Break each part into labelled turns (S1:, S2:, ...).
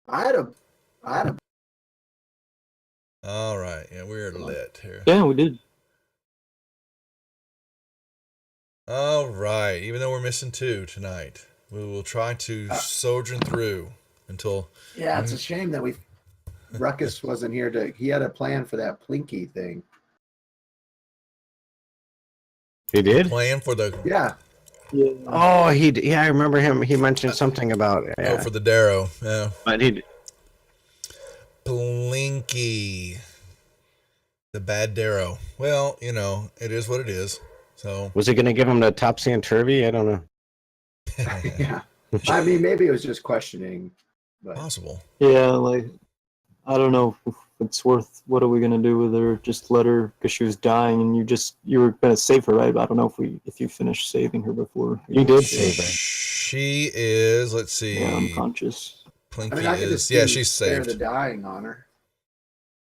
S1: I had a, I had a.
S2: All right. Yeah, we're lit here.
S3: Yeah, we did.
S2: All right. Even though we're missing two tonight, we will try to
S1: Uh,
S2: sojourn through until.
S1: yeah, it's a shame that Ruckus wasn't here to. He had a plan for that Plinky thing.
S4: He did?
S2: Plan for the.
S1: Yeah.
S3: Yeah.
S4: Oh, yeah, I remember him. He mentioned something about it.
S2: Oh,
S4: Yeah.
S2: for the Darrow. Yeah.
S4: But he
S2: Blinky. The bad Darrow. Well, it is what it is. So.
S4: was he going to give him the topsy and turvy? I don't know.
S1: Yeah. I mean, maybe it was just questioning, but
S2: Possible.
S3: Yeah, like I don't know if it's worth. What are we gonna do with her? Just let her because she was dying, and you were gonna save her, right? But I don't know if you finished saving her before.
S4: You did save her.
S2: She is. Let's see.
S3: Yeah, unconscious.
S2: Plinky
S1: I mean, I could
S2: is.
S1: just
S2: Yeah, she's
S1: spare
S2: saved.
S1: the dying on her.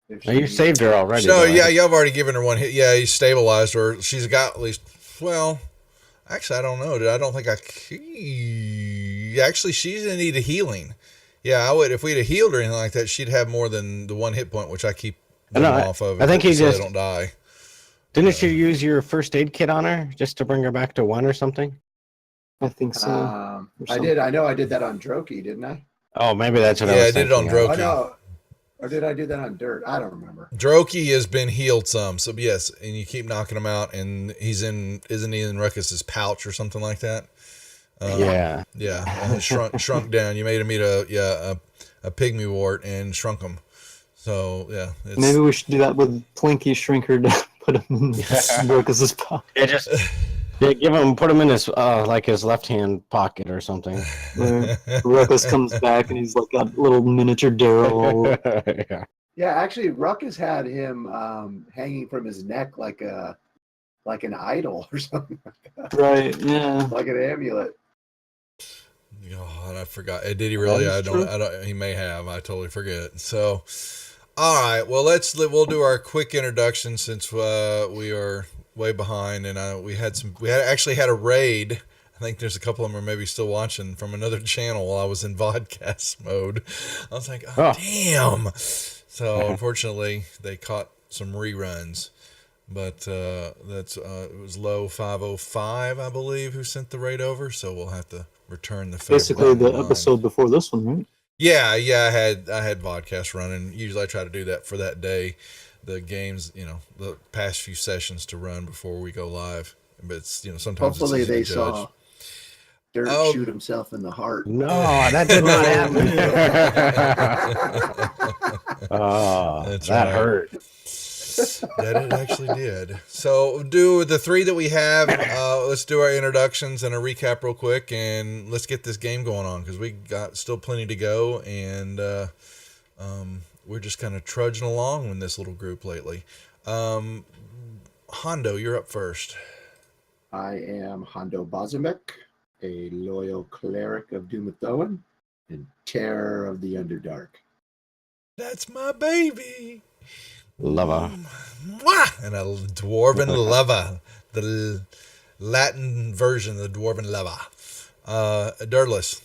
S1: If
S4: Oh, you
S1: she-
S4: saved her already.
S2: So
S4: though,
S2: yeah,
S4: right?
S2: y'all have already given her one hit. Yeah, you stabilized her. She's got at least. Well, actually, I don't know. I don't think Actually, she's in need of healing. Yeah, I would. If we'd have healed her or anything like that, she'd have more than the one hit point, which I keep them
S4: No,
S2: off of.
S4: I think he
S2: so
S4: just-
S2: they don't die.
S4: Didn't you use your first aid kit on her just to bring her back to 1 or something?
S3: I think so.
S1: I
S3: something.
S1: did. I know I did that on Droki, didn't I?
S4: Oh, maybe that's what I
S2: Yeah,
S4: was
S2: I did it on
S4: thinking of.
S2: Droki.
S1: Oh no, or did I do that on Dirt? I don't remember.
S2: Droki has been healed some, so yes, and you keep knocking him out, and isn't he in Ruckus's pouch or something like that?
S4: Yeah.
S2: Yeah, shrunk down. You made him eat a pygmy wart and shrunk him. So yeah,
S3: Maybe we should do that with Plinky. Shrink her down, put him in Lucas's pocket.
S4: Yeah, just put him in his his left hand pocket or something.
S3: Ruckus comes back and he's like a little miniature Daryl.
S4: Yeah.
S1: Yeah, actually, Ruckus had him hanging from his neck like an idol or something,
S3: Right? Yeah.
S1: like an amulet.
S2: God, I forgot. Did he really?
S4: That is
S2: I don't. He may have. I totally forget. So, all right. Well, we'll do our quick introduction since we are way behind, and we actually had a raid. I think there's a couple of them are maybe still watching from another channel while I was in vodcast mode. I was like, oh. Damn. So unfortunately, they caught some reruns. But it was Low 505, I believe, who sent the raid over. So we'll have to return the favor.
S3: Basically, the episode before this one, right?
S2: Yeah. I had vodcast running. Usually, I try to do that for that day. The games, the past few sessions to run before we go live. But it's sometimes
S1: Hopefully,
S2: it's easy
S1: they
S2: to
S1: saw
S2: judge.
S1: Dirt shoot himself in the heart.
S4: No, that did not happen. Oh,
S2: That's
S4: that
S2: right.
S4: hurt.
S2: That it actually did. So do the three that we have. Let's do our introductions and a recap real quick, and let's get this game going on because we got still plenty to go, and we're just kind of trudging along with this little group lately. Hondo, you're up first.
S1: I am Hondo Bozemek, a loyal cleric of Dumathoan and terror of the Underdark.
S2: That's my baby.
S4: Lover.
S2: Mwah! And a dwarven lover. The Latin version of the dwarven lover. Dirtless.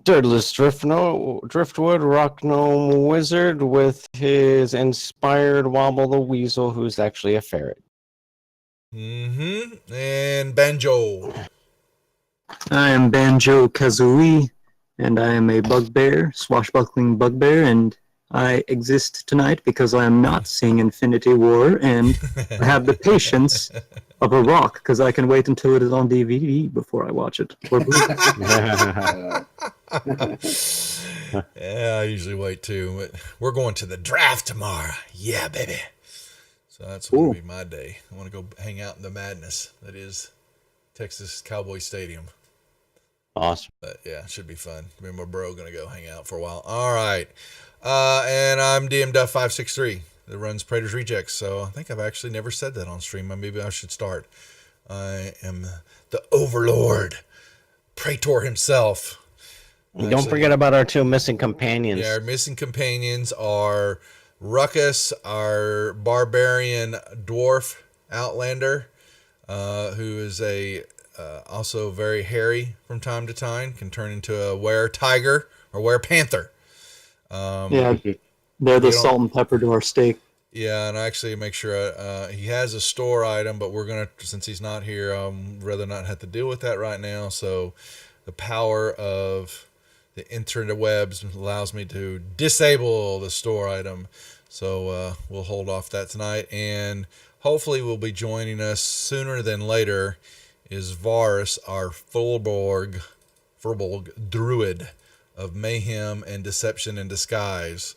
S4: Dirtless Driftwood Rock Gnome Wizard with his inspired Wobble the Weasel, who's actually a ferret.
S2: Mm-hmm. And Banjo.
S3: I am Banjo Kazooie, and I am a bugbear, swashbuckling bugbear, and I exist tonight because I am not seeing Infinity War, and I have the patience of a rock because I can wait until it is on DVD before I watch it. Or
S2: Yeah, I usually wait too, but we're going to the draft tomorrow. Yeah, baby. So that's going to be my day. I want to go hang out in the madness that is Texas Cowboy Stadium.
S4: Awesome.
S2: But yeah, it should be fun. Me and my bro going to go hang out for a while. All right. And I'm DM Duff 563 that runs Praetor's Rejects. So I think I've actually never said that on stream. Maybe I should start. I am the Overlord, Praetor himself.
S4: And don't forget about our two missing companions.
S2: Yeah, our missing companions are Ruckus, our barbarian dwarf outlander, who is also very hairy from time to time, can turn into a were tiger or Were Panther.
S3: Yeah, they're the
S2: you don't-
S3: salt and pepper to our steak.
S2: Yeah, and actually make sure he has a store item, but we're gonna, since he's not here, rather not have to deal with that right now. So the power of the interwebs allows me to disable the store item. So we'll hold off that tonight, and hopefully will be joining us sooner than later is Varus, our Furbolg druid of mayhem and deception and disguise.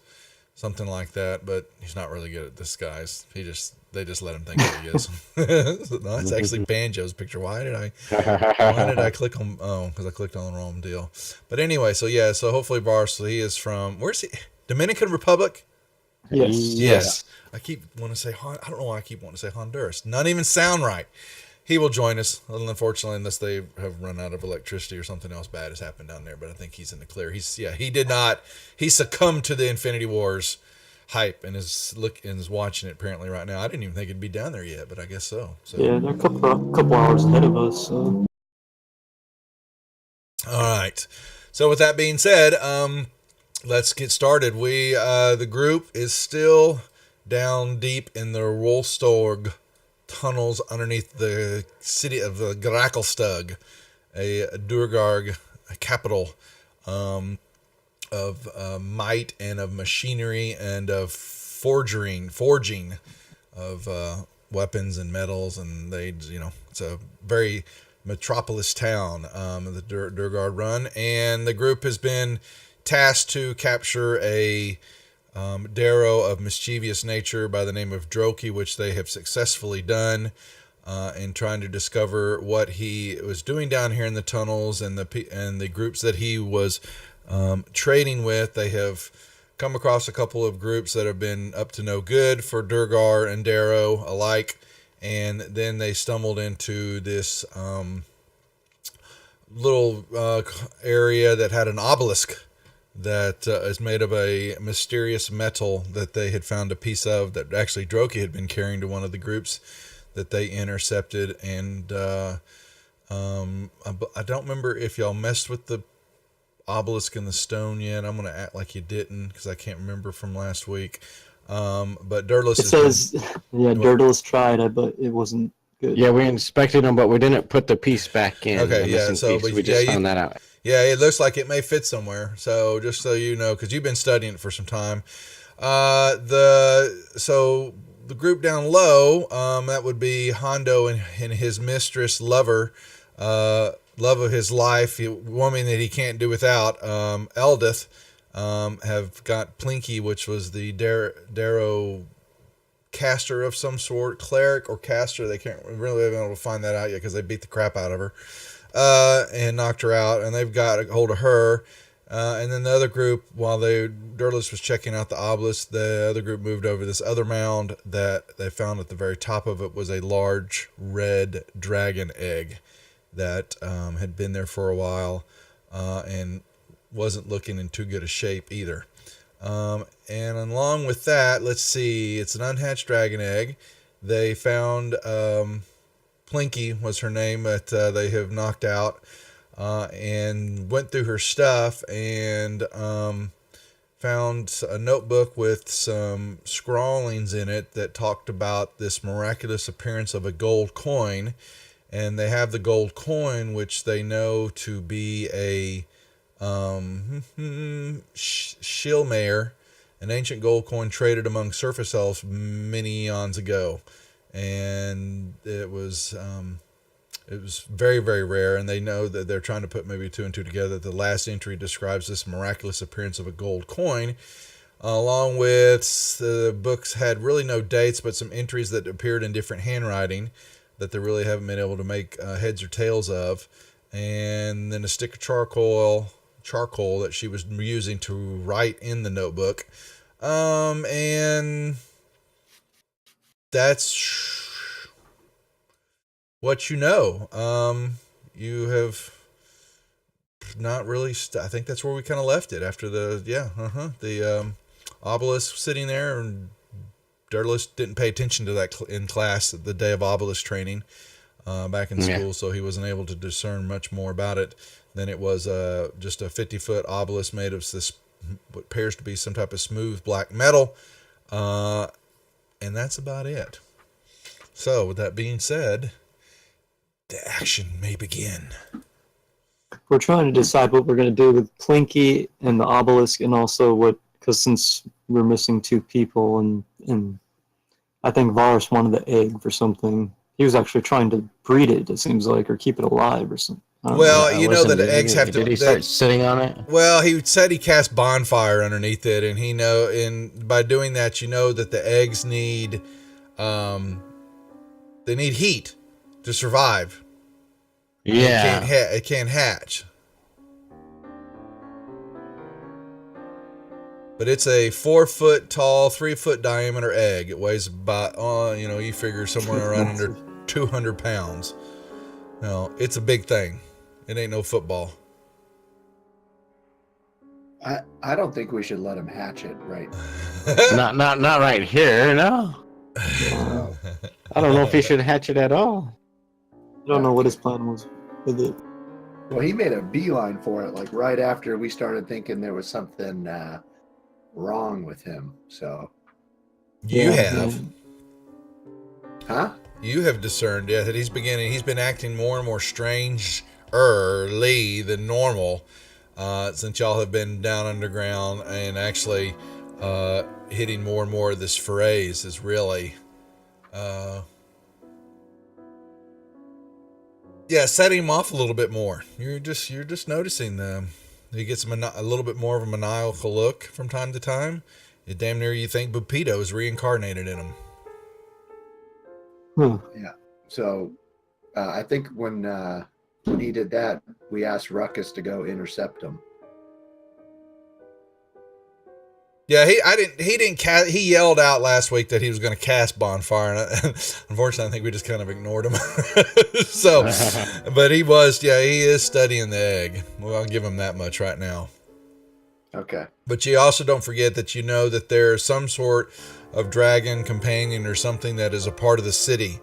S2: Something like that, but he's not really good at disguise. They just let him think that he is. No, that's actually Banjo's picture. Why did I click on? Oh, because I clicked on the wrong deal. But anyway, so yeah, so hopefully Barcelona, he is from, where's he? Dominican Republic.
S3: Yes.
S2: I keep wanting to say I don't know why I keep wanting to say Honduras. Not even sound right. He will join us, unfortunately, unless they have run out of electricity or something else bad has happened down there. But I think he's in the clear. He did not. He succumbed to the Infinity Wars hype and is watching it apparently right now. I didn't even think it'd be down there yet, but I guess so.
S3: Yeah, they're a couple hours ahead of us. So.
S2: All right. So with that being said, let's get started. The group is still down deep in the Rolstorg tunnels underneath the city of Grakelstug, a Durgarg capital of might and of machinery and of forging of weapons and metals, and it's a very metropolis town, the Durgard run, and the group has been tasked to capture a Darrow of mischievous nature by the name of Droki, which they have successfully done in trying to discover what he was doing down here in the tunnels and the groups that he was trading with. They have come across a couple of groups that have been up to no good for Durgar and Darrow alike, and then they stumbled into this little area that had an obelisk that is made of a mysterious metal that they had found a piece of that actually Droki had been carrying to one of the groups that they intercepted. And I don't remember if y'all messed with the obelisk and the stone yet. I'm going to act like you didn't because I can't remember from last week. But Dirtless
S3: Dirtless tried, but it wasn't good.
S4: Yeah, we inspected them, but we didn't put the piece back in.
S2: Okay,
S4: the
S2: yeah,
S4: missing
S2: so
S4: piece.
S2: but
S4: we just found that out.
S2: Yeah, it looks like it may fit somewhere. So just so you know, because you've been studying it for some time, so the group down low, that would be Hondo and his mistress, love of his life, woman that he can't do without, Eldith, have got Plinky, which was the Darrow caster of some sort, cleric or caster. They can't really been able to find that out yet because they beat the crap out of her. And knocked her out, and they've got a hold of her. And then the other group, while Dirtless was checking out the obelisk, the other group moved over this other mound that they found at the very top of it was a large red dragon egg that had been there for a while and wasn't looking in too good a shape either. And along with that, let's see, it's an unhatched dragon egg. They found Plinky was her name, that they have knocked out, and went through her stuff and found a notebook with some scrawlings in it that talked about this miraculous appearance of a gold coin. And they have the gold coin, which they know to be a Shilmare, an ancient gold coin traded among surface elves many eons ago. And it was very, very rare, and they know that they're trying to put maybe two and two together. The last entry describes this miraculous appearance of a gold coin, along with the books had really no dates, but some entries that appeared in different handwriting that they really haven't been able to make heads or tails of, and then a stick of charcoal that she was using to write in the notebook, and that's what you know. You have not really. I think that's where we kind of left it after the obelisk sitting there, and Dirtless didn't pay attention to that in class the day of obelisk training back in school, so he wasn't able to discern much more about it Then it was just a 50-foot obelisk made of this what appears to be some type of smooth black metal. And that's about it. So, with that being said, the action may begin.
S3: We're trying to decide what we're going to do with Plinky and the obelisk, and also because since we're missing 2 people, and I think Varus wanted the egg for something. He was actually trying to breed it, it seems like, or keep it alive or something.
S2: Well, you know that the eggs have to.
S4: Did he start sitting on it?
S2: Well, he said he cast bonfire underneath it, and by doing that, you know that the eggs need, they need heat to survive.
S4: Yeah,
S2: it can't hatch. But it's a 4 foot tall, 3 foot diameter egg. It weighs about, you figure somewhere around under 200 pounds. No, it's a big thing. It ain't no football.
S1: I don't think we should let him hatch it, right?
S4: not right here. No, I don't know if he should hatch it at all.
S3: I don't know what his plan was with it.
S1: Well, he made a beeline for it, like right after we started thinking there was something wrong with him. So
S2: you have,
S1: huh?
S2: You have discerned, that he's been acting more and more strange-ly than normal since y'all have been down underground, and actually hitting more and more of this phrase is really setting him off a little bit more. You're just noticing them. He gets a little bit more of a maniacal look from time to time. It damn near you think Bupito is reincarnated in him.
S1: Yeah. So I think when he did that, we asked Ruckus to go intercept him.
S2: Yeah, he yelled out last week that he was going to cast bonfire, and unfortunately I think we just kind of ignored him. So, but he is studying the egg. Well, I'll give him that much right now.
S1: Okay.
S2: But you also don't forget that that there's some sort of dragon companion or something that is a part of the city.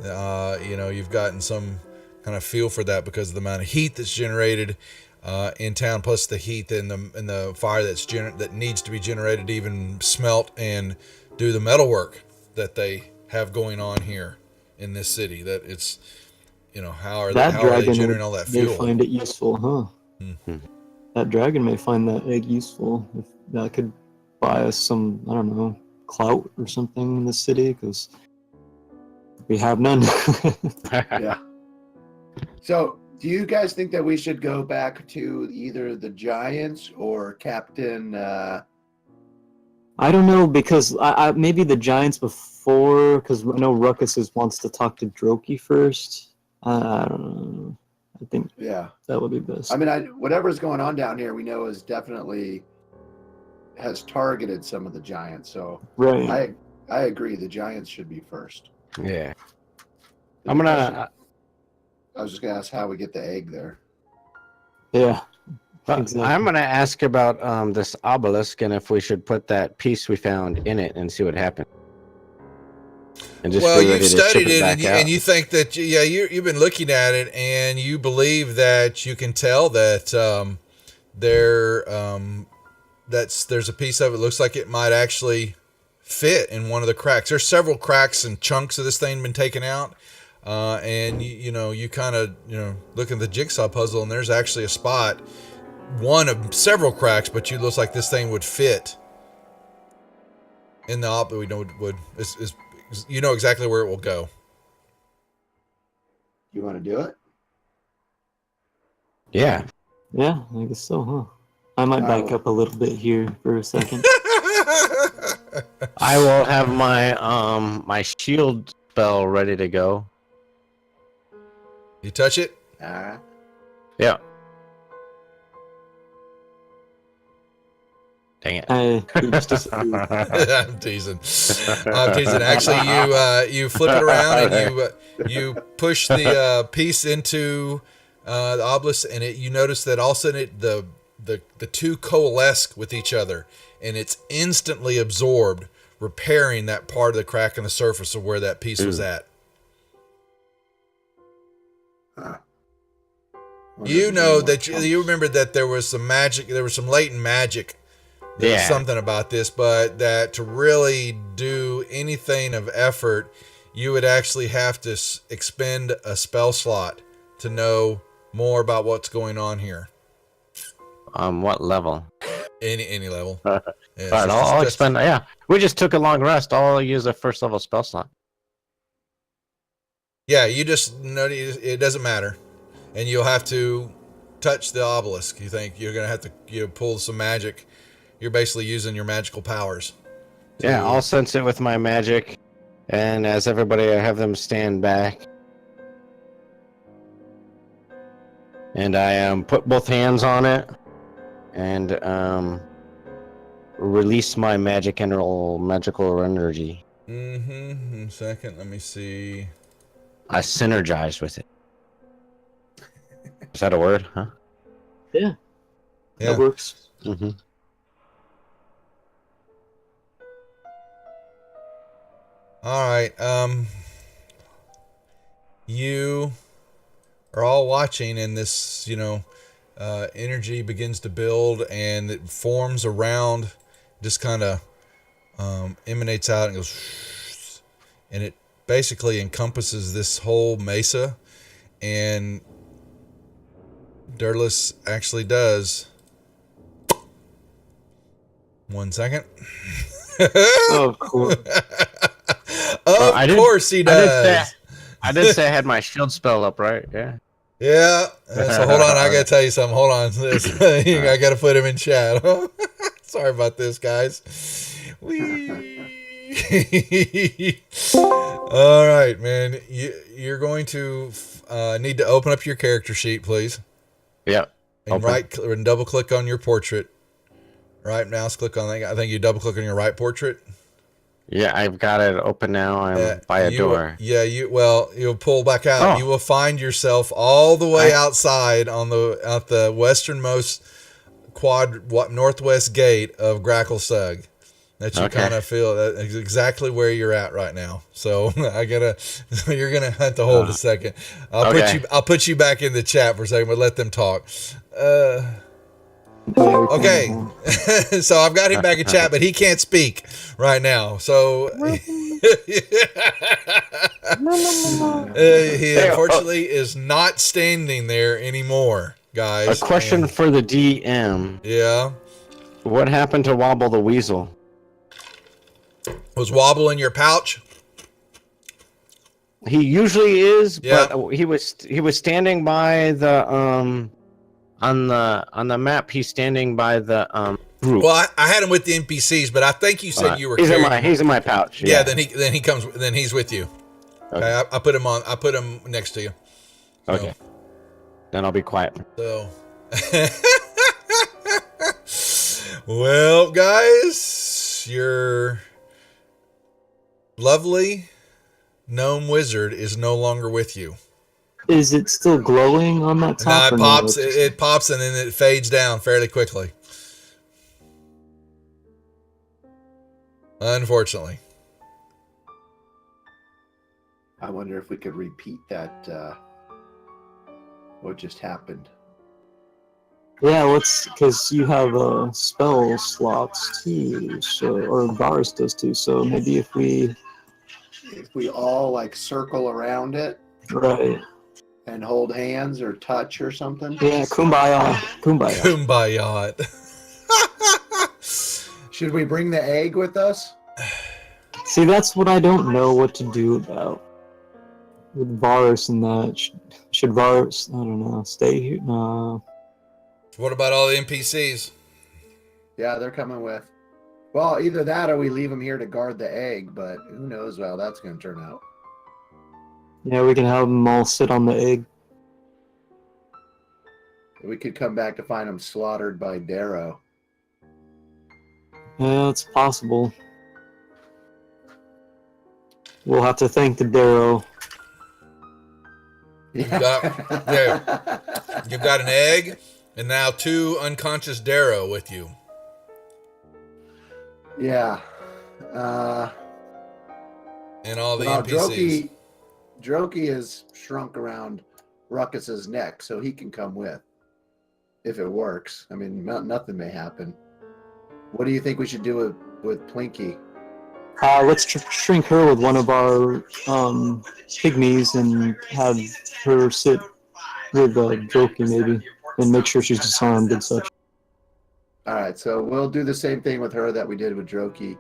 S2: You've gotten some kind of feel for that because of the amount of heat that's generated in town, plus the heat and the fire that needs to be generated to even smelt and do the metalwork that they have going on here in this city. That it's, how are they generating all that fuel?
S3: They find it useful, huh?
S2: Mm-hmm.
S3: That dragon may find that egg useful. If that could buy us some, I don't know, clout or something in the city, because we have none.
S1: Yeah. So, do you guys think that we should go back to either the Giants or Captain?
S3: I don't know, because I maybe the Giants before, because I know Ruckus wants to talk to Droki first. I don't know. I think that would be best.
S1: I mean, whatever's going on down here, we know is definitely has targeted some of the Giants. So
S3: right.
S1: I agree. The Giants should be first.
S4: Yeah.
S1: I was just gonna ask how we get the egg there.
S3: Yeah.
S4: Exactly. I'm gonna ask about this obelisk and if we should put that piece we found in it and see what happens. And just
S2: you've studied it and you think that you've been looking at it and you believe that you can tell that there's a piece of it looks like it might actually fit in one of the cracks. There's several cracks and chunks of this thing been taken out. And you kind of look at the jigsaw puzzle and there's actually a spot, one of several cracks, but looks like this thing would fit in the we know would you know exactly where it will go.
S1: You want to do it?
S4: Yeah,
S3: I guess so, huh? I might back up a little bit here for a second.
S4: I will have my my shield spell ready to go.
S2: You touch it?
S4: Yeah. Dang it.
S2: I'm teasing. Actually, you flip it around and you push the piece into the obelisk, and you notice that all of a sudden the two coalesce with each other, and it's instantly absorbed, repairing that part of the crack in the surface of where that piece was at.
S1: Wonder
S2: You
S1: if
S2: know
S1: anyone
S2: that
S1: comes.
S2: you remember that there was some magic. There was some latent magic. There was
S4: Yeah.
S2: something about this, but that to really do anything of effort, you would actually have to expend a spell slot to know more about what's going on here.
S4: What level?
S2: Any level.
S4: All
S2: Yeah,
S4: right, I'll expend. Yeah, we just took a long rest. I'll use a first level spell slot.
S2: Yeah, you just know it doesn't matter, and you'll have to touch the obelisk. You think you're gonna have to pull some magic. You're basically using your magical powers.
S4: Yeah, I'll sense it with my magic, and as everybody, I have them stand back, and I put both hands on it, and release my magical energy.
S2: Mm-hmm. Second, let me see.
S4: I synergize with it. Is that a word? Huh?
S3: Yeah,
S2: Yeah.
S3: that works.
S4: Mm-hmm.
S2: All right. You are all watching, and this, energy begins to build, and it forms around, just kind of emanates out and goes, and it basically encompasses this whole mesa, and Dirtless actually does. 1 second.
S3: Oh, cool.
S2: Of course he does.
S4: I did say I had my shield spell up, right? Yeah.
S2: Yeah. So hold on, I gotta tell you something. Hold on. I gotta put him in chat. Sorry about this, guys. All right, man. You're going to need to open up your character sheet, please.
S4: Yep.
S2: And and double click on your portrait. Right mouse click on that. I think you double click on your right portrait.
S4: Yeah, I've got it open now. I'm by a door.
S2: You'll pull back out.
S4: Oh.
S2: You will find yourself all the way outside on the westernmost northwest gate of Grackle Sug. That you kind of feel that is exactly where you're at right now. So you're gonna have to hold a second. I'll put you back in the chat for a second, but let them talk. Okay, so I've got him back in chat, but he can't speak right now. So he unfortunately is not standing there anymore, guys.
S4: A question for the DM.
S2: Yeah.
S4: What happened to Wobble the Weasel?
S2: Was Wobble in your pouch?
S4: He usually is,
S2: Yeah.
S4: but he was standing by the on the map. He's standing by the group.
S2: Well, I had him with the NPCs, but I think you said you were.
S4: He's in my pouch.
S2: Yeah. Then he's with you. Okay. I put him on. I put him next to you. So.
S4: Okay. Then I'll be quiet.
S2: So. Well, guys, your lovely gnome wizard is no longer with you.
S3: Is it still glowing on that top?
S2: No, it pops and then it fades down fairly quickly. Unfortunately.
S1: I wonder if we could repeat that. What just happened?
S3: Yeah, because you have spell slots too, or Varus does too. So maybe if we
S1: all like circle around it,
S3: right,
S1: and hold hands or touch or something.
S3: Yeah, kumbaya.
S1: Should we bring the egg with us?
S3: See, that's what I don't know what to do about with Varus and that. Should Varus, I don't know, stay here?
S2: What about all the NPCs?
S1: Yeah, they're coming with. Well, either that or we leave them here to guard the egg, but who knows how that's going to turn out.
S3: Yeah, we can have them all sit on the egg.
S1: We could come back to find them slaughtered by Darrow.
S3: Yeah, it's possible. We'll have to thank the Darrow.
S2: You've got an egg and now 2 unconscious Darrow with you.
S1: Yeah.
S2: And all the NPCs.
S1: Droki has shrunk around Ruckus's neck so he can come with. If it works. I mean, nothing may happen. What do you think we should do with Plinky?
S3: Let's shrink her with one of our pygmies and have her sit with Jokey maybe, and make sure she's disarmed and such.
S1: All right, so we'll do the same thing with her that we did with Jokey,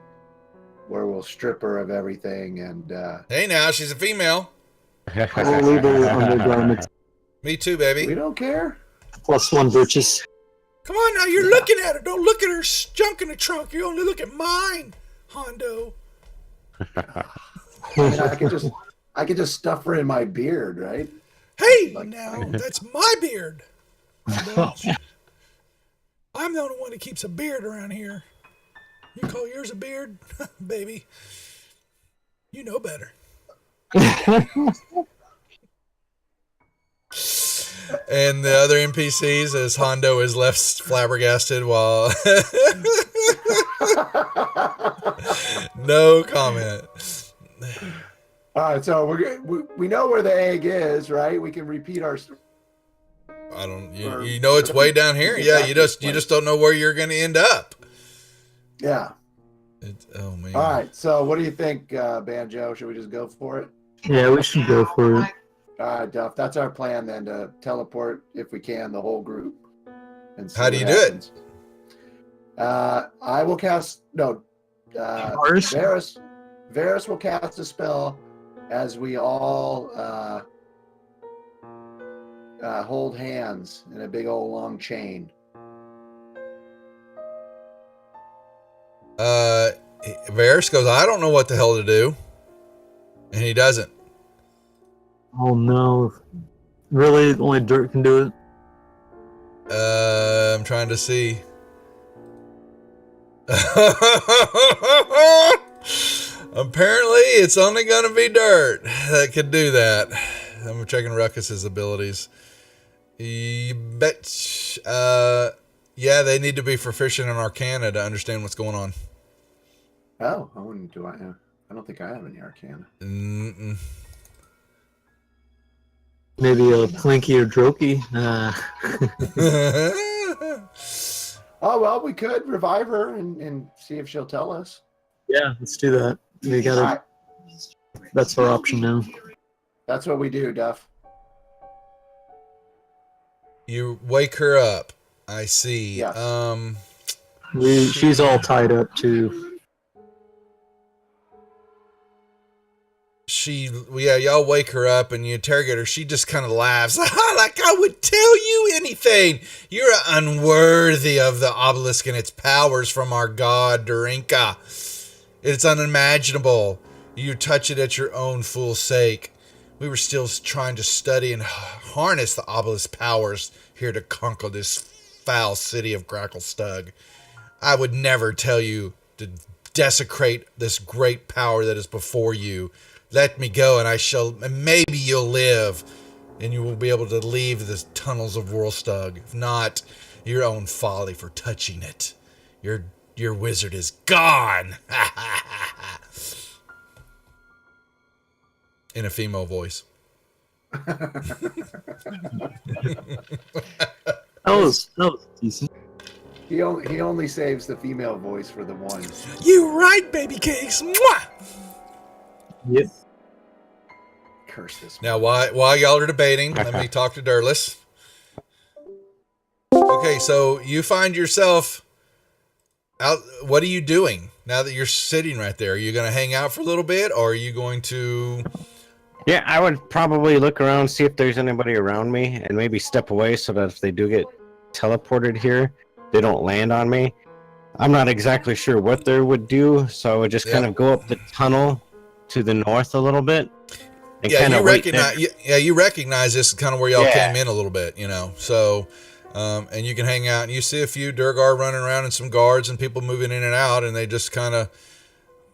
S1: where we'll strip her of everything and.
S2: Hey, now she's a female.
S3: We'll leave her undergarments.
S2: Me too, baby.
S1: We don't care.
S3: +1 virtues.
S2: Come on now, you're looking at her. Don't look at her junk in the trunk. You only look at mine, Hondo.
S1: I mean, I could just stuff her in my beard, right?
S2: Hey, now that's my beard. I'm the only one that keeps a beard around here. You call yours a beard, baby? You know better. And the other NPCs, as Hondo is left flabbergasted while no comment.
S1: All right, so we know where the egg is, right? We can repeat our.
S2: I don't. You know it's way down here. Yeah, you just don't know where you're going to end up.
S1: Yeah.
S2: Oh man.
S1: All right, so what do you think, Banjo? Should we just go for it?
S3: Yeah, we should go for it.
S1: All right, Duff. That's our plan then, to teleport if we can the whole group. And
S2: How do you do it?
S1: I will cast Varys will cast a spell as we all hold hands in a big old long chain.
S2: Varys goes, I don't know what the hell to do, and he doesn't.
S3: Oh no. Really? Only dirt can do it?
S2: I'm trying to see. Apparently, it's only going to be dirt that could do that. I'm checking Ruckus's abilities. You bet. Yeah, they need to be proficient in Arcana to understand what's going on.
S1: Oh, I wouldn't do I don't think I have any Arcana.
S2: Mm-mm.
S3: Maybe a Plinky or Drokey.
S1: Oh, well, we could revive her and see if she'll tell us.
S3: Yeah, let's do that. We gotta.
S1: Right.
S3: That's our option now.
S1: That's what we do, Duff.
S2: You wake her up. I see.
S1: Yes.
S3: She's all tied up too.
S2: Y'all wake her up and you interrogate her. She just kind of laughs. Like I would tell you anything. You're unworthy of the obelisk and its powers from our god, Durinka. It's unimaginable. You touch it at your own fool sake. We were still trying to study and harness the obelisk powers here to conquer this foul city of Gracklestug. I would never tell you to desecrate this great power that is before you. Let me go, and maybe you'll live, and you will be able to leave the tunnels of Worlstug. If not, your own folly for touching it. Your wizard is gone. In a female voice.
S3: That was decent.
S1: He only saves the female voice for the one.
S2: You right, baby cakes. Mwah!
S3: Yep.
S1: Curse this.
S2: Now, while y'all are debating, let me talk to Durless. Okay, so you find yourself out. What are you doing now that you're sitting right there? Are you going to hang out for a little bit, or are you going to?
S4: Yeah, I would probably look around, see if there's anybody around me, and maybe step away so that if they do get teleported here, they don't land on me. I'm not exactly sure what they would do, so I would just kind of go up the tunnel to the north a little bit. And
S2: Yeah, you recognize this is kind of where y'all came in a little bit, you know. So, and you can hang out, and you see a few Durgar running around and some guards and people moving in and out, and they just kind of,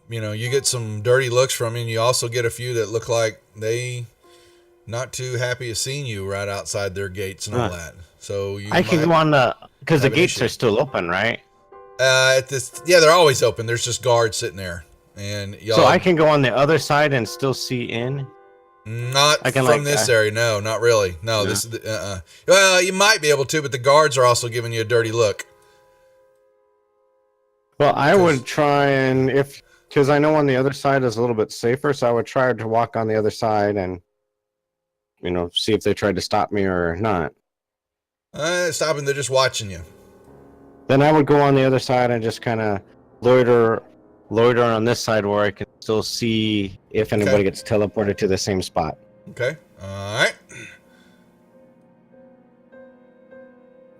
S2: you know, you get some dirty looks from you, and you also get a few that look like they not too happy of seeing you right outside their gates and all that. So
S4: I can go on because the gates are still open, right?
S2: They're always open. There's just guards sitting there, and y'all.
S4: So I can go on the other side and still see in.
S2: Not
S4: I can,
S2: from
S4: like,
S2: this area. No, not really. No,
S4: No?
S2: this is well, you might be able to, but the guards are also giving you a dirty look.
S4: Well, I would try and because I know on the other side is a little bit safer, so I would try to walk on the other side and see if they tried to stop me or not.
S2: Stopping, they're just watching you.
S4: Then I would go on the other side and just kind of loiter on this side where I can still see if anybody gets teleported to the same spot.
S2: Okay. All right.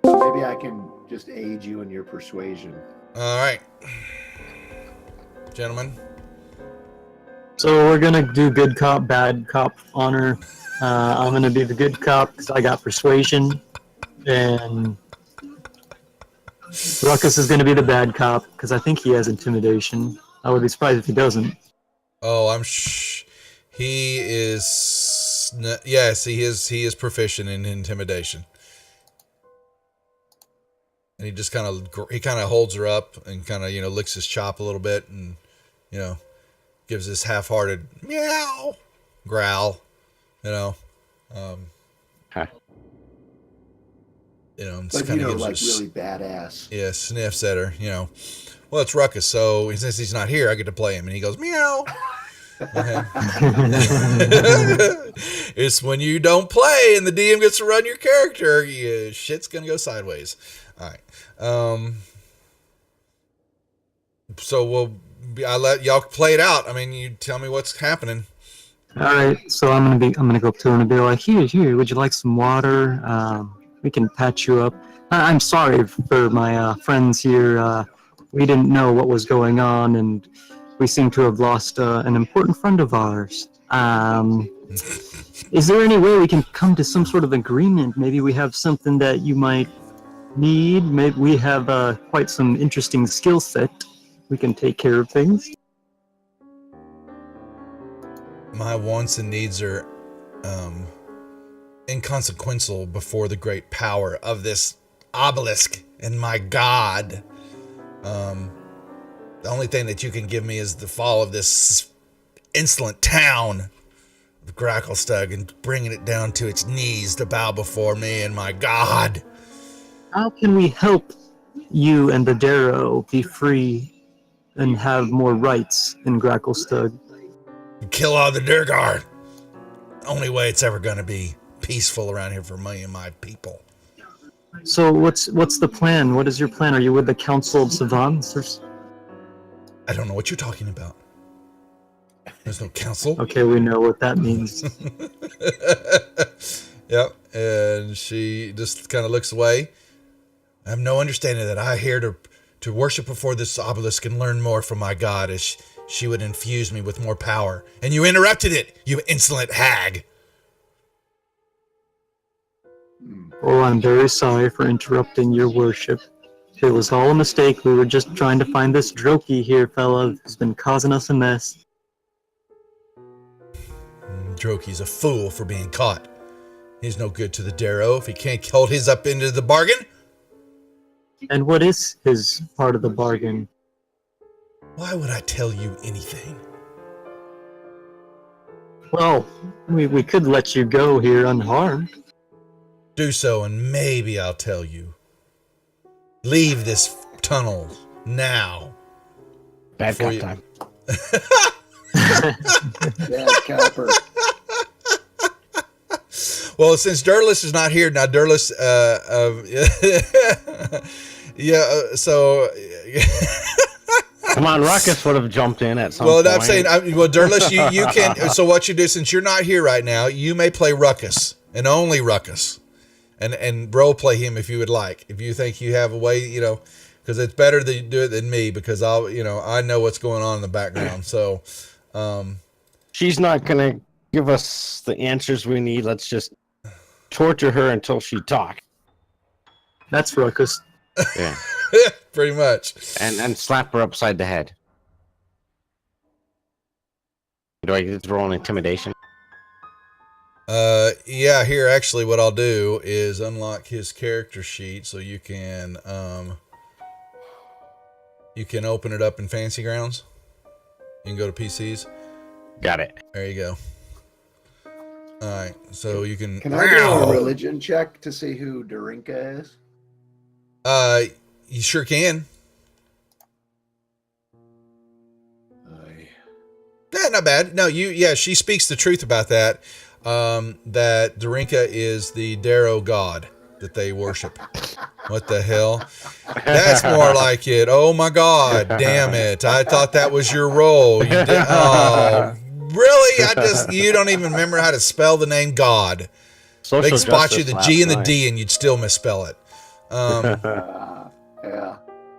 S1: Maybe I can just aid you in your persuasion.
S2: All right. Gentlemen.
S3: So we're gonna do good cop, bad cop honor. I'm gonna be the good cop because I got persuasion, and Ruckus is gonna be the bad cop because I think he has intimidation. I would be surprised if he doesn't.
S2: Oh, he is. Yes, he is. He is proficient in intimidation. And he just kind of holds her up and kind of licks his chop a little bit and gives this half-hearted meow growl. It's
S1: But
S2: kind of
S1: like really badass.
S2: Yeah, sniffs at her. Well, it's Ruckus, so since he's not here, I get to play him, and he goes meow. It's when you don't play and the DM gets to run your character, shit's gonna go sideways. All right. So I let y'all play it out. I mean, you tell me what's happening.
S3: All right, so I'm gonna go up to her and be like, here, would you like some water? We can patch you up. I'm sorry for my friends here. We didn't know what was going on, and we seem to have lost an important friend of ours. Is there any way we can come to some sort of agreement? Maybe we have something that you might need. Maybe we have quite some interesting skill set. We can take care of things.
S2: My wants and needs are inconsequential before the great power of this obelisk and my god. The only thing that you can give me is the fall of this insolent town of Gracklestug and bringing it down to its knees to bow before me and my god.
S3: How can we help you and the Darrow be free and have more rights in Gracklestug?
S2: Kill all the Durgard. Only way it's ever gonna be peaceful around here for me and my people.
S3: So what's the plan? What is your plan? Are you with the Council of Savants?
S2: I don't know what you're talking about. There's no council.
S3: Okay, we know what that means.
S2: Yep, and she just kind of looks away. I have no understanding that I here to worship before this obelisk and learn more from my god as she would infuse me with more power. And you interrupted it, you insolent hag.
S3: Oh, I'm very sorry for interrupting your worship. It was all a mistake. We were just trying to find this Droki here, fella, who's been causing us a mess.
S2: Droki's a fool for being caught. He's no good to the Darrow if he can't hold his up into the bargain.
S3: And what is his part of the bargain?
S2: Why would I tell you anything?
S3: Well, we could let you go here unharmed.
S2: Do so and maybe I'll tell you. Leave this tunnel now.
S4: Bad cop time.
S1: Bad copper.
S2: Well, since Durless is not here now, Durless, so.
S4: Come on, Ruckus would have jumped in at some
S2: point.
S4: Well,
S2: I'm saying, Durless, you can. So what you do, since you're not here right now, you may play Ruckus and only Ruckus, and role play him if you would like. If you think you have a way, because it's better that you do it than me because I know what's going on in the background. So,
S4: she's not gonna give us the answers we need. Let's just torture her until she talks.
S3: That's Ruckus.
S4: Yeah.
S2: Pretty much.
S4: And slap her upside the head. Do I get to roll an intimidation?
S2: Yeah, here actually what I'll do is unlock his character sheet so you can open it up in Fancy Grounds. You can go to PCs.
S4: Got it.
S2: There you go. All right, so you can.
S1: Can I do a religion check to see who Darinka is?
S2: You sure can. Yeah, not bad. No, she speaks the truth about that. That Darinka is the Darrow god that they worship. What the hell? That's more like it. Oh my God, damn it. I thought that was your role. Oh, really? You don't even remember how to spell the name God. They can spot you the G and the D and you'd still misspell it.
S1: Yeah.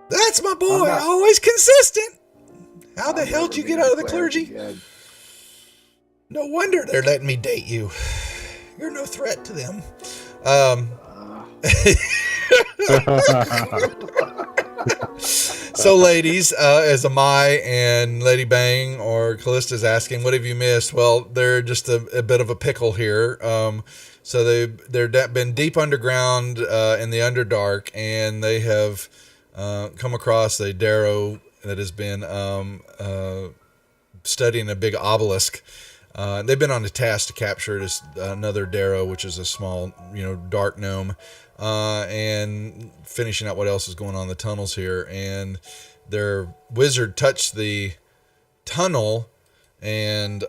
S2: That's my boy. Always consistent. How the hell did you get out of the clergy?
S1: Good.
S2: No wonder they're letting me date you. You're no threat to them. So, ladies, as Amai and Lady Bang or Callista's asking, what have you missed? Well, they're just a bit of a pickle here. So they're been deep underground in the Underdark, and they have come across a Darrow that has been studying a big obelisk. They've been on a task to capture this another Darrow, which is a small, dark gnome, and finishing out what else is going on in the tunnels here. And their wizard touched the tunnel and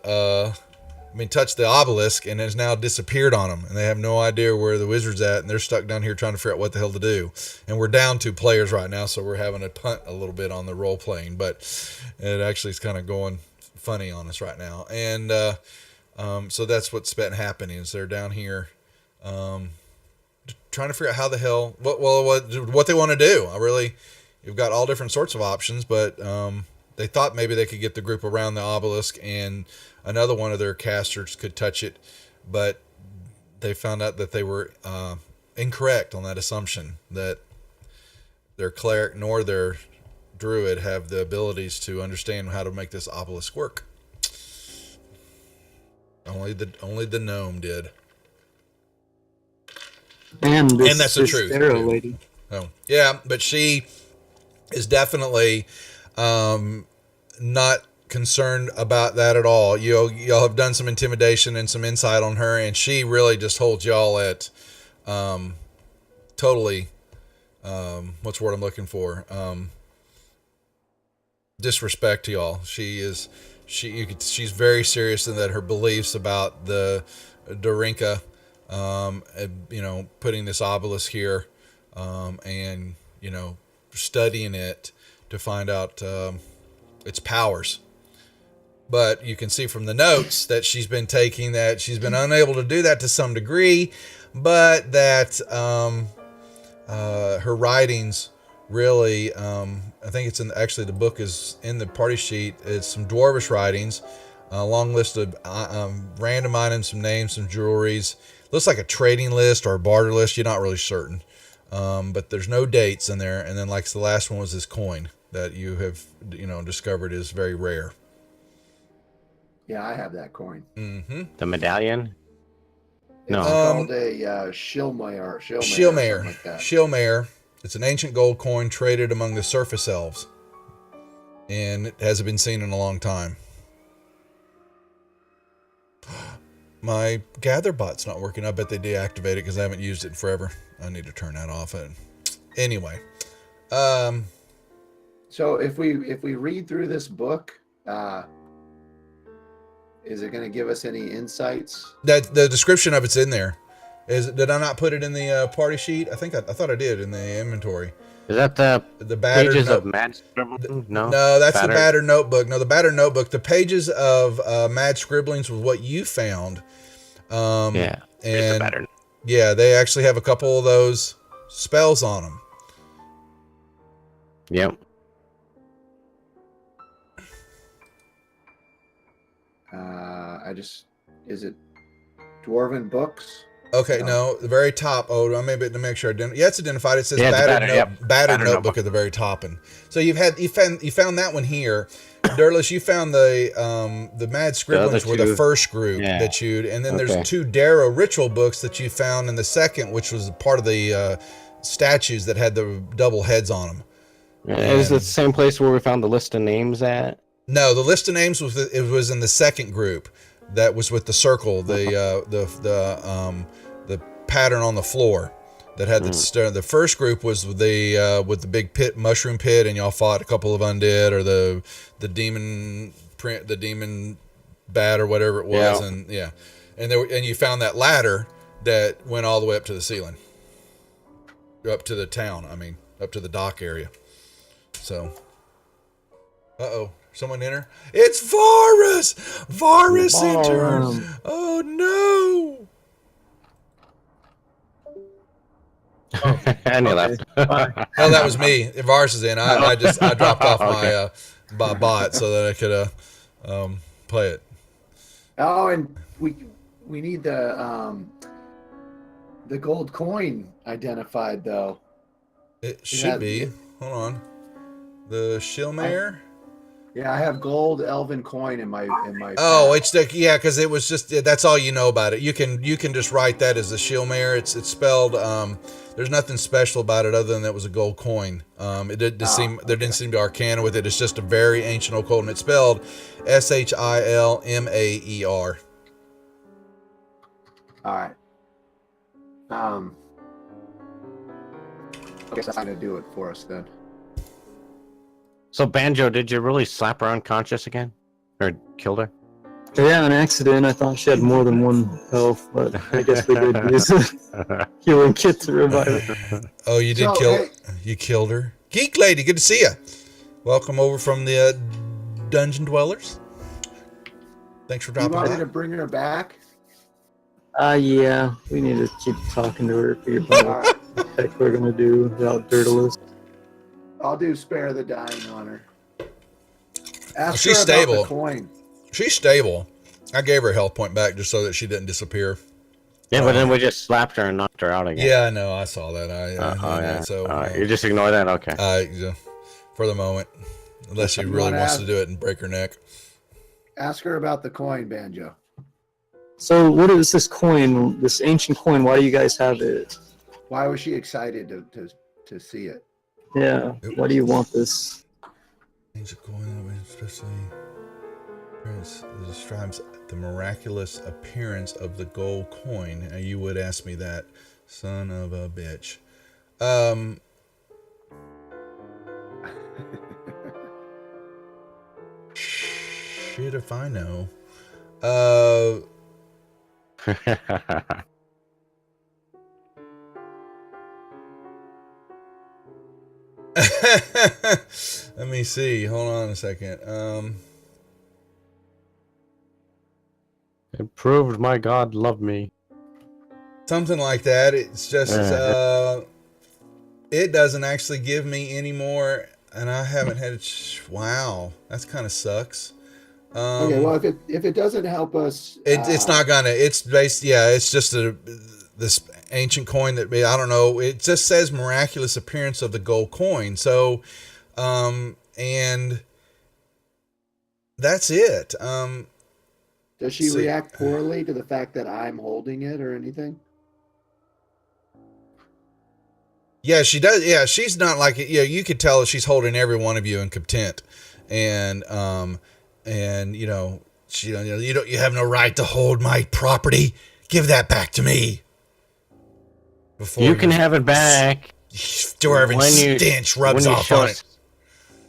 S2: touched the obelisk, and has now disappeared on them. And they have no idea where the wizard's at, and they're stuck down here trying to figure out what the hell to do. And we're down 2 players right now, so we're having to punt a little bit on the role playing, but it actually is kind of going funny on us right now. And so that's what's been happening, is they're down here trying to figure out how the hell what they want to do. You've got all different sorts of options, but they thought maybe they could get the group around the obelisk and another one of their casters could touch it, but they found out that they were incorrect on that assumption, that their cleric nor their druid have the abilities to understand how to make this obelisk work. Only the gnome did.
S3: And
S2: that's the truth.
S3: Darrow lady.
S2: Oh, yeah, but she is definitely not concerned about that at all. Y'all have done some intimidation and some insight on her, and she really just holds y'all at totally what's the word I'm looking for? Disrespect to y'all. She's very serious in that her beliefs about the Darinka, putting this obelisk here, and studying it to find out its powers. But you can see from the notes that she's been taking that she's been unable to do that to some degree, but that her writings really, I think it's actually the book is in the party sheet. It's some dwarvish writings, a long list of random items, some names, some jewelries. Looks like a trading list or a barter list. You're not really certain, but there's no dates in there. And then, like the last one was this coin that you have, discovered is very rare.
S1: Yeah, I have that coin.
S2: Mm-hmm.
S4: The medallion? No.
S1: It's called a Shilmare.
S2: Shilmare. It's an ancient gold coin traded among the surface elves, and it hasn't been seen in a long time. My gather bot's not working. I bet they deactivated it because I haven't used it in forever. I need to turn that off. Anyway,
S1: so if we read through this book, is it going to give us any insights?
S2: That the description of it's in there. Did I not put it in the party sheet? I thought I did in the inventory.
S4: Is that the
S2: battered
S4: pages of Mad Scribbling? No,
S2: that's the battered notebook. No, the battered notebook. The pages of Mad Scribblings was what you found.
S4: Yeah,
S2: and
S4: the battered.
S2: Yeah, they actually have a couple of those spells on them.
S4: Yep.
S1: Is it Dwarven books?
S2: Okay, no, the very top. Oh, I maybe to make sure I didn't. Yeah, it's identified. It says battered notebook at the very top, and so you found that one here. Durless, you found the Mad Scribblings were the first group that and then there's 2 Darrow ritual books that you found in the second, which was part of the statues that had the double heads on them.
S4: Is it the same place where we found the list of names at?
S2: No, the list of names was in the second group. that was with the circle, the pattern on the floor that had the first group was with the big pit, mushroom pit, and y'all fought a couple of undead or the demon print, the demon bat or whatever it was, and you found that ladder that went all the way up to the ceiling, up to the town. I mean, up to the dock area. So, someone enter. It's Varus. Varus enters. Oh no.
S4: And he left.
S2: Hell, that was me. If Varus is in, I dropped off my bot so that I could play it.
S1: Oh, and we need the gold coin identified though.
S2: It should be. Hold on. The Shilmare.
S1: Yeah, I have gold elven coin in my.
S2: Oh, it's because it was just that's all you know about it. You can just write that as the Shilmare. It's spelled. There's nothing special about it other than that it was a gold coin. There didn't seem to be arcana with it. It's just a very ancient occult, and it's spelled Shilmaer.
S1: All right. I guess I'm gonna do it for us then.
S4: So Banjo, did you really slap her unconscious again, or killed her?
S3: Yeah, an accident. I thought she had more than one health, but I guess we did use a healing kit to revive her.
S2: Oh, you did you killed her. Geek Lady, good to see you. Welcome over from the Dungeon Dwellers. Thanks for dropping by.
S1: You wanted to bring her back?
S3: Yeah, we need to keep talking to her, figure out what the heck we're gonna do without Dirtless.
S1: I'll do spare the dying on her. Ask
S2: She's
S1: her
S2: stable.
S1: about the coin.
S2: She's stable. I gave her a health point back just so that she didn't disappear.
S4: Yeah, but then we just slapped her and knocked her out again.
S2: Yeah, I know. I saw that. So
S4: you just ignore that? Okay.
S2: For the moment, unless she really wants to do it and break her neck.
S1: Ask her about the coin, Banjo.
S3: So, what is this coin? This ancient coin? Why do you guys have it?
S1: Why was she excited to see it?
S3: Yeah. Why do you want this?
S2: Ancient coin, especially describes the miraculous appearance of the gold coin. Now, you would ask me that, son of a bitch. Shit if I know. Let me see. Hold on a second.
S4: It proved my God loved me.
S2: Something like that. It's just it doesn't actually give me any more, and I haven't had wow, that's kind of sucks.
S1: Okay, well, if it doesn't help us,
S2: it's not gonna. It's based. Yeah, it's just this ancient coin that I don't know. It just says miraculous appearance of the gold coin. So, and that's it.
S1: Does she react poorly to the fact that I'm holding it or anything?
S2: Yeah, she does. Yeah, she's not like it. Yeah, you could tell she's holding every one of you in contempt, and you know, she, you have no right to hold my property. Give that back to me. Before
S4: you can have it back.
S2: Dwarven stench rubs off on it.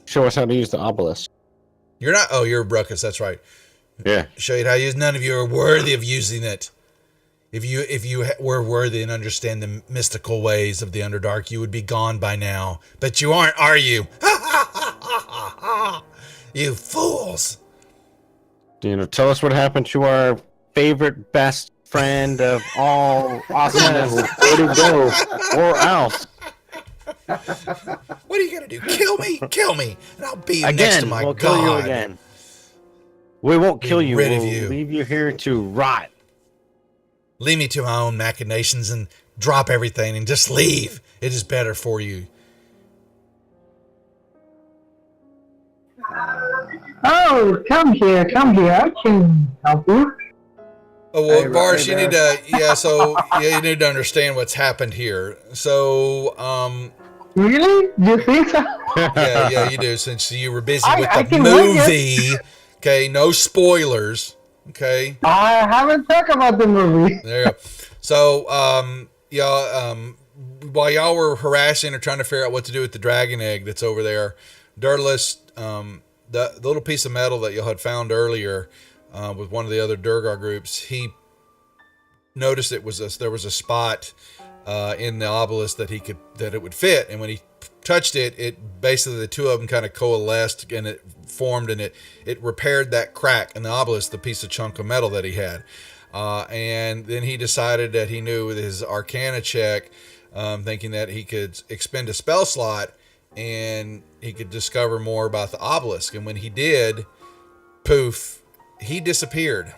S4: Show us how to use the obelisk.
S2: You're not. Oh, you're a Bruckus. That's right.
S4: Yeah.
S2: Show you how to use. None of you are worthy of using it. If you were worthy and understand the mystical ways of the Underdark, you would be gone by now. But you aren't, are you? You fools!
S4: Tell us what happened to our favorite, best friend of all awesomeness. Where'd he go? Or else.
S2: What are you gonna do? Kill me? Kill me, and I'll be
S4: again,
S2: next to my
S4: we'll
S2: God.
S4: Kill you again. We won't kill you.
S2: Rid of
S4: we'll
S2: you.
S4: Leave you here to rot.
S2: Leave me to my own machinations and drop everything and just leave. It is better for you.
S5: Oh, come here. I can help you.
S2: Oh, well,
S1: Hey,
S2: Varsh, you
S1: hey,
S2: need to, you need to understand what's happened here. So,
S5: Really? You think so?
S2: yeah, you do, since you were busy with
S5: I
S2: the
S5: can wing it.
S2: movie. Okay, no spoilers. Okay.
S5: I haven't talked about the movie.
S2: There you go. So, while y'all were harassing or trying to figure out what to do with the dragon egg that's over there, Dirtless, the little piece of metal that y'all had found earlier with one of the other Durgar groups, he noticed there was a spot in the obelisk that it would fit, and when he touched it, it basically the two of them kind of coalesced and it formed, and it repaired that crack in the obelisk, the piece of chunk of metal that he had. And then he decided that he knew with his Arcana check, thinking that he could expend a spell slot and he could discover more about the obelisk. And when he did, poof, he disappeared.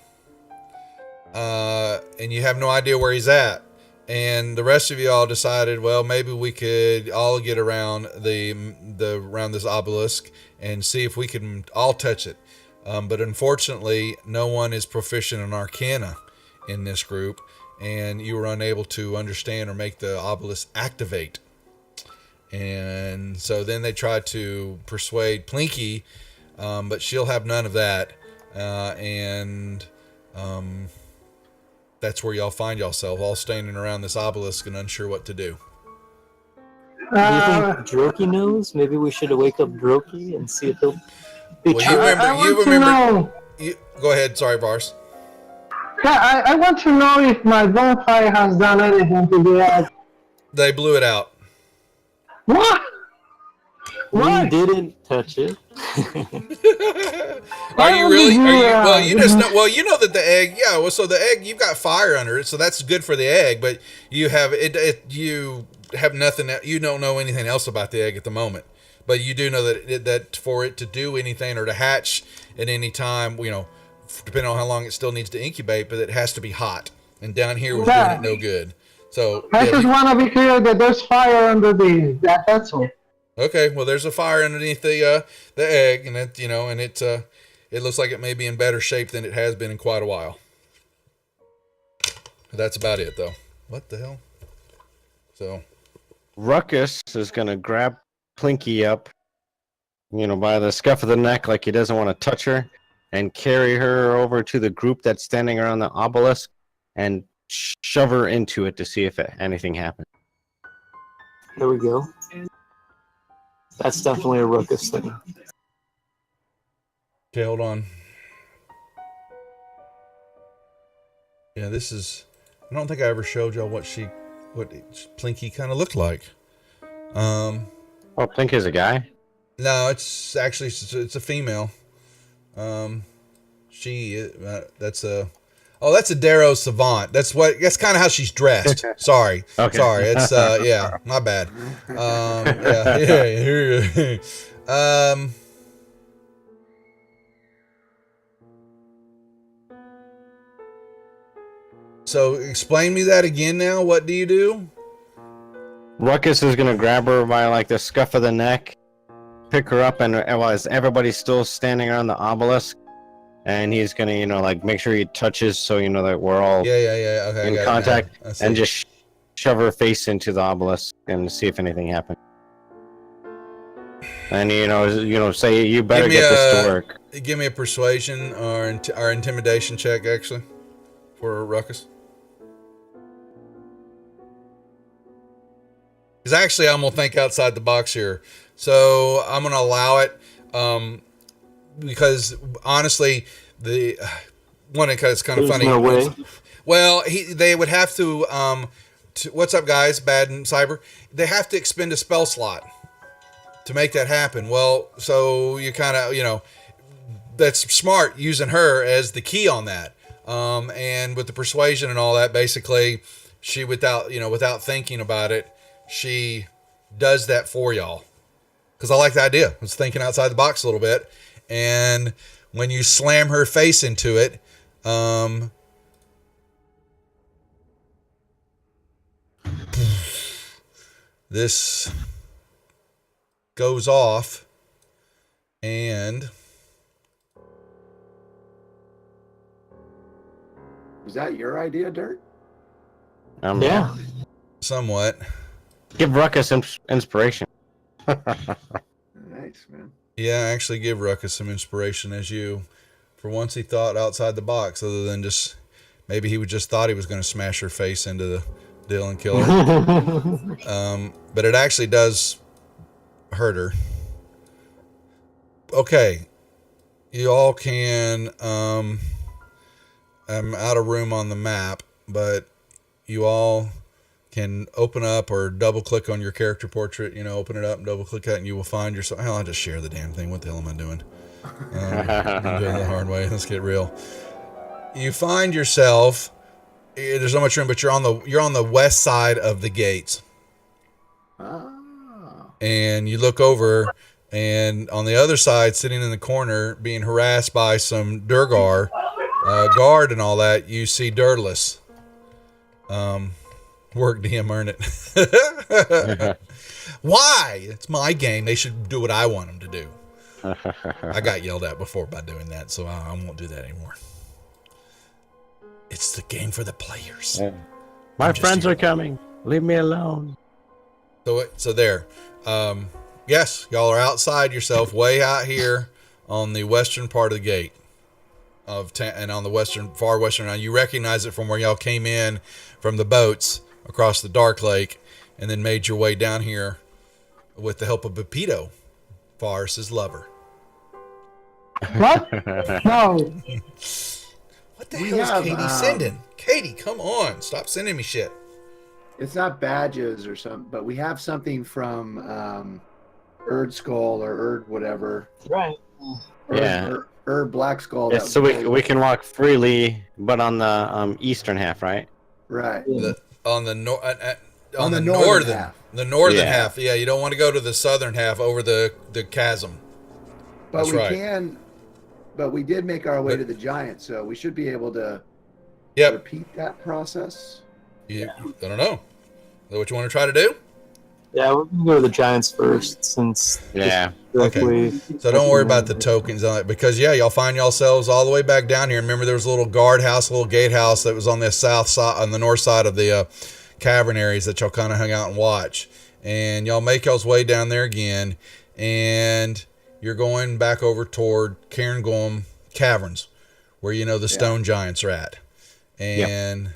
S2: And you have no idea where he's at. And the rest of y'all decided, well, maybe we could all get around around this obelisk and see if we can all touch it. But unfortunately, no one is proficient in Arcana in this group, and you were unable to understand or make the obelisk activate. And so then they tried to persuade Plinky, but she'll have none of that. That's where y'all find yourself, all standing around this obelisk and unsure what to do.
S3: Do you think Droki knows? Maybe we should wake up Droki and see if he'll be
S2: Well,
S3: true.
S2: you remember. Go ahead. Sorry, Vars.
S5: I want to know if my bonfire has done anything to the egg.
S2: They blew it out.
S5: What?
S3: We didn't touch it.
S2: Are you really? Well, you just know. Well, you know that the egg. Yeah. Well, so the egg, you've got fire under it, so that's good for the egg. But you have it. You have nothing. You don't know anything else about the egg at the moment. But you do know that for it to do anything or to hatch at any time, depending on how long it still needs to incubate, but it has to be hot. And down here was doing it no good. So
S5: I just want to be clear that there's fire under that's all.
S2: Okay, well, there's a fire underneath the egg, and it looks like it may be in better shape than it has been in quite a while. That's about it, though. What the hell? So,
S4: Ruckus is gonna grab Plinky up, by the scuff of the neck, like he doesn't want to touch her, and carry her over to the group that's standing around the obelisk, and shove her into it to see if anything happens.
S3: There we go. That's definitely a Ruckus thing.
S2: okay, hold on. Yeah, this is. I don't think I ever showed y'all what Plinky kind of looked like.
S4: Oh, Plinky's a guy?
S2: No, it's actually it's a female. That's a Darrow Savant. That's kind of how she's dressed. Sorry.
S4: Okay.
S2: Sorry. It's yeah, my bad. Yeah. So explain me that again now. What do you do?
S4: Ruckus is gonna grab her by like the scuff of the neck, pick her up, and as everybody's still standing around the obelisk, and he's gonna make sure he touches so that we're all
S2: Okay,
S4: in contact, and just shove her face into the obelisk and see if anything happens. And say you better get this to work.
S2: Give me a persuasion or intimidation check actually for Ruckus. Because actually, I'm gonna think outside the box here. So I'm gonna allow it. Because honestly, because it's kind of funny.
S3: No way.
S2: Well, they would have to. What's up, guys? Bad and Cyber. They have to expend a spell slot to make that happen. Well, so you kind of that's smart using her as the key on that. And with the persuasion and all that, basically, she without thinking about it, she does that for y'all. Because I like the idea. I was thinking outside the box a little bit. And when you slam her face into it, this goes off, and
S1: Was that your idea, Dirt?
S3: Yeah.
S2: somewhat.
S4: Give Ruckus inspiration.
S1: Nice, man.
S2: Yeah, actually give Ruckus some inspiration as you For once, he thought outside the box, other than just maybe he just thought he was going to smash her face into the deal and kill her. But it actually does hurt her. Okay, you all can. I'm out of room on the map, but you all can open up or double click on your character portrait. Open it up and double click it, and you will find yourself. Hell, I'll just share the damn thing. What the hell am I doing? I'm doing it the hard way. Let's get real. You find yourself. There's not much room, but you're on the west side of the gates. And you look over, and on the other side, sitting in the corner, being harassed by some Durgar guard and all that, you see Dirtless. Work DM, earn it. Why? It's my game. They should do what I want them to do. I got yelled at before by doing that, so I won't do that anymore. It's the game for the players.
S4: My friends are coming. Leave me alone.
S2: So there. Yes, y'all are outside yourself, way out here on the western part of the gate and on the far western. Now you recognize it from where y'all came in from the boats across the Dark Lake, and then made your way down here with the help of Pepito, Forrest's lover.
S5: What? No.
S2: What the hell is Katie sending? Katie, come on. Stop sending me shit.
S1: It's not badges or something, but we have something from Erd Skull or Erd whatever.
S3: Right.
S1: Erd Black Skull.
S4: Yeah, so we can walk freely, but on the eastern half, right?
S1: Right.
S2: On the
S1: northern half.
S2: The northern half. Yeah, you don't want to go to the southern half over the chasm.
S1: But
S2: That's right.
S1: But we did make our way to the giant, so we should be able to repeat that process.
S2: I don't know. Is that what you want to try to do?
S3: Yeah, we're gonna go to the Giants first, since
S2: Okay. So don't worry about the tokens on it, because y'all find yourselves all the way back down here. Remember, there was a little guardhouse, a little gatehouse that was on the south side, on the north side of the cavern areas that y'all kind of hung out and watch. And y'all make y'all's way down there again, and you're going back over toward Cairngorm Caverns, where the stone giants are at. And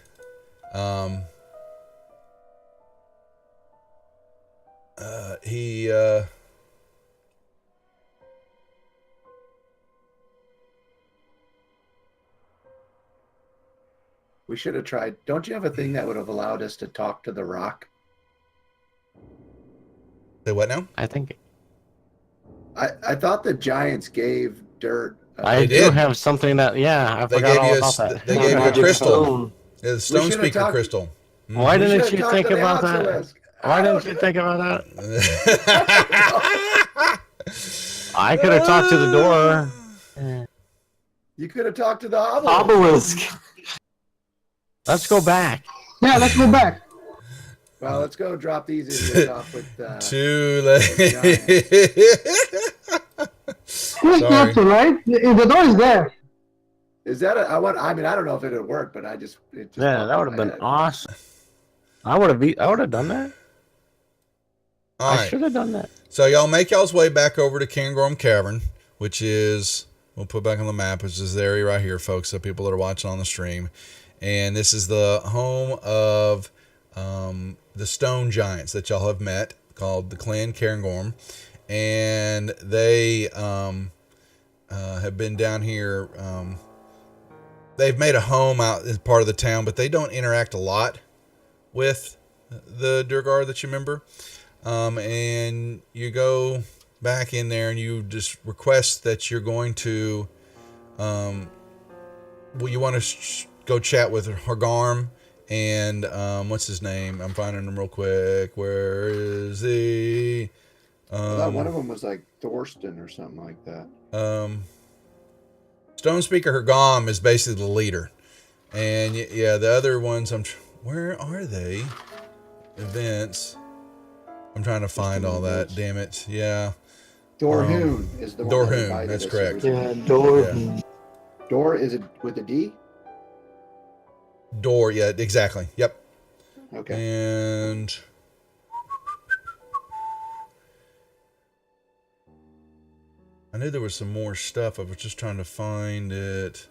S1: we should have tried. Don't you have a thing that would have allowed us to talk to the rock?
S2: Say what now?
S4: I think
S1: I thought the giants gave dirt.
S4: I do have something that I forgot all about that.
S2: They gave you a crystal. The stone speaker crystal.
S4: Why didn't you think about that? Why didn't you think about that? I could have talked to the door.
S1: You could have talked to the
S3: obelisk.
S4: Let's go back.
S5: Yeah, let's go back.
S1: Well, let's go drop these idiots off with
S2: too late.
S5: Who's not to, right? The door is there.
S1: Is that I don't know if it would work, but it just
S4: that would have been awesome. I would have done that. I should have done that.
S2: So y'all make y'all's way back over to Cairngorm Cavern, which is, we'll put back on the map, which is the area right here, folks, so people that are watching on the stream. And this is the home of the stone giants that y'all have met, called the Clan Cairngorm. And they have been down here. They've made a home out as part of the town, but they don't interact a lot with the Durgar that you remember. And you go back in there and you just request that you're going to, you want to go chat with Hargarm and, what's his name? I'm finding him real quick. Where is he?
S1: I thought one of them was like Thorsten or something like that.
S2: Stone Speaker Hargam is basically the leader. And the other ones, where are they? Events. I'm trying to find all that. Damn it. Yeah.
S1: Dorhoon is the one.
S2: Dorhoon, that's correct.
S3: Yeah, Dorhoon.
S1: Dor, is it with a D?
S2: Door, yeah, exactly. Yep.
S1: Okay.
S2: And I knew there was some more stuff. I was just trying to find it.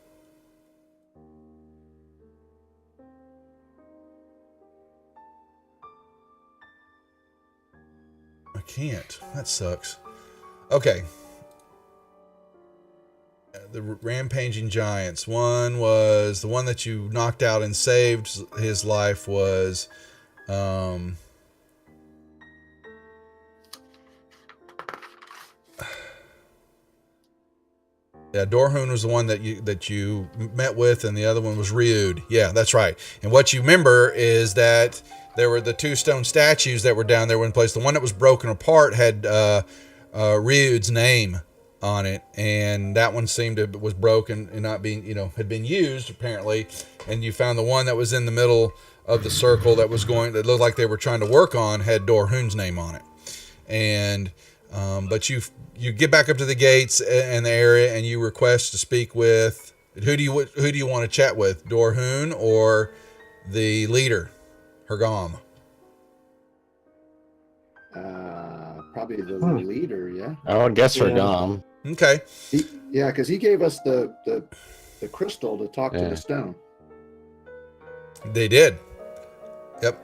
S2: I can't. That sucks. Okay. The rampaging giants. One was the one that you knocked out and saved his life was yeah, Dorhun was the one that you met with, and the other one was Ryud. Yeah, that's right. And what you remember is that there were the two stone statues that were down there in place. The one that was broken apart had Ryud's name on it, and that one was broken and not being, had been used apparently. And you found the one that was in the middle of the circle that looked like they were trying to work on had Dorhun's name on it. And but you get back up to the gates and the area, and you request to speak with who do you want to chat with, Dorhun or the leader, Hergam?
S1: Probably the leader. Yeah.
S4: I would guess for
S5: Yeah.
S4: Gom.
S2: Okay.
S1: Because he gave us the crystal to talk to
S4: Yeah.
S1: the stone.
S2: They did. Yep.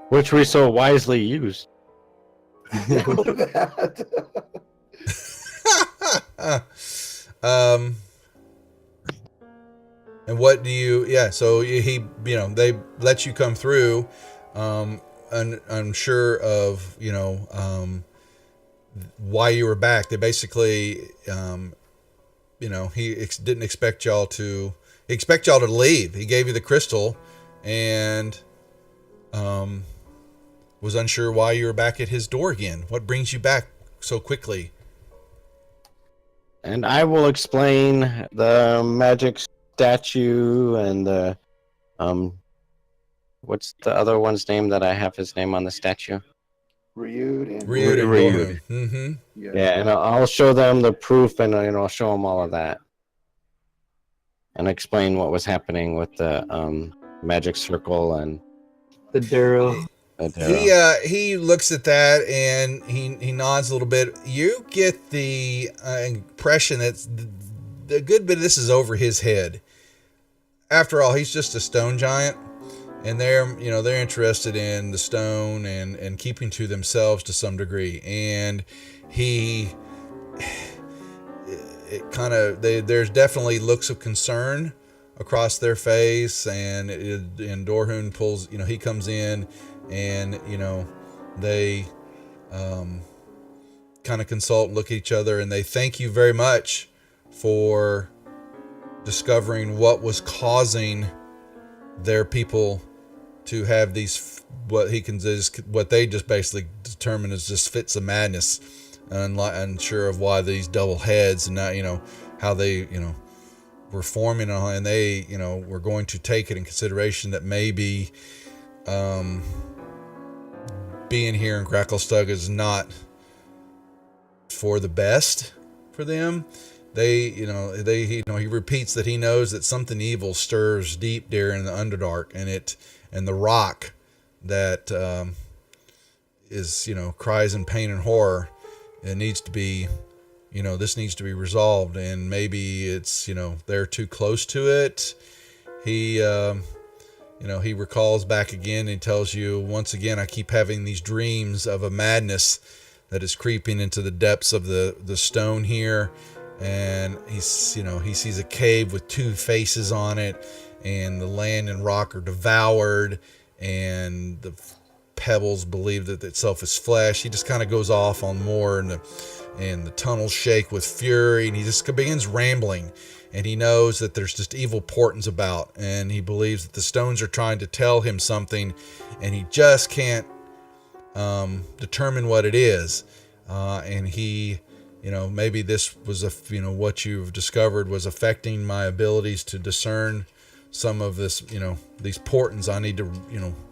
S4: Which we so wisely used.
S2: And what do you? Yeah. So they let you come through, unsure of why you were back. They basically, he didn't expect y'all to. He expect y'all to leave. He gave you the crystal, and was unsure why you were back at his door again. What brings you back so quickly?
S4: And I will explain the magic statue and the what's the other one's name that I have his name on the statue?
S1: Ryud and
S4: Ryud.
S2: Mm-hmm.
S4: Yeah, and I'll show them the proof, and I'll show them all of that, and explain what was happening with the magic circle and
S3: The Darrow.
S2: He looks at that and he nods a little bit. You get the impression that the good bit of this is over his head. After all, he's just a stone giant, and they're interested in the stone and keeping to themselves to some degree. And there's definitely looks of concern across their face, and Dorhun pulls, he comes in, and they kind of consult and look at each other, and they thank you very much for discovering what was causing their people to have these what they just basically determine as just fits of madness, unsure of why these double heads, and not how they were forming, and they were going to take it in consideration that maybe being here in Gracklestug is not for the best for them. He repeats that he knows that something evil stirs deep there in the Underdark, and the rock that is cries in pain and horror. It needs to be, this needs to be resolved, and maybe it's they're too close to it. He recalls back again and tells you once again, I keep having these dreams of a madness that is creeping into the depths of the stone here. And he sees a cave with two faces on it, and the land and rock are devoured, and the pebbles believe that itself is flesh. He just kind of goes off on more, and the tunnels shake with fury, and he just begins rambling. And he knows that there's just evil portents about, and he believes that the stones are trying to tell him something, and he just can't determine what it is. And he, maybe this was what you've discovered was affecting my abilities to discern some of this, these portents. I need to,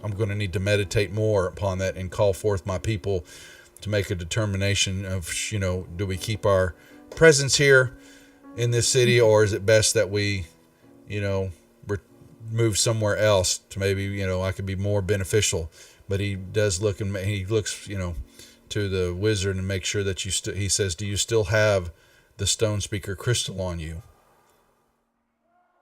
S2: I'm going to need to meditate more upon that and call forth my people to make a determination of, do we keep our presence here in this city, or is it best that we, move somewhere else to maybe, I could be more beneficial. But he does look, and he looks, to the wizard and make sure that he says, do you still have the stone speaker crystal on you.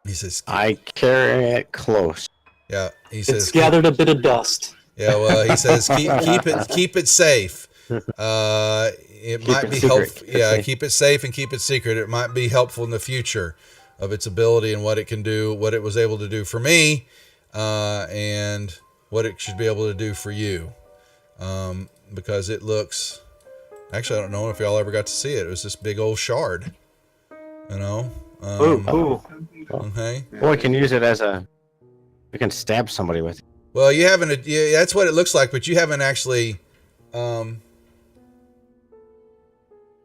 S2: He says,
S4: I carry it close.
S2: yeah, he says,
S3: It's gathered a bit of dust.
S2: yeah, well, he says, keep it safe. It
S4: Keep
S2: might
S4: it
S2: be
S4: secret.
S2: helpful.
S4: Keep it
S2: Yeah,
S4: safe.
S2: keep it safe and keep it secret. It might be helpful in the future of its ability and what it can do, what it was able to do for me, and what it should be able to do for you. Because it looks, actually, I don't know if y'all ever got to see it. It was this big old shard, you know?
S3: Oh, cool.
S2: Okay.
S4: Well, we can use it as we can stab somebody with it.
S2: Well, you haven't, yeah, that's what it looks like, but you haven't actually,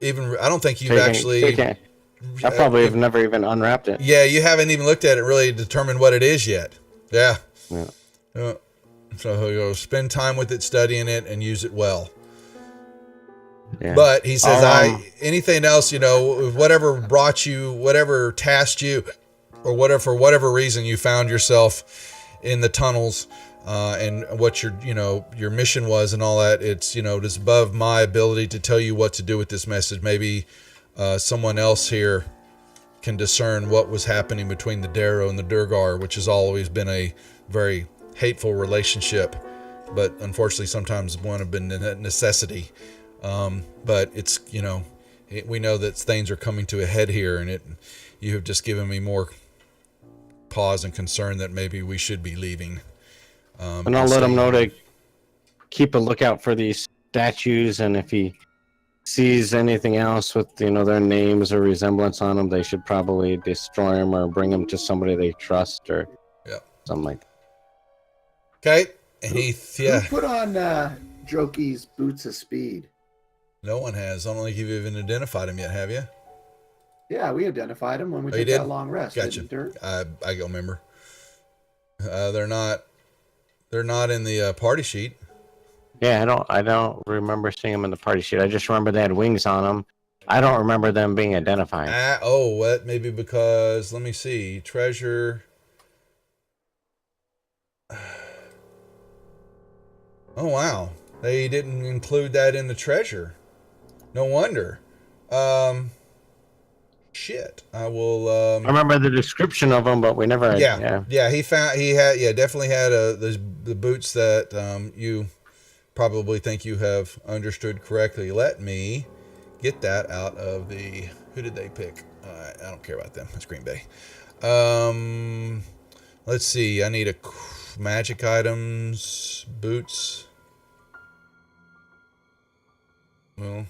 S2: even, I don't think you've actually,
S4: I probably have never even unwrapped it.
S2: yeah, you haven't even looked at it, really determined what it is yet. Yeah.
S4: Yeah.
S2: So you'll spend time with it, studying it, and use it well.
S4: Yeah.
S2: But he says, anything else, whatever brought you, whatever tasked you, or whatever, for whatever reason you found yourself in the tunnels, and what your mission was and all that, it's, it's above my ability to tell you what to do with this message. Maybe someone else here can discern what was happening between the Darrow and the Durgar, which has always been a very hateful relationship, but unfortunately sometimes one have been a necessity. But it's, we know that things are coming to a head here, and you have just given me more pause and concern that maybe we should be leaving.
S4: And I'll let him know to keep a lookout for these statues, and if he sees anything else with, their names or resemblance on them, they should probably destroy them or bring them to somebody they trust or something like that.
S2: Okay. And
S1: Who put on Droki's boots of speed?
S2: No one has. I don't think you've even identified him yet, have you?
S1: Yeah, we identified him when we
S2: Oh, you
S1: took that
S2: did?
S1: long rest.
S2: Gotcha.
S1: Didn't Dirk?
S2: I don't remember. They're not in the party sheet.
S4: Yeah, I don't remember seeing them in the party sheet. I just remember they had wings on them. I don't remember them being identified.
S2: What? Maybe because, let me see, treasure. Oh, wow. They didn't include that in the treasure. No wonder. Shit. I will.
S4: I remember the description of them, but we never.
S2: Yeah. He definitely had the boots that you probably think you have understood correctly. Let me get that out of the. Who did they pick? I don't care about them. It's Green Bay. Let's see. I need magic items, boots. Well,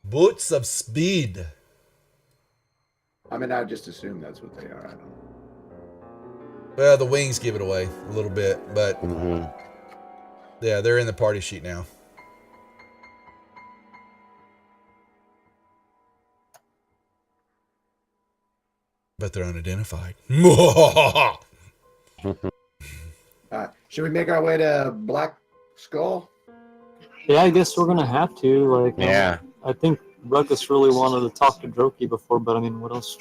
S2: boots of speed.
S1: I mean, I just assume that's what they are. I don't know.
S2: Well, the wings give it away a little bit, but yeah, they're in the party sheet now. But they're unidentified.
S1: Should we make our way to Black Skull?
S3: Yeah, I guess we're gonna have to.
S4: Yeah.
S3: I think Ruckus really wanted to talk to Droki before, but I mean, what else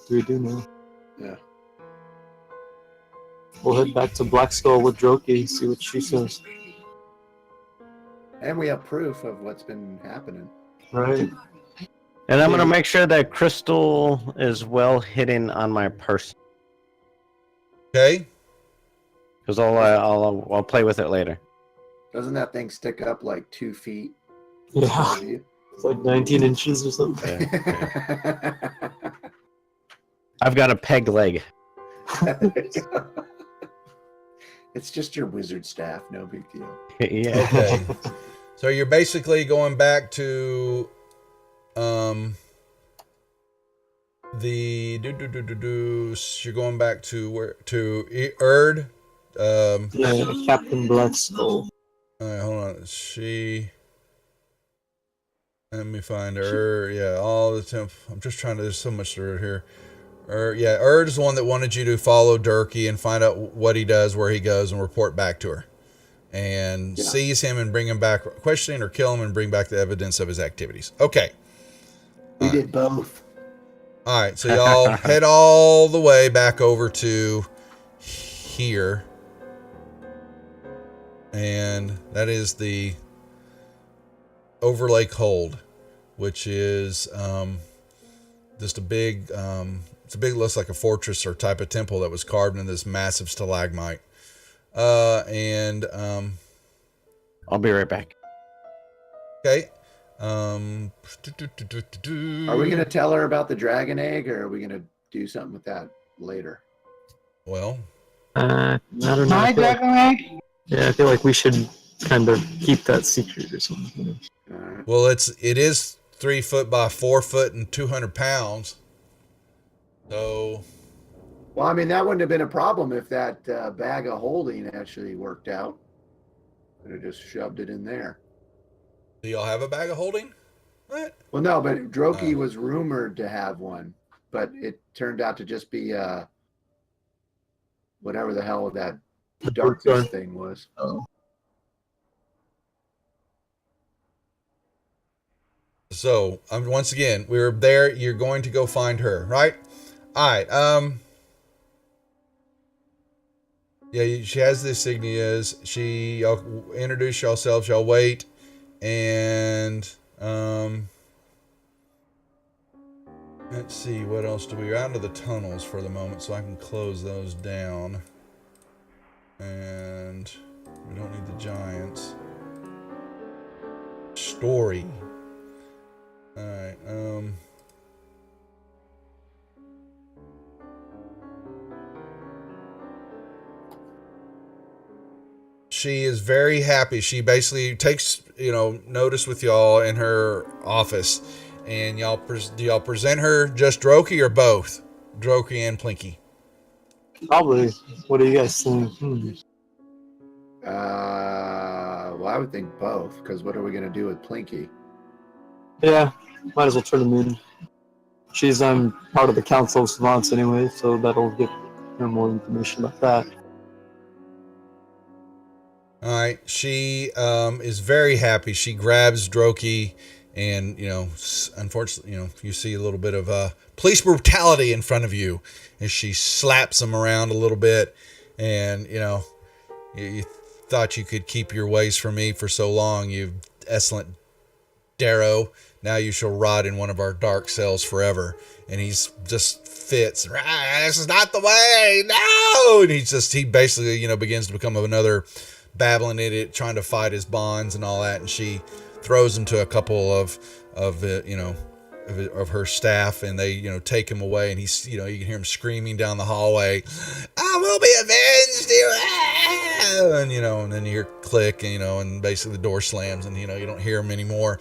S3: do we do now?
S1: Yeah.
S3: We'll head back to Black Skull with Droki, see what she says.
S1: And we have proof of what's been happening.
S3: Right.
S4: And I'm gonna make sure that crystal is well hidden on my person,
S2: Okay.
S4: because I'll play with it later.
S1: Doesn't that thing stick up like 2 feet?
S3: Yeah. It's like 19 inches or something.
S4: I've got a peg leg.
S1: It's just your wizard staff, no big deal.
S4: Yeah.
S2: Okay. So you're basically going back to you're going back to where, to Erd.
S3: Yeah, Captain Black Skull.
S2: All right, hold on. Let me find her. Yeah, all the temp. I'm just trying to. There's so much to here. Erd is the one that wanted you to follow Durkee and find out what he does, where he goes, and report back to her. And seize him and bring him back, questioning or kill him and bring back the evidence of his activities. Okay.
S1: We did both.
S2: All right, so y'all head all the way back over to here. And that is the Overlake Hold. which is just a big, looks like a fortress or type of temple that was carved in this massive stalagmite. And
S4: I'll be right back.
S2: okay.
S1: Are we gonna tell her about the dragon egg, or are we gonna do something with that later?
S2: Well,
S3: I don't know.
S5: My dragon egg?
S3: Yeah, I feel like we should kind of keep that secret or something.
S2: well, it is 3 foot by 4 foot and 200 pounds. So,
S1: Well, I mean, that wouldn't have been a problem if that bag of holding actually worked out. Could have just shoved it in there.
S2: do y'all have a bag of holding? What?
S1: Well, no, but Droki was rumored to have one, but it turned out to just be whatever the hell that darkness thing was.
S3: Oh.
S2: So, once again, we're there. You're going to go find her, right? All right. Yeah, she has the insignias. Y'all introduce yourselves. Y'all wait, and let's see, what else do we're out of the tunnels for the moment, so I can close those down. And we don't need the giants. Story. All right. She is very happy. She basically takes, notice with y'all in her office, and do y'all present her just Droki or both, Droki and Plinky?
S3: Probably. What do you guys think?
S1: Well, I would think both, because what are we going to do with Plinky?
S3: Yeah, might as well turn them in. She's part of the Council of Savants anyway, so that'll give her more information about that.
S2: All right. She is very happy. She grabs Droki, and unfortunately, you see a little bit of police brutality in front of you, and she slaps him around a little bit, and you thought you could keep your ways from me for so long, you excellent Darrow. Now you shall rot in one of our dark cells forever. And he's just fits. This is not the way. No. And he basically, begins to become another babbling idiot, trying to fight his bonds and all that. And she throws him to a couple of her staff, and they, take him away. And he's, you can hear him screaming down the hallway, "I will be avenged!" And, and then you hear click, and, and basically the door slams, and, you don't hear him anymore.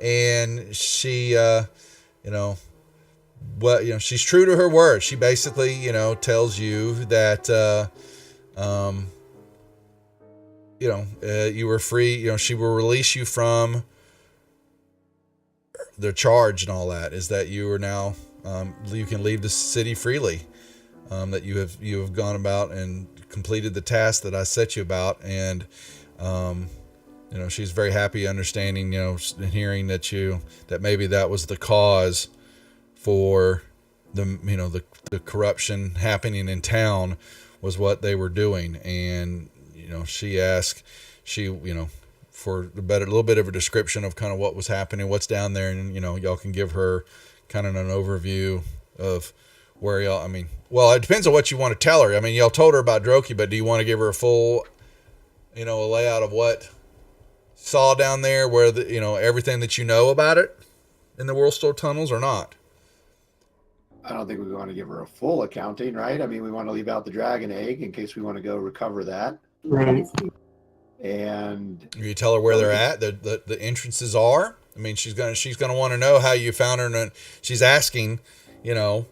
S2: And she, she's true to her word. She basically, tells you that, you were free. She will release you from the charge, and all that is that you are now, you can leave the city freely. That you have gone about and completed the task that I set you about, and she's very happy understanding, and hearing that maybe that was the cause for the corruption happening in town, was what they were doing. And she asked, for a little bit of a description of kind of what was happening, what's down there, and y'all can give her kind of an overview of where y'all. Well, it depends on what you want to tell her. Y'all told her about Droki, but do you want to give her a full, a layout of what saw down there, where everything that about it in the World Store tunnels, or not?
S1: I don't think we want to give her a full accounting, right? We want to leave out the dragon egg in case we want to go recover that.
S3: Right.
S1: And
S2: you tell her where they're at, the entrances are. She's gonna want to know how you found her, and she's asking,
S3: We'll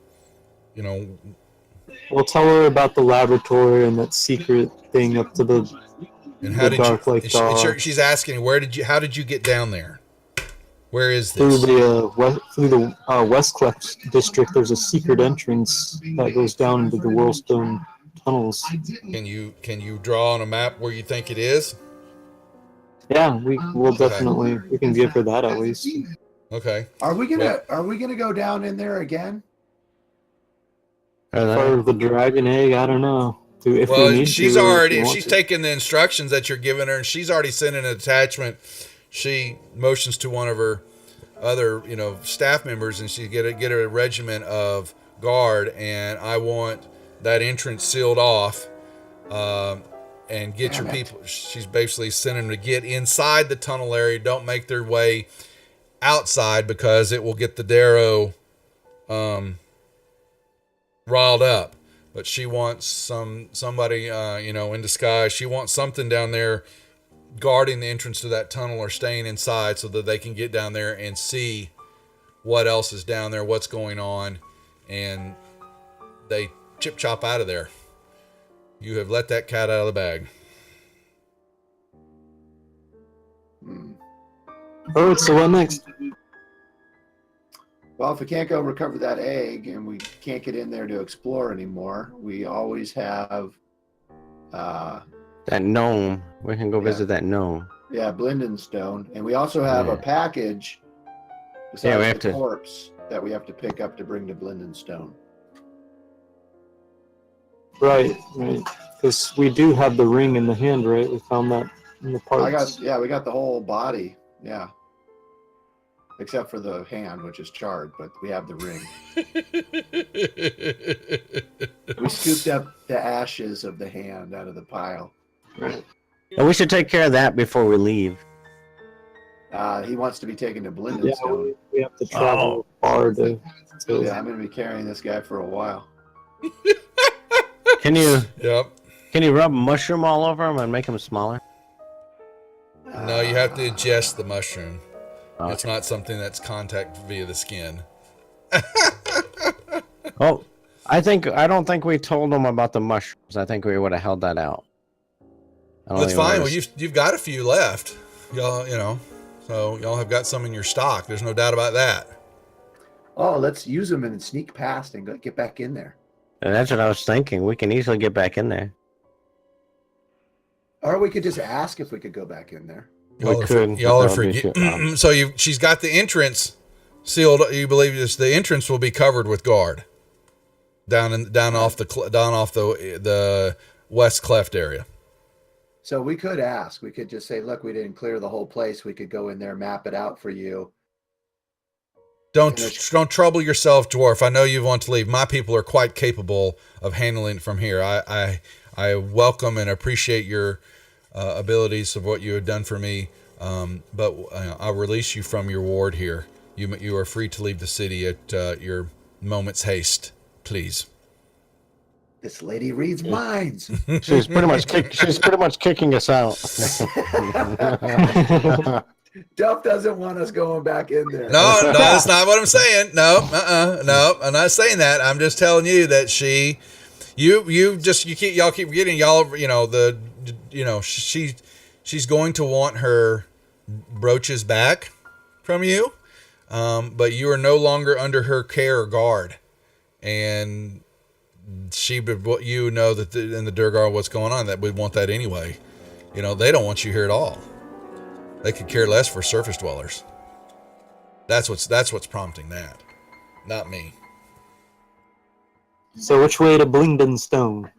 S3: tell her about the laboratory and that secret thing up to the Dark Lake.
S2: She's asking, how did you get down there? Where is
S3: this?
S2: Through
S3: the West Cleft district. There's a secret entrance that goes down into the Whirlstone tunnels.
S2: Can you draw on a map where you think it is?
S3: Yeah, we will definitely. We can give her that at least.
S2: Okay.
S1: Are we gonna go down in there again?
S3: For the dragon egg, I don't know.
S2: If she's taken the instructions that you're giving her, and she's already sent an attachment. She motions to one of her other staff members, and she get a regiment of guard, and I want that entrance sealed off, and get your people. She's basically sending them to get inside the tunnel area. Don't make their way outside because it will get the Darrow riled up. But she wants somebody in disguise. She wants something down there guarding the entrance to that tunnel or staying inside so that they can get down there and see what else is down there, what's going on, and they chip chop out of there. You have let that cat out of the bag.
S3: Oh, so what next?
S1: Well, if we can't go recover that egg and we can't get in there to explore anymore, we always have
S4: That gnome. We can go visit that gnome.
S1: Blindenstone, and we also have a package besides the corpse that we have to pick up to bring to Blindenstone.
S3: Right. Because we do have the ring in the hand, right? We found that in the parts.
S1: We got the whole body. Yeah. Except for the hand, which is charred, but we have the ring. We scooped up the ashes of the hand out of the pile.
S3: Right.
S4: And we should take care of that before we leave.
S1: He wants to be taken to Blindenstone.
S3: Yeah, we have to travel far to
S1: Yeah, I'm going to be carrying this guy for a while.
S4: Can you?
S2: Yep.
S4: Can you rub mushroom all over him and make him smaller?
S2: No, you have to ingest the mushroom.
S4: Okay.
S2: It's not something that's contact via the skin.
S4: Oh, I don't think we told him about the mushrooms. I think we would have held that out.
S2: That's fine. Well, you've got a few left, y'all. So y'all have got some in your stock. There's no doubt about that.
S1: Oh, let's use them and sneak past and get back in there.
S4: And that's what I was thinking. We can easily get back in there.
S1: Or we could just ask if we could go back in there.
S2: Y'all are forgetting. So she's got the entrance sealed. You believe the entrance will be covered with guard down off the west cleft area.
S1: So we could ask. We could just say, "Look, we didn't clear the whole place. We could go in there, map it out for you."
S2: Don't trouble yourself, dwarf. I know you want to leave. My people are quite capable of handling it from here. I welcome and appreciate your abilities of what you have done for me, but I'll release you from your ward here. You are free to leave the city at your moment's haste, please.
S1: This lady reads minds.
S4: She's pretty much kicking us out.
S1: Duff doesn't want us going back in there.
S2: No, that's not what I'm saying. No, I'm not saying that. I'm just telling you that y'all keep forgetting, she's going to want her brooches back from you, but you are no longer under her care or guard, and you know that in the Durgar what's going on, that we want that anyway. They don't want you here at all. They could care less for surface dwellers. That's what's prompting that, not me.
S3: So which way to Blingdenstone?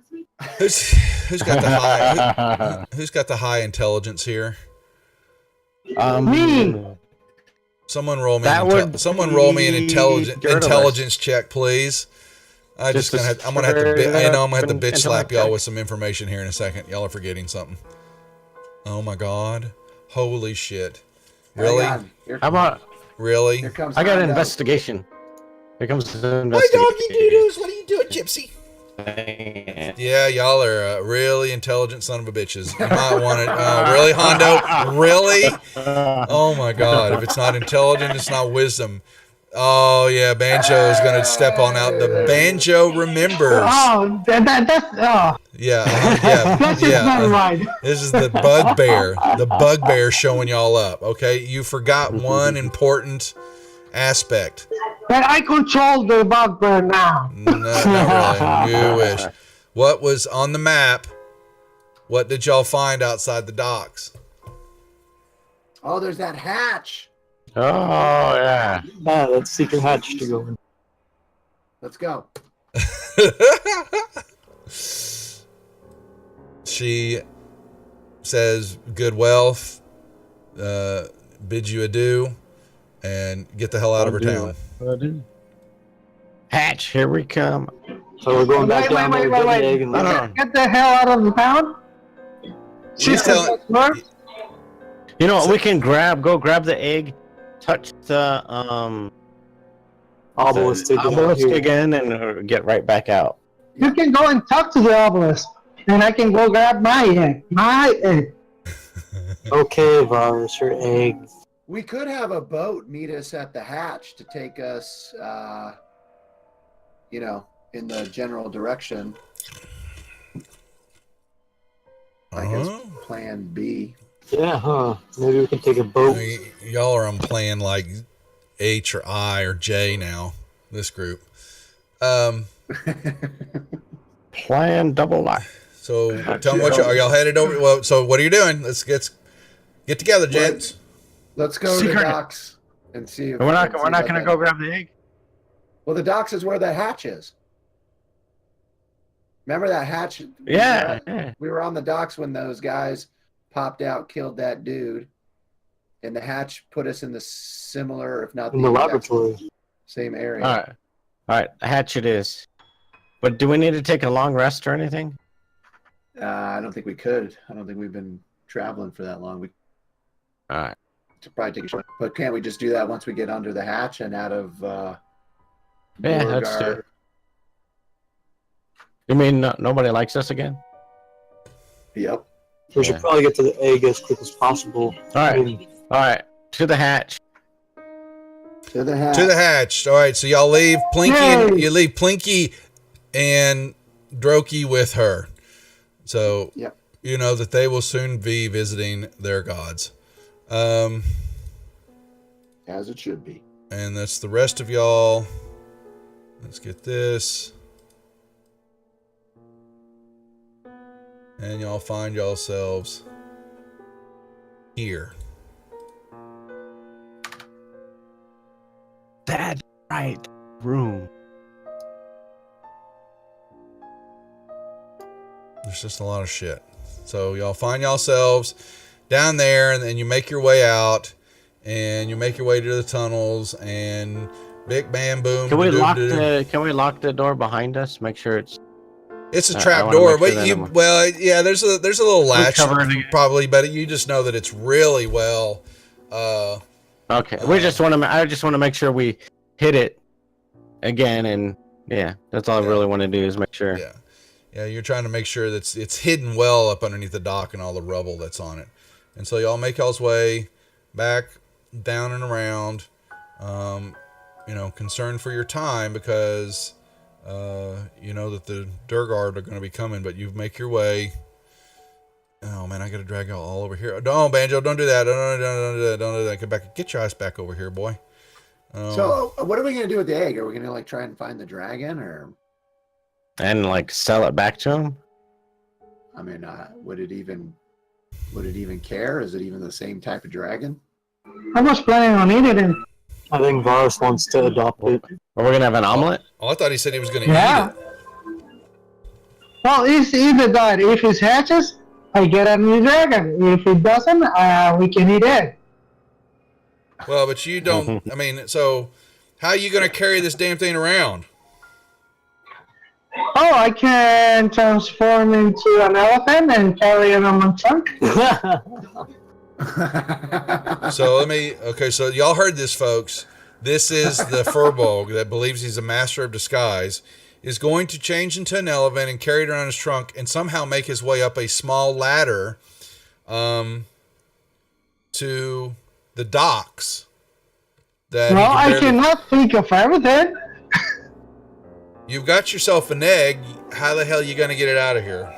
S2: Who's got the high? Who's got the high intelligence here?
S5: Me.
S2: Someone roll me an intelligence check, please. I'm gonna have to bitch slap y'all with some information here in a second. Y'all are forgetting something. Oh my god! Holy shit! Really?
S4: How about
S2: really?
S1: Here comes
S4: I got an
S1: Hondo.
S4: investigation. Here comes the
S2: Hi,
S4: investigation.
S2: doggy doodles. What are you doing, Gypsy? Yeah, y'all are really intelligent son of a bitches. You might want to. Really, Hondo? Really? Oh my god! If it's not intelligent, it's not wisdom. Oh yeah, Banjo is gonna step on out. The Banjo remembers.
S5: Oh, that's
S2: Yeah.
S5: that's just not right.
S2: This is the bugbear. The bugbear showing y'all up. Okay, you forgot one important aspect.
S5: But I control the bugbear now.
S2: No, not really. You wish. What was on the map? What did y'all find outside the docks?
S1: Oh, there's that hatch.
S4: Oh yeah.
S3: That's secret hatch to go in.
S1: Let's go.
S2: She says, "Good wealth, bids you adieu. and get the hell out of her town.
S4: Hatch, here we come.
S3: So we're going back down there to get the egg and
S5: Get the hell out of the town.
S2: She's telling.
S4: You know what? We can go grab the egg, touch the
S3: obelisk
S4: again, and get right back out.
S5: You can go and talk to the obelisk, and I can go grab my egg. My egg.
S3: Okay, Varus, your egg.
S1: We could have a boat meet us at the hatch to take us, in the general direction. I guess plan B.
S3: Yeah, huh? Maybe we can take a boat.
S2: Y'all are on plan like H or I or J now. This group.
S4: Plan double lock.
S2: So tell me are y'all headed over? Well, so what are you doing? Let's get together, gents.
S1: Let's go to the docks and see. If
S4: we're not going to go grab the egg.
S1: Well, the docks is where the hatch is. Remember that hatch?
S4: Yeah.
S1: We were on the docks when those guys popped out, killed that dude, and the hatch put us in the similar, if not
S3: in the laboratory,
S1: same area.
S4: All right, the hatch it is. But do we need to take a long rest or anything?
S1: I don't think we could. I don't think we've been traveling for that long.
S4: All right.
S1: To probably take a short. But can't we just do that once we get under the hatch and out of?
S4: Yeah, that's true. You mean nobody likes us again?
S1: Yep.
S3: We should probably get to the egg as quick as possible.
S4: All right. To the hatch.
S1: To the hatch.
S2: To the hatch. All right. So y'all leave Plinky. You leave Plinky and Droki with her. So you know that they will soon be visiting their gods.
S1: As it should be.
S2: And that's the rest of y'all. Let's get this. And y'all find yourselves here.
S4: That right room.
S2: There's just a lot of shit. So y'all find yourselves down there, and then you make your way out, and you make your way to the tunnels, and big bam boom.
S4: Can we lock the door behind us? Make sure
S2: it's a trap door, but there's a little latch probably, but you just know that it's really well.
S4: Okay, I just want to make sure we hit it again, and that's all I really want to do is make sure.
S2: Yeah, you're trying to make sure that it's hidden well up underneath the dock and all the rubble that's on it, and so y'all make y'all's way back down and around. Concerned for your time because. You know that the Durgard are going to be coming, but you make your way. Oh man, I got to drag y'all all over here. No, Banjo, don't do that. Don't do that. Get your ass back over here, boy.
S1: So, what are we going to do with the egg? Are we going to try and find the dragon,
S4: and sell it back to him?
S1: I mean, would it even care? Is it even the same type of dragon?
S5: I was planning on eating it.
S3: I think Varus wants to adopt it.
S4: Are we gonna have an omelet?
S2: Oh, I thought he said he was gonna eat it.
S5: Well, it's either that. If it hatches, I get a new dragon. If it doesn't, we can eat it.
S2: Well, but you don't. I mean, so how are you gonna carry this damn thing around?
S5: Oh, I can transform into an elephant and carry it on my trunk.
S2: So y'all heard this, folks. This is the Furbolg that believes he's a master of disguise, is going to change into an elephant and carry it around his trunk and somehow make his way up a small ladder to the docks.
S5: I cannot think of everything.
S2: You've got yourself an egg. How the hell are you going to get it out of here?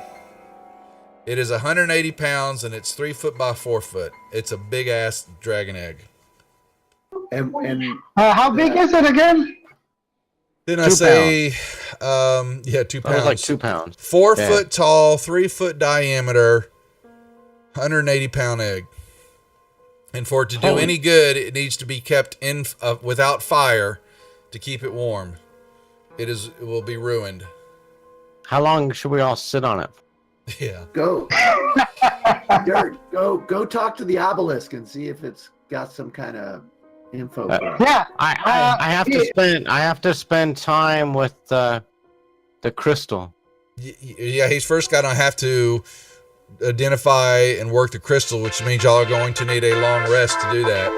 S2: It is 180 pounds and it's 3 foot by 4 foot. It's a big ass dragon egg.
S1: And
S5: how big is it again?
S2: Didn't I say? 2 pounds.
S4: It was like 2 pounds.
S2: 4 foot tall, 3 foot diameter, 180 pound egg. And for it to do any good, it needs to be kept in without fire to keep it warm. It will be ruined.
S4: How long should we all sit on it?
S2: Yeah.
S1: Go talk to the obelisk and see if it's got some kind of Info.
S5: Yeah.
S4: I have to spend time with the crystal.
S2: Yeah, he's first got to have to identify and work the crystal, which means y'all are going to need a long rest to do that.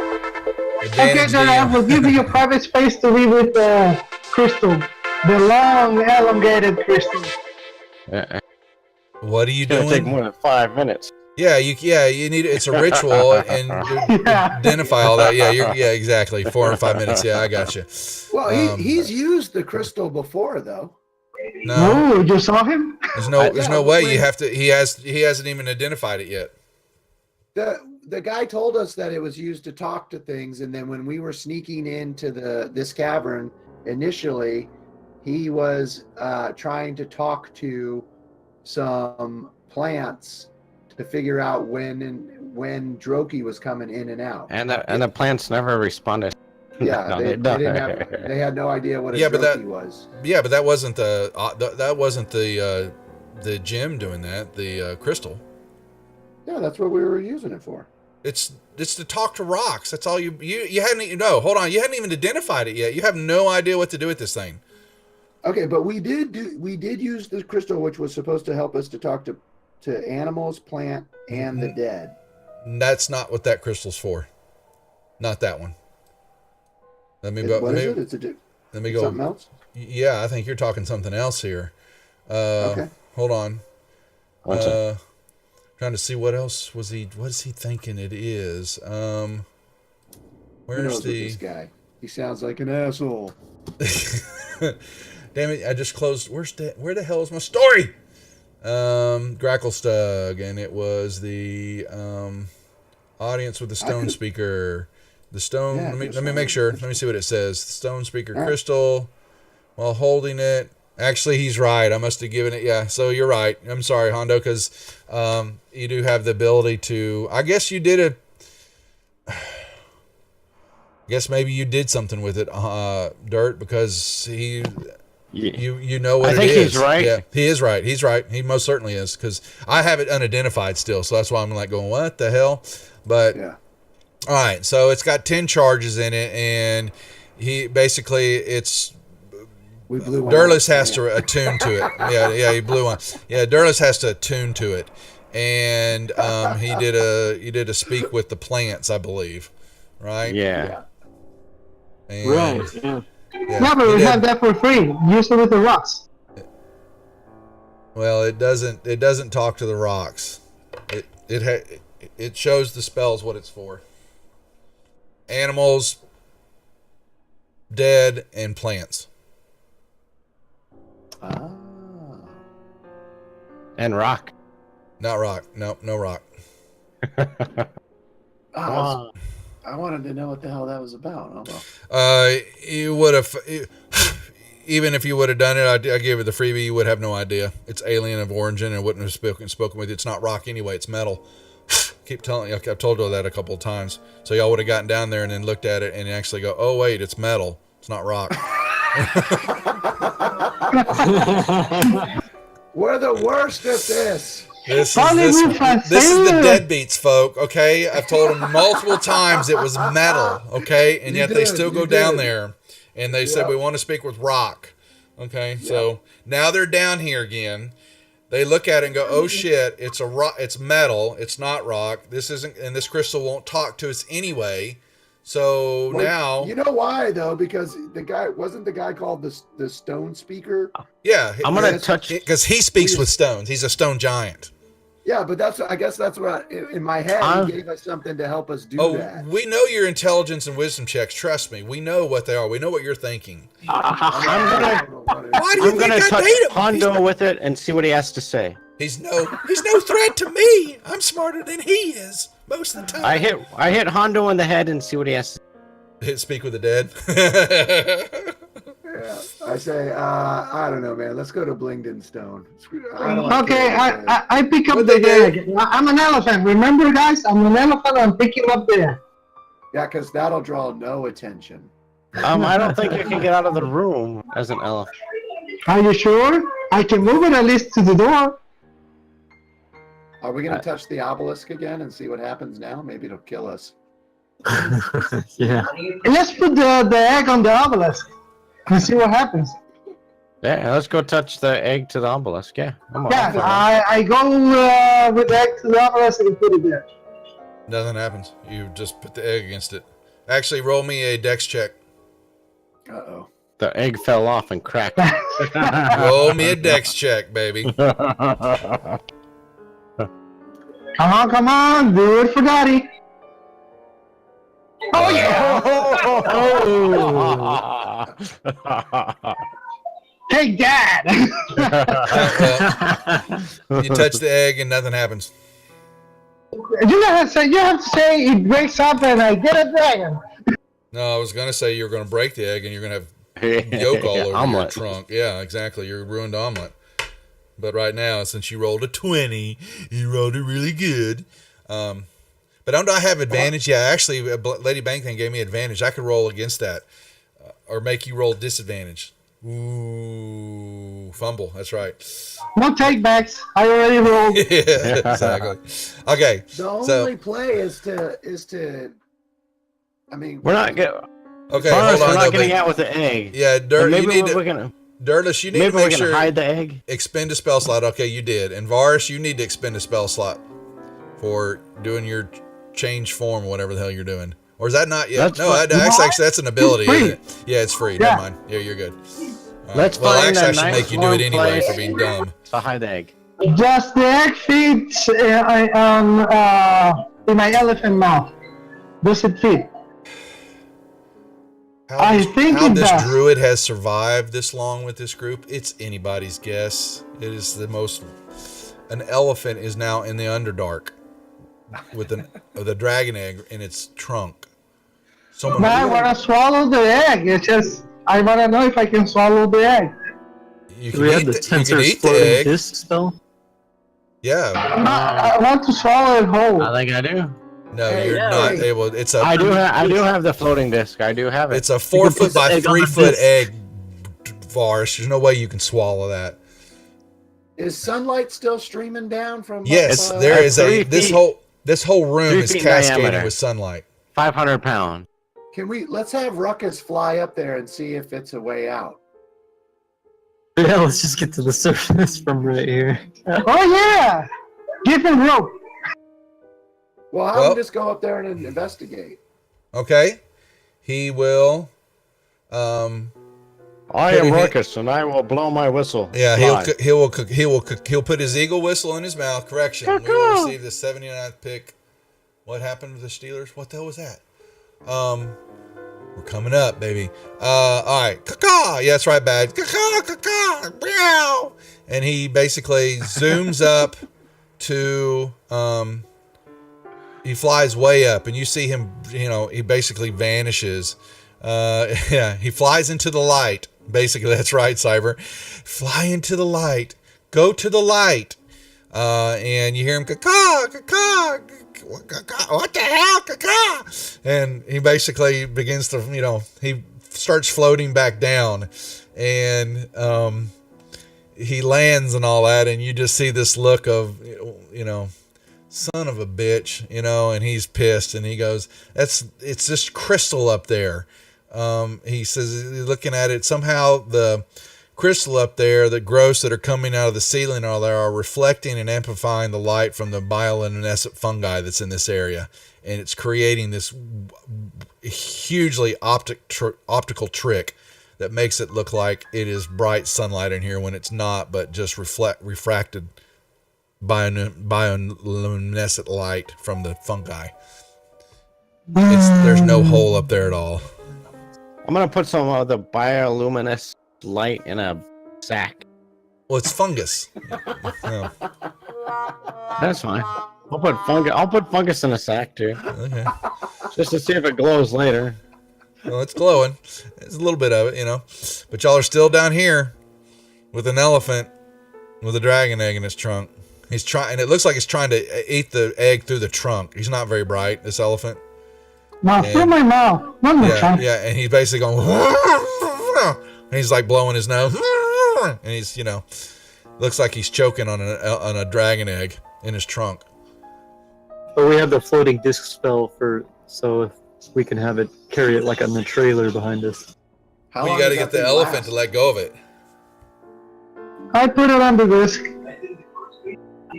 S5: Okay, then I will give you private space to be with the crystal, the long, elongated crystal.
S2: What are you
S4: It's gonna
S2: doing?
S4: take more than 5 minutes.
S2: Yeah, you need it's a ritual and identify all that. Yeah, exactly. 4 and 5 minutes. Yeah, I got you.
S1: Well, he's used the crystal before, though.
S2: No,
S5: Oh, you saw him?
S2: there's no way you have to. He hasn't even identified it yet.
S1: The guy told us that it was used to talk to things, and then when we were sneaking into this cavern initially, he was trying to talk to some plants to figure out when Droki was coming in and out.
S4: And the plants never responded.
S1: Yeah,
S4: No,
S1: they didn't have. They had no idea what a Droki was.
S2: Yeah, but that wasn't the gem doing that. The crystal.
S1: Yeah, that's what we were using it for.
S2: It's to talk to rocks. That's all you hadn't. No, hold on. You hadn't even identified it yet. You have no idea what to do with this thing.
S1: Okay, but we did use the crystal, which was supposed to help us to talk to animals, plant, and the dead.
S2: That's not what that crystal's for. Not that one. Let me go.
S1: What is it?
S2: Let me go.
S1: Something else?
S2: Yeah, I think you're talking something else here.
S1: Okay.
S2: Hold on.
S4: One second.
S2: Trying to see what else was he. What is he thinking it is? Where's
S1: this guy? He sounds like an asshole.
S2: Damn it! I just closed. Where the hell is my story? Gracklestug, and it was the audience with the stone speaker. The stone.
S1: Yeah,
S2: let me make sure. Let me see what it says. The stone speaker crystal. While holding it. Actually, he's right. I must have given it. Yeah. So you're right. I'm sorry, Hondo, because you do have the ability to. I guess you did I guess maybe you did something with it, Dirt, because he. You know what it is.
S4: I think he's right.
S2: Yeah, he is right. He's right. He most certainly is, because I have it unidentified still, so that's why I'm like going, what the hell? But
S1: yeah.
S2: All right, so it's got 10 charges in it, and he basically it's.
S1: We blew one
S2: Durless
S1: out.
S2: has to attune to it. Yeah, he blew one. Yeah, Durless has to attune to it, and he did a speak with the plants, I believe, right?
S4: Yeah.
S2: And,
S3: Right. Yeah.
S5: Yeah, but we have that for free. Use it with the rocks.
S2: Well, it doesn't talk to the rocks. It shows the spells what it's for. Animals, dead, and plants.
S1: Ah.
S4: And rock.
S2: Not rock. No rock.
S1: I wanted to know what the hell that was about. Oh, well.
S2: You would have, even if you would have done it, I gave it the freebie. You would have no idea. It's alien of origin, and wouldn't have spoken with you. It's not rock anyway. It's metal. Keep telling you. I've told you that a couple of times. So y'all would have gotten down there and then looked at it and actually go, "Oh wait, it's metal. It's not rock."
S1: We're the worst at this.
S2: This is the Deadbeats, folk. Okay, I've told them multiple times it was metal. Okay, and yet they still go down there, and they said we want to speak with rock. Okay, so now they're down here again. They look at it and go, "Oh shit, it's a rock. It's metal. It's not rock. This isn't, and this crystal won't talk to us anyway." So now
S1: you know why though, because the guy called the stone speaker.
S2: Yeah,
S4: I'm gonna touch
S2: because he speaks with stones. He's a stone giant.
S1: Yeah, but I guess that's what in my head he gave us something to help us do that.
S2: We know your intelligence and wisdom checks. Trust me, we know what they are. We know what you're thinking.
S4: I'm gonna touch Hondo with it and see what he has to say.
S2: He's no threat to me. I'm smarter than he is most of the time.
S4: I hit Hondo in the head and see what he has to
S2: say. Speak with the dead.
S1: Yeah, I say, I don't know, man. Let's go to Blingden Stone.
S5: I pick up the egg. I'm an elephant. Remember, guys? I'm an elephant. I'm picking up the.
S1: Yeah, because that'll draw no attention.
S4: I don't think you can get out of the room as an elephant.
S5: Are you sure? I can move it at least to the door.
S1: Are we going to touch the obelisk again and see what happens now? Maybe it'll kill us.
S3: Yeah.
S5: Let's put the egg on the obelisk and see what happens.
S4: Yeah, let's go touch the egg to the obelisk. Yeah, I'm
S5: Yeah,
S4: for that.
S5: I go with the egg to the obelisk and put it there.
S2: Nothing happens. You just put the egg against it. Actually, roll me a dex check.
S1: Uh-oh.
S4: The egg fell off and cracked.
S2: Roll me a dex check, baby.
S5: Come on, do it for daddy. Oh yeah! Take that!
S2: You touch the egg and nothing happens.
S5: You have to say it breaks up and I get a dragon.
S2: No, I was gonna say you're gonna break the egg and you're gonna have yolk all over your
S4: Omelet.
S2: trunk. Yeah, exactly. You're a ruined omelet. But right now, since you rolled a 20, you rolled it really good. But don't I have advantage? Yeah, actually, Lady Bangthing gave me advantage. I could roll against that, or make you roll disadvantage. Ooh, fumble. That's right.
S5: No takebacks. I already rolled.
S2: Yeah, exactly. Okay.
S1: The only play is to. I mean,
S4: We're not getting.
S2: Okay.
S4: Forrest,
S2: Hold on.
S4: we're not
S2: though,
S4: getting
S2: but-
S4: out with the egg.
S2: Yeah, Dirt.
S4: Maybe
S2: You need
S4: we're
S2: to.
S4: gonna.
S2: Dirtless, you need
S4: Maybe
S2: to
S4: we're
S2: make
S4: gonna
S2: sure.
S4: hide the egg.
S2: Expend a spell slot. Okay, you did. And Varus, you need to expend a spell slot for doing your change form, whatever the hell you're doing. Or is that not yet?
S4: That's
S2: No,
S4: fine.
S2: that's actually that's an ability,
S5: It's free.
S2: isn't it? Yeah, it's free.
S5: Yeah.
S2: Never mind. Yeah, you're good. All right.
S4: Let's
S2: well,
S4: find
S2: actually, I
S4: a
S2: should
S4: nice
S2: make you do
S4: warm
S2: it anyway
S4: place.
S2: for being dumb.
S4: To hide the egg.
S5: Just the egg fits in my elephant mouth. Does it fit? I think
S2: how
S5: it
S2: this
S5: does.
S2: druid has survived this long with this group, it's anybody's guess. It is the most. An elephant is now in the Underdark with the dragon egg in its trunk. Someone.
S5: But I want to swallow the egg. It's just I want to know if I can swallow the egg.
S2: You
S3: Do
S2: can
S3: we have
S2: eat
S3: the
S2: the, you can
S3: tensor
S2: eat the
S3: floating
S2: egg.
S3: disc spell?
S2: Yeah.
S5: I want to swallow it whole.
S4: I think I do.
S2: No,
S1: Hey,
S2: you're
S1: yeah.
S2: not able. It's a.
S4: I do have the floating disc. I do have it.
S2: It's a 4
S3: put
S2: foot
S3: the
S2: by
S3: egg on
S2: 3
S3: the
S2: foot
S3: disc.
S2: egg, Varus. There's no way you can swallow that.
S1: is sunlight still streaming down from?
S2: Yes,
S1: up,
S2: there is a.
S4: 3
S2: This
S4: feet.
S2: whole room
S4: 3
S2: is
S4: feet
S2: cascading
S4: diameter.
S2: with sunlight.
S4: 500 pounds.
S1: Let's have Ruckus fly up there and see if it's a way out.
S3: Yeah, let's just get to the surface from right here.
S5: Oh yeah! Give him rope.
S1: Well, have
S2: Well-
S1: him just go up there and investigate.
S2: Okay, he will.
S4: I
S2: Pretty
S4: am
S2: neat.
S4: Ruckus, and I will blow my whistle.
S2: Yeah,
S4: live.
S2: he'll put his eagle whistle in his mouth. Correction. We will receive the 79th pick. What happened to the Steelers? What the hell was that? We're coming up, baby. All right. Caw-caw. Yeah, that's right, bad. Caw-caw, caw-caw, meow. And he basically zooms up to, he flies way up, and you see him, he basically vanishes. Yeah, he flies into the light. Basically, that's right, Cyber. Fly into the light. Go to the light. And you hear him caw-caw, caw-caw, caw-caw, what the hell, caw-caw? And he basically begins to, he starts floating back down, and he lands and all that, and you just see this look of, son of a bitch, and he's pissed, and he goes, it's just crystal up there. He says, looking at it, somehow the crystal up there, the growths that are coming out of the ceiling are reflecting and amplifying the light from the bioluminescent fungi that's in this area, and it's creating this hugely optical trick that makes it look like it is bright sunlight in here when it's not, but just refracted bioluminescent light from the fungi. There's no hole up there at all.
S4: I'm gonna put some of the bioluminescent light in a sack.
S2: Well, it's fungus. Oh,
S4: That's fine. I'll put fungus in a sack too,
S2: okay.
S4: just to see if it glows later.
S2: Well, it's glowing. There's a little bit of it, But y'all are still down here with an elephant with a dragon egg in his trunk. He's trying, and it looks like he's trying to eat the egg through the trunk. He's not very bright, this elephant.
S5: Now through my mouth. One more
S2: Yeah,
S5: time.
S2: yeah, and he's basically going, and he's like blowing his nose, and he's, looks like he's choking on a dragon egg in his trunk.
S3: But we have the floating disc spell so if we can have it carry it like on the trailer behind us.
S1: How
S2: We
S1: long
S2: got to
S1: does
S2: get
S1: that
S2: the
S1: thing
S2: elephant
S1: last?
S2: to let go of it.
S5: I put it on the disc.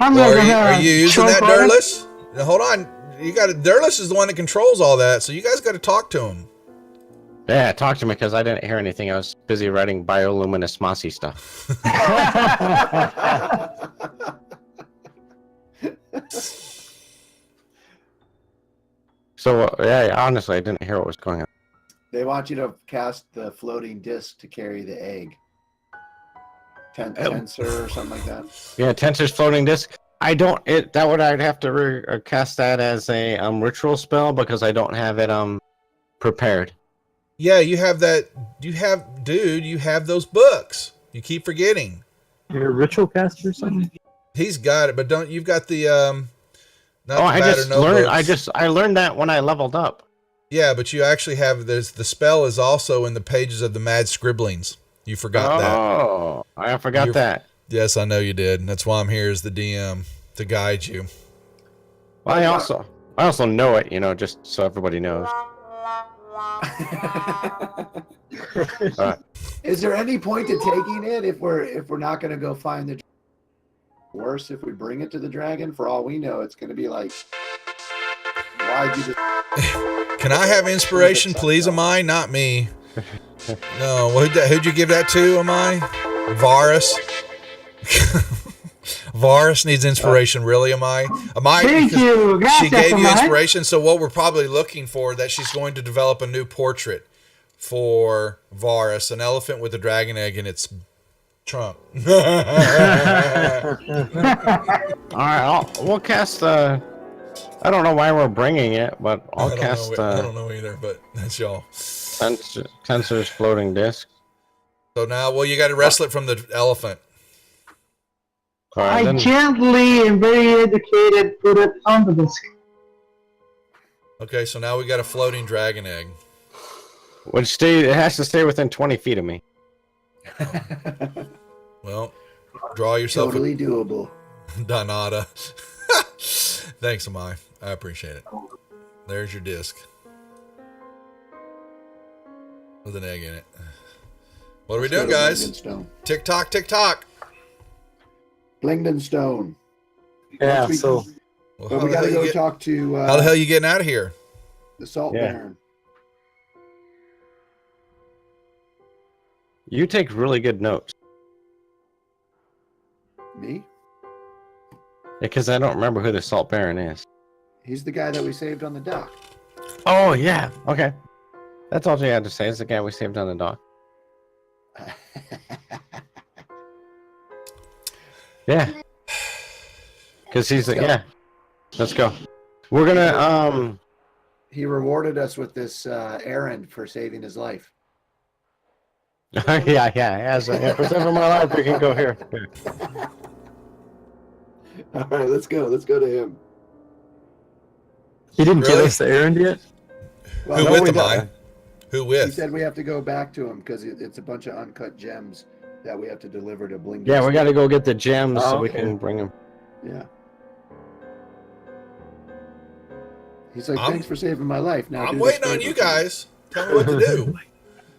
S5: I'm
S2: Well,
S5: not gonna
S2: are you using that,
S5: choke on it.
S2: Durless? Now, hold on. You got to. Durless is the one that controls all that, so you guys got to talk to him.
S4: Yeah, talk to me because I didn't hear anything. I was busy writing bioluminescence stuff. So yeah, honestly, I didn't hear what was going on.
S1: They want you to cast the floating disc to carry the egg. Tensor or something like that.
S4: Yeah, Tensor's floating disc. I don't. I'd have to cast that as a ritual spell because I don't have it prepared.
S2: Yeah, you have that. You have those books. You keep forgetting.
S3: You're a ritual caster or something?
S2: He's got it, but don't. You've got the not
S4: Oh,
S2: the
S4: I
S2: batter
S4: just learned.
S2: notebooks.
S4: I learned that when I leveled up.
S2: Yeah, but you actually have. The spell is also in the pages of the Mad Scribblings. You forgot that.
S4: Oh, I forgot that.
S2: Yes, I know you did. That's why I'm here as the DM to guide you.
S4: Well, I also know it. Just so everybody knows.
S1: Is there any point to taking it if we're not going to go find the worse if we bring it to the dragon? For all we know, it's going to be like, why'd you just...
S2: Can I have inspiration, please, Amai? Not me. No, who'd you give that to, Amai? Varus? Varus needs inspiration, really, Amai?
S5: Thank you.
S2: She
S5: Gracias,
S2: gave you
S5: Amai.
S2: inspiration, so what we're probably looking for, that she's going to develop a new portrait for Varus, an elephant with a dragon egg in its trunk.
S4: All right, we'll cast the. I don't know why we're bringing it, but I'll cast.
S2: I don't know either, but that's y'all.
S4: Tensor's floating disc.
S2: So now, well, you got to wrestle it from the elephant.
S4: All right,
S5: I gently and very educated put it on the disc.
S2: Okay, so now we got a floating dragon egg.
S4: It has to stay within 20 feet of me.
S2: Well, draw yourself
S1: Totally doable.
S2: Donata. Thanks, Amai. I appreciate it. There's your disc. With an egg in it. What are we doing, guys? Tick tock, tick tock.
S1: Blingden Stone.
S3: Yeah, so
S2: Well,
S1: But we got to go talk to
S2: how the hell are you getting out of here?
S1: the Salt
S4: Yeah.
S1: Baron.
S4: You take really good notes.
S1: Me?
S4: Because I don't remember who the Salt Baron is.
S1: He's the guy that we saved on the dock.
S4: Oh, yeah. Okay. That's all you had to say. Is the guy we saved on the dock. Yeah. Because he's yeah. Let's go. We're gonna
S1: He rewarded us with this errand for saving his life.
S4: yeah. As for some of my life, we can go here.
S1: All right, let's go. Let's go to him.
S3: he didn't give
S2: Really?
S3: us the errand yet?
S1: Well,
S2: Who
S1: no,
S2: with
S1: we
S2: the
S1: don't.
S2: mine? Who
S1: He
S2: with?
S1: said we have to go back to him because it's a bunch of uncut gems that we have to deliver to Blingden.
S4: Yeah, we got to go get the gems so we
S3: okay.
S4: can bring them.
S1: Yeah. He's like,
S2: I'm-
S1: thanks for saving my life. Now
S2: I'm
S1: do
S2: waiting
S1: this
S2: on
S1: favor
S2: you
S1: for me."
S2: guys. Tell me what to do.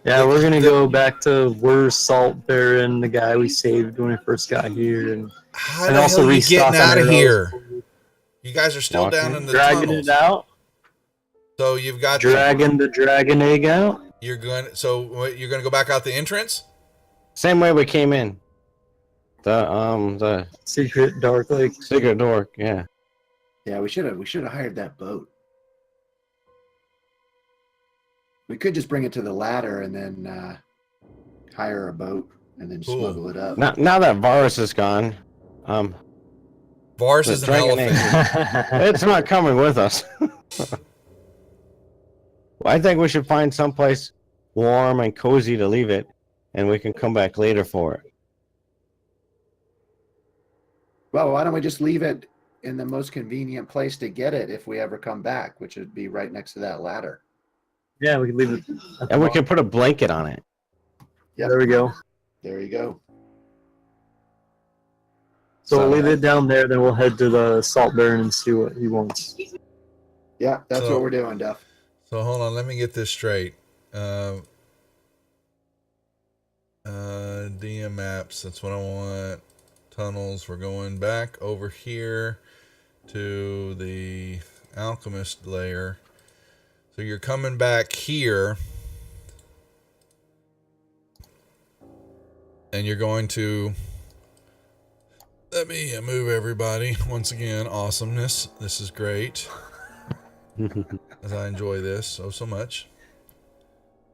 S3: Yeah, we're gonna go back to where Salt Baron, the guy we saved when we first got here, and
S2: How
S3: And
S2: the
S3: also
S2: hell are you
S3: restock
S2: getting
S3: on
S2: out of
S3: arrows.
S2: here? You guys are still
S4: Walking.
S2: down in the
S3: dragging
S2: tunnels.
S3: it out,
S2: So you've got
S3: dragging the dragon egg out.
S2: you're going. So what, you're going to go back out the entrance.
S4: Same way we came in. The
S3: Secret dark lake.
S4: secret door. Yeah.
S1: Yeah, we should have hired that boat. We could just bring it to the ladder and then hire a boat and then
S2: Cool.
S1: smuggle it up.
S4: Now that Varus is gone,
S2: Varus
S4: The
S2: is an
S4: dragon
S2: elephant.
S4: it's not coming with us. I think we should find someplace warm and cozy to leave it, and we can come back later for it.
S1: Well, why don't we just leave it in the most convenient place to get it if we ever come back, which would be right next to that ladder.
S3: Yeah, we can leave it. at the
S4: And we
S3: bottom.
S4: can put a blanket on it.
S1: Yep.
S3: There we go.
S1: There you go.
S3: So we'll leave it down there, then we'll head to the Salt Baron and see what he wants.
S1: Yeah, that's
S2: So-
S1: what we're doing, Duff.
S2: So hold on, let me get this straight. DM maps, that's what I want. Tunnels, we're going back over here to the alchemist layer. So you're coming back here. And you're going to... Let me move everybody. Once again, awesomeness. This is great. As I enjoy this so much.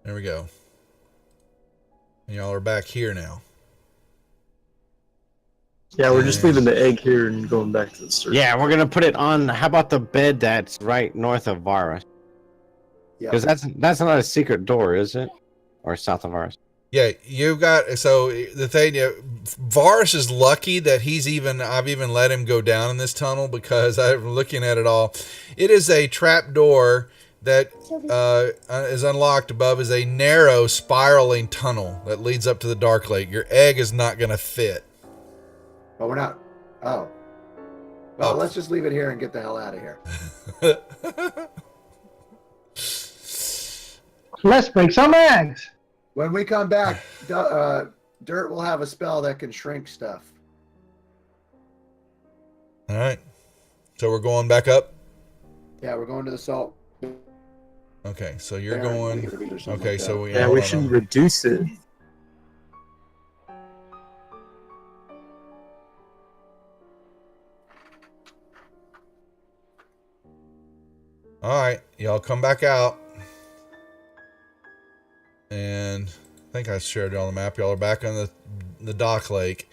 S2: There we go. And y'all are back here now.
S3: Yeah, we're just leaving the egg here and going back to the circle.
S4: Yeah, we're gonna put it on. How about the bed that's right north of Varus?
S1: Yeah.
S4: Because that's not a secret door, is it? Or south of Varus?
S2: Yeah, you got... So the thing... Varus is lucky that I've even let him go down in this tunnel, because I'm looking at it all. It is a trap door that is unlocked above, is a narrow spiraling tunnel that leads up to the Dark Lake. Your egg is not going to fit.
S1: But we're not. Oh. Well, let's just leave it here and get the hell out of here.
S5: Let's make some eggs.
S1: When we come back, Dirt will have a spell that can shrink stuff.
S2: All right. So we're going back up?
S1: Yeah, we're going to the salt.
S2: Okay, so you're
S1: Barren
S2: going...
S1: Weird or something
S2: Okay,
S1: like
S2: so...
S1: that.
S3: Yeah,
S2: hold
S3: we
S2: on.
S3: should reduce it.
S2: All right, y'all come back out. And I think I shared y'all the map. Y'all are back on the dock lake.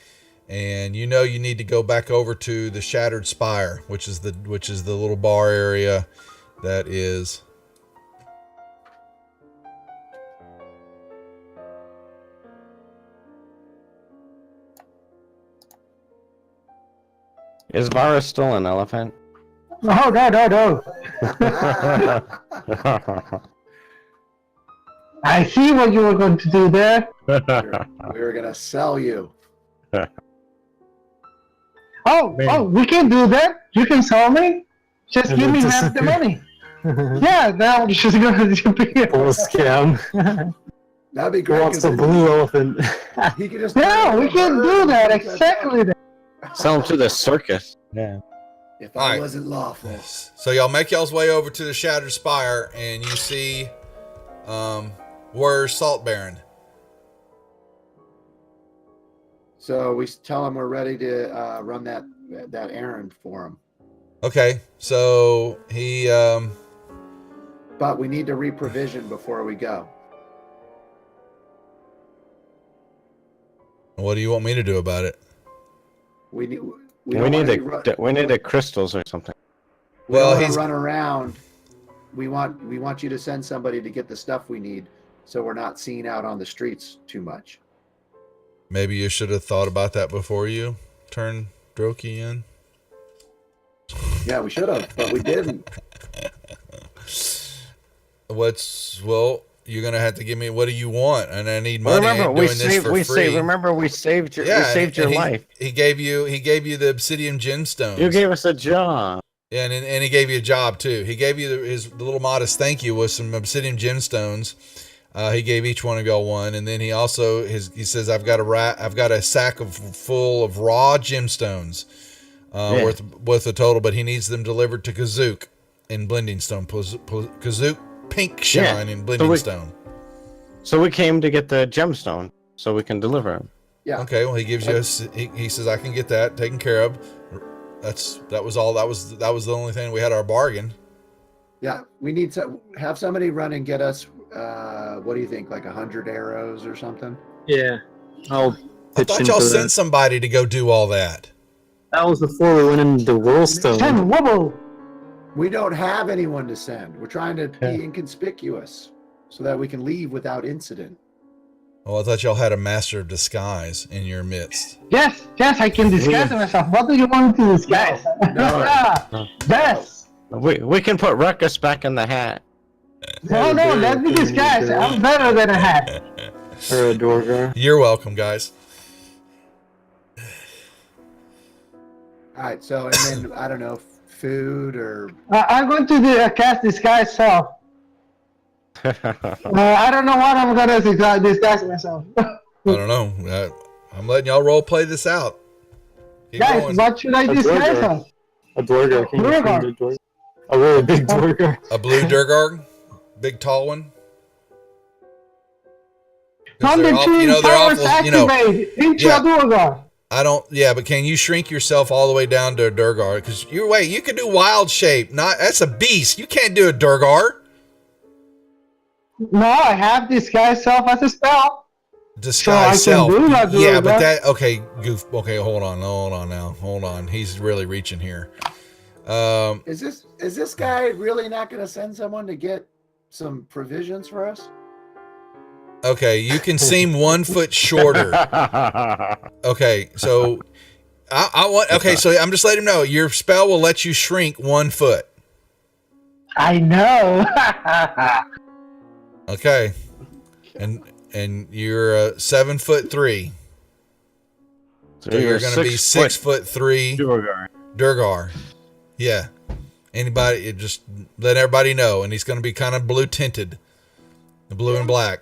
S2: And you know you need to go back over to the Shattered Spire, which is the little bar area that is...
S4: Is Varus still an elephant?
S5: No. I see what you were going to do there.
S1: We were going to sell you.
S5: Oh, we can do that. You can sell me. Just
S3: And
S5: give me
S3: then
S5: half the
S3: disappear.
S5: money. Yeah, now she's going to disappear.
S3: Full scam.
S1: That'd be
S3: Who
S1: great.
S3: wants
S1: 'cause
S3: the
S1: then
S3: blue elephant?
S1: He could just...
S5: Yeah, we can do that. Exactly that.
S4: Sell him to the circus. Yeah.
S1: If
S2: All
S1: I
S2: right.
S1: wasn't lawful.
S2: So y'all make y'all's way over to the Shattered Spire, and you see where's Salt Baron?
S1: So we tell him we're ready to run that errand for him.
S2: Okay, so he
S1: But we need to reprovision before we go.
S2: what do you want me to do about it?
S1: We need
S4: We
S1: don't
S4: need
S1: wanna
S4: the crystals or something.
S1: We
S2: Well,
S1: don't want
S2: he's-
S1: to run around. We want you to send somebody to get the stuff we need, so we're not seen out on the streets too much.
S2: Maybe you should have thought about that before you turned Droki in.
S1: Yeah, we should have, but we didn't.
S2: You're gonna have to give me, what do you want? And I need money. I
S4: Remember,
S2: ain't
S4: we
S2: doing this for free.
S4: Remember, we saved your life.
S2: He gave you the obsidian gemstones.
S4: You gave us a job.
S2: Yeah, and he gave you a job too. He gave you the little modest thank you with some obsidian gemstones. He gave each one of y'all one, and then he also he says I've got a sack full of raw gemstones, worth a total, but he needs them delivered to Kazook in Blending Stone. Kazook Pink Shine in Blending Stone.
S4: So we came to get the gemstone, so we can deliver them.
S1: Yeah.
S2: Okay. Well, he gives you he says I can get that taken care of. That was all. That was the only thing we had our bargain.
S1: Yeah, we need to have somebody run and get us. What do you think? Like 100 arrows or something?
S3: Yeah. I'll
S2: I
S3: pitch
S2: thought
S3: in
S2: y'all
S3: for
S2: sent
S3: that.
S2: somebody to go do all that.
S3: That was before we went into the Whirlstone.
S5: Send wobble.
S1: We don't have anyone to send. We're trying to be inconspicuous so that we can leave without incident.
S2: Oh, I thought y'all had a master of disguise in your midst.
S5: Yes, I can disguise myself. What do you want to disguise?
S1: No.
S5: Yes.
S4: We can put Ruckus back in the hat.
S5: No, let me disguise. I'm better than a hat.
S3: Or a Dorgar.
S2: You're welcome, guys.
S1: All right, so and then I don't know, food or
S5: I'm going to cast disguise self. I don't know what I'm gonna disguise myself.
S2: I don't know. I'm letting y'all role play this out. Keep
S5: Guys,
S2: going.
S5: what should I
S3: A
S5: disguise
S3: dwargar.
S5: as?
S3: A dwargar. Can you
S5: Dwargar.
S3: change a dwargar? A really big dwargar.
S2: A blue Durgar, big tall one. 'Cause they're
S5: Thunder
S2: awful,
S5: Chain
S2: they're
S5: powers
S2: awful, you know.
S5: activate into
S2: Yeah.
S5: a Durgar.
S2: I don't. Yeah, but can you shrink yourself all the way down to a Durgar? Because you can do wild shape. That's a beast. You can't do a Durgar.
S5: No, I have disguise self as a spell.
S2: Disguise
S5: So I
S2: self.
S5: can do that,
S2: Yeah, but
S5: Durgar.
S2: okay, goof. Okay, hold on now. Hold on. He's really reaching here.
S1: Is this guy really not going to send someone to get some provisions for us?
S2: Okay, you can seem 1 foot shorter. Okay, so I want. Okay, so I'm just letting him know your spell will let you shrink 1 foot.
S5: I know.
S2: Okay, and you're 7'3".
S4: So
S2: So you're going to be 6'3"
S4: Durgar.
S2: Durgar. Yeah. Anybody, you just let everybody know, and he's going to be kind of blue tinted, the blue and black,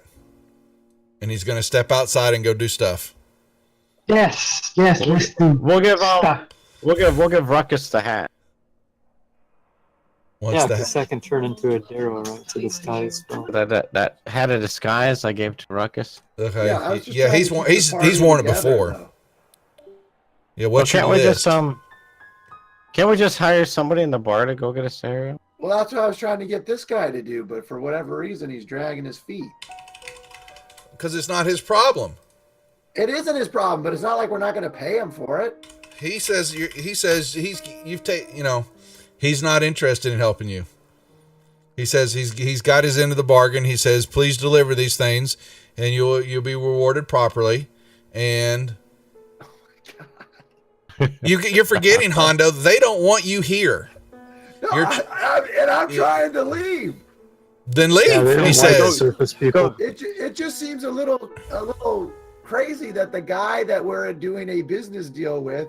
S2: and he's going to step outside and go do stuff.
S5: yes, let's do.
S4: We'll give
S5: stuff.
S4: we'll give Ruckus the hat.
S2: What's
S3: Yeah,
S2: that?
S3: because that can turn into a Darrow, right? To disguise spell.
S4: That hat of disguise I gave to Ruckus.
S2: Okay.
S1: I was just
S2: Yeah,
S1: trying
S2: he's
S1: to
S2: worn
S1: keep
S2: he's
S1: the party
S2: he's worn it
S1: together,
S2: before.
S1: though.
S2: Yeah.
S4: Well,
S2: What's your
S4: can't we
S2: list?
S4: just can't we just hire somebody in the bar to go get a stereo?
S1: Well, that's what I was trying to get this guy to do, but for whatever reason, he's dragging his feet.
S2: Because it's not his problem.
S1: It isn't his problem, but it's not like we're not going to pay him for it.
S2: He says he's not interested in helping you. He says he's got his end of the bargain. He says, please deliver these things, and you'll be rewarded properly. And you're forgetting, Hondo. They don't want you here.
S1: No,
S2: You're
S1: I'm trying to leave.
S2: Then leave.
S3: Yeah, they don't
S2: he
S3: like
S2: says.
S3: surface people.
S1: It just seems a little crazy that the guy that we're doing a business deal with,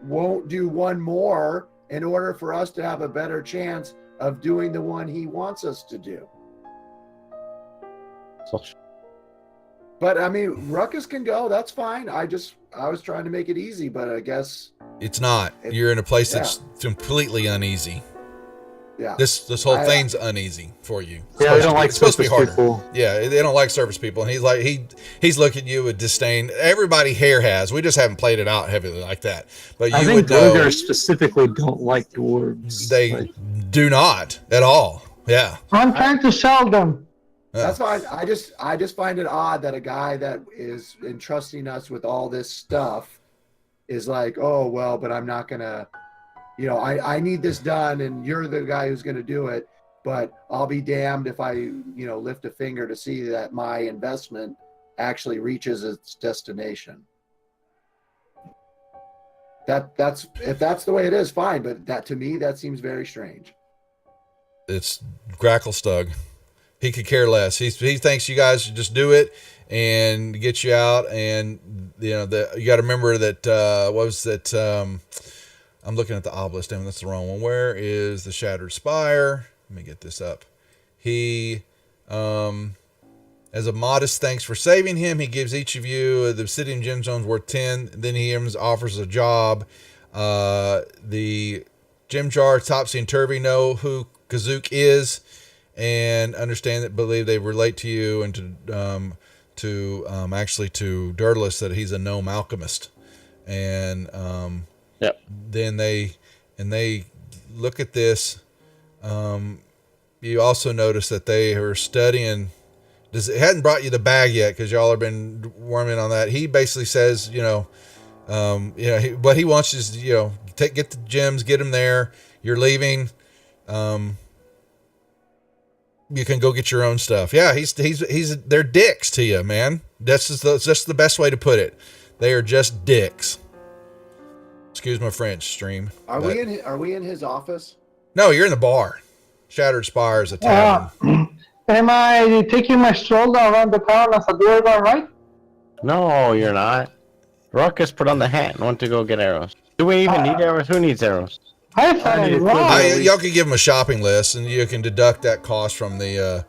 S1: won't do one more in order for us to have a better chance of doing the one he wants us to do. But I mean, Ruckus can go. That's fine. I was trying to make it easy, but I guess
S2: It's not. You're in a place that's completely uneasy.
S1: Yeah.
S2: This whole thing's uneasy for you.
S3: Yeah, they don't like
S2: It's supposed to be
S3: surface
S2: harder.
S3: people.
S2: Yeah, they don't like service people, and he's like he's looking at you with disdain. Everybody here has. We just haven't played it out heavily like that. But
S3: I
S2: you
S3: think
S2: would know
S3: Dwargars specifically don't like dwarves.
S2: they
S3: Like,
S2: do not at all. Yeah.
S5: I'm trying to sell them.
S1: That's fine. I just find it odd that a guy that is entrusting us with all this stuff is like, oh well, but I'm not gonna, I need this done, and you're the guy who's gonna do it. But I'll be damned if I, lift a finger to see that my investment actually reaches its destination. That's if that's the way it is, fine. But that, to me, that seems very strange.
S2: It's Gracklestug. He could care less. He thinks you guys should just do it and get you out. And you got to remember that what was that? I'm looking at the obelisk. Damn, that's the wrong one. Where is the Shattered Spire? Let me get this up. He, as a modest thanks for saving him, he gives each of you the obsidian gemstones worth 10. Then he offers a job. The gem jar, Topsy and Turvy know who Kazook is, and understand that, believe they relate to you, and to Dirtless, that he's a gnome alchemist. And then they look at this. You also notice that they are studying. It hadn't brought you the bag yet because y'all have been worming on that. He basically says, what he wants is, get the gems, get them there. You're leaving. You can go get your own stuff. Yeah, they're dicks to you, man. That's just the best way to put it. They are just dicks. Excuse my French, stream.
S1: Are we in his office?
S2: No, you're in the bar. Shattered Spire is a tavern.
S5: Am I taking my stroll around the town as a Dwargar, right?
S4: No, you're not. Ruckus put on the hat and went to go get arrows. Do we even need arrows? Who needs arrows?
S5: I thought I lost.
S2: Y'all can give them a shopping list, and you can deduct that cost from the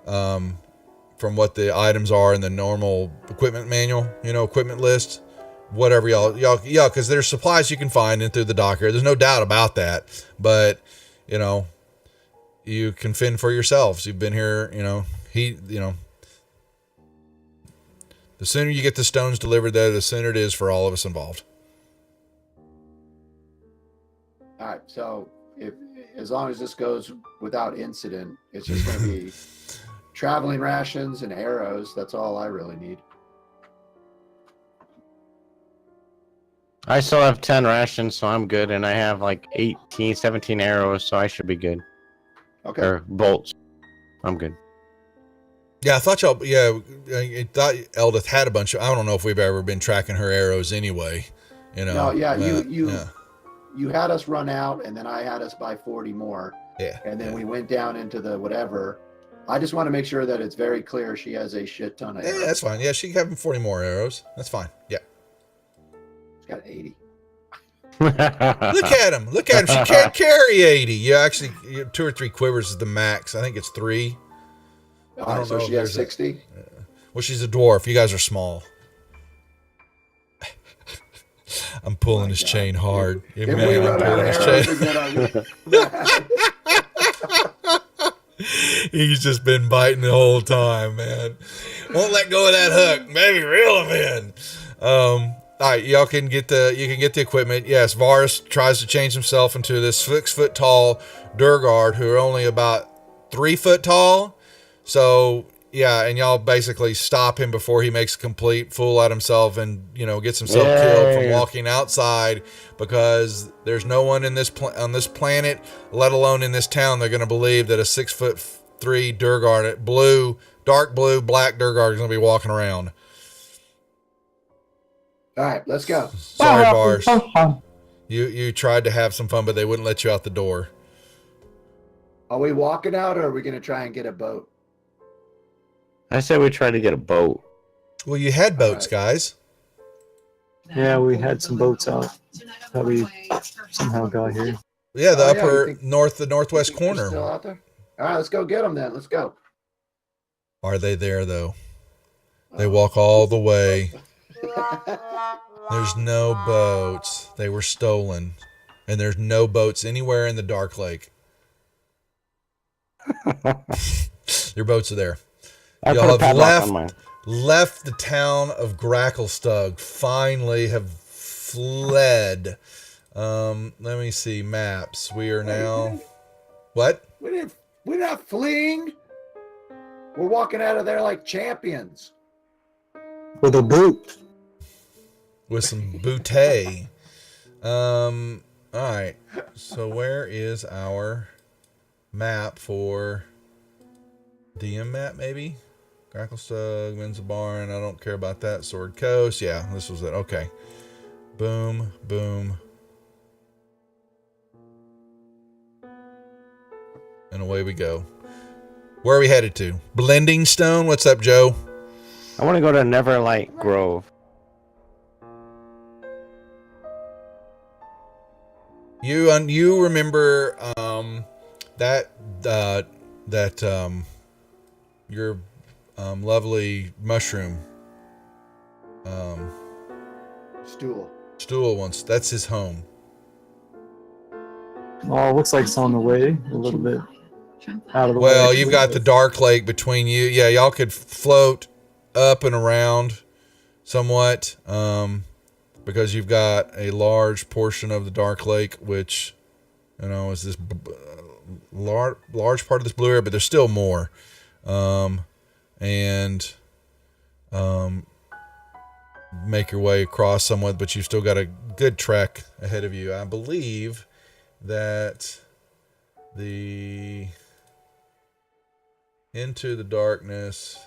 S2: from what the items are in the normal equipment manual. Equipment list, whatever y'all, because there's supplies you can find in through the dock here. There's no doubt about that, but you can fend for yourselves. You've been here, the sooner you get the stones delivered there, the sooner it is for all of us involved.
S1: All right. So as long as this goes without incident, it's just going to be traveling rations and arrows. That's all I really need.
S4: I still have 10 rations, so I'm good, and I have like 17 arrows, so I should be good.
S1: Okay.
S4: Or bolts. I'm good.
S2: Yeah, I thought y'all. Yeah, I thought Eldith had a bunch of. I don't know if we've ever been tracking her arrows anyway.
S1: No, yeah, you had us run out, and then I had us buy 40 more.
S2: Yeah.
S1: And then we went down into the whatever. I just want to make sure that it's very clear she has a shit ton of arrows.
S2: Yeah, that's fine. Yeah, she can have 40 more arrows. That's fine. Yeah.
S1: She's got 80.
S2: Look at him. She can't carry 80. Yeah, actually, 2 or 3 quivers is the max. I think it's 3.
S1: All right, so she has 60.
S2: Well, she's a dwarf. You guys are small. I'm pulling his chain hard.
S1: If we run out of arrows again,
S2: He's just been biting the whole time, man. Won't let go of that hook. Maybe reel him in. All right, y'all can get the equipment. Yes, Varus tries to change himself into this 6-foot tall Durgard who are only about 3 foot tall. So yeah, and y'all basically stop him before he makes a complete fool out of himself and gets himself killed from walking outside, because there's no one in this on this planet, let alone in this town, they're going to believe that a 6'3" Durgard, dark blue, black Durgard is going to be walking around.
S1: all right, let's go.
S2: Sorry, Bars. You tried to have some fun, but they wouldn't let you out the door.
S1: Are we walking out, or are we going to try and get a boat?
S4: I said we try to get a boat.
S2: Well, you had boats, guys.
S3: Yeah, we had some boats out that we somehow got here.
S2: Yeah, the
S1: upper
S2: the northwest
S1: They're
S2: corner.
S1: still out there? All right, let's go get them then. Let's go.
S2: Are they there though? They walk all the way. There's no boats. They were stolen. And there's no boats anywhere in the Dark Lake. Your boats are there. Y'all have left the town of Gracklestug. Finally have fled. Let me see maps. We are now. What?
S1: We're not fleeing. We're walking out of there like champions.
S3: With a boot.
S2: With some bouteille. All right. So where is our map for DM map? Maybe Gracklestug, Windsor Barn. I don't care about that. Sword Coast. Yeah, this was it. Okay. Boom, boom, and away we go. Where are we headed to? Blending Stone. What's up, Joe?
S4: I want to go to Neverlight Grove.
S2: You remember that your lovely mushroom stool once. That's his home.
S3: Oh, it looks like it's on the way a little bit out of the way.
S2: Well, you've got the Dark Lake between you. Yeah, y'all could float up and around somewhat, because you've got a large portion of the Dark Lake, which is this large part of this blue area, but there's still more. Make your way across somewhat, but you've still got a good trek ahead of you. I believe that the Into the Darkness,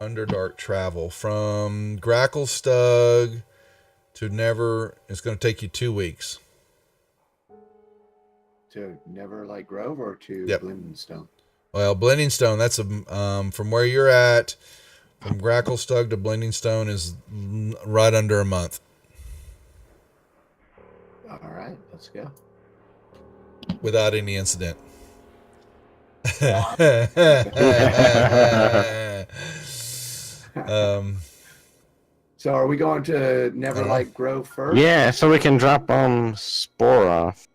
S2: Underdark travel from Gracklestug to Never, it's going to take you 2 weeks.
S1: To Neverlight Grove or to Blending Stone?
S2: Well, Blending Stone, that's from where you're at, from Gracklestug to Blending Stone is right under a month.
S1: All right, let's go.
S2: without any incident.
S1: So are we going to Neverlight Grove first?
S4: Yeah, so we can drop Spore off.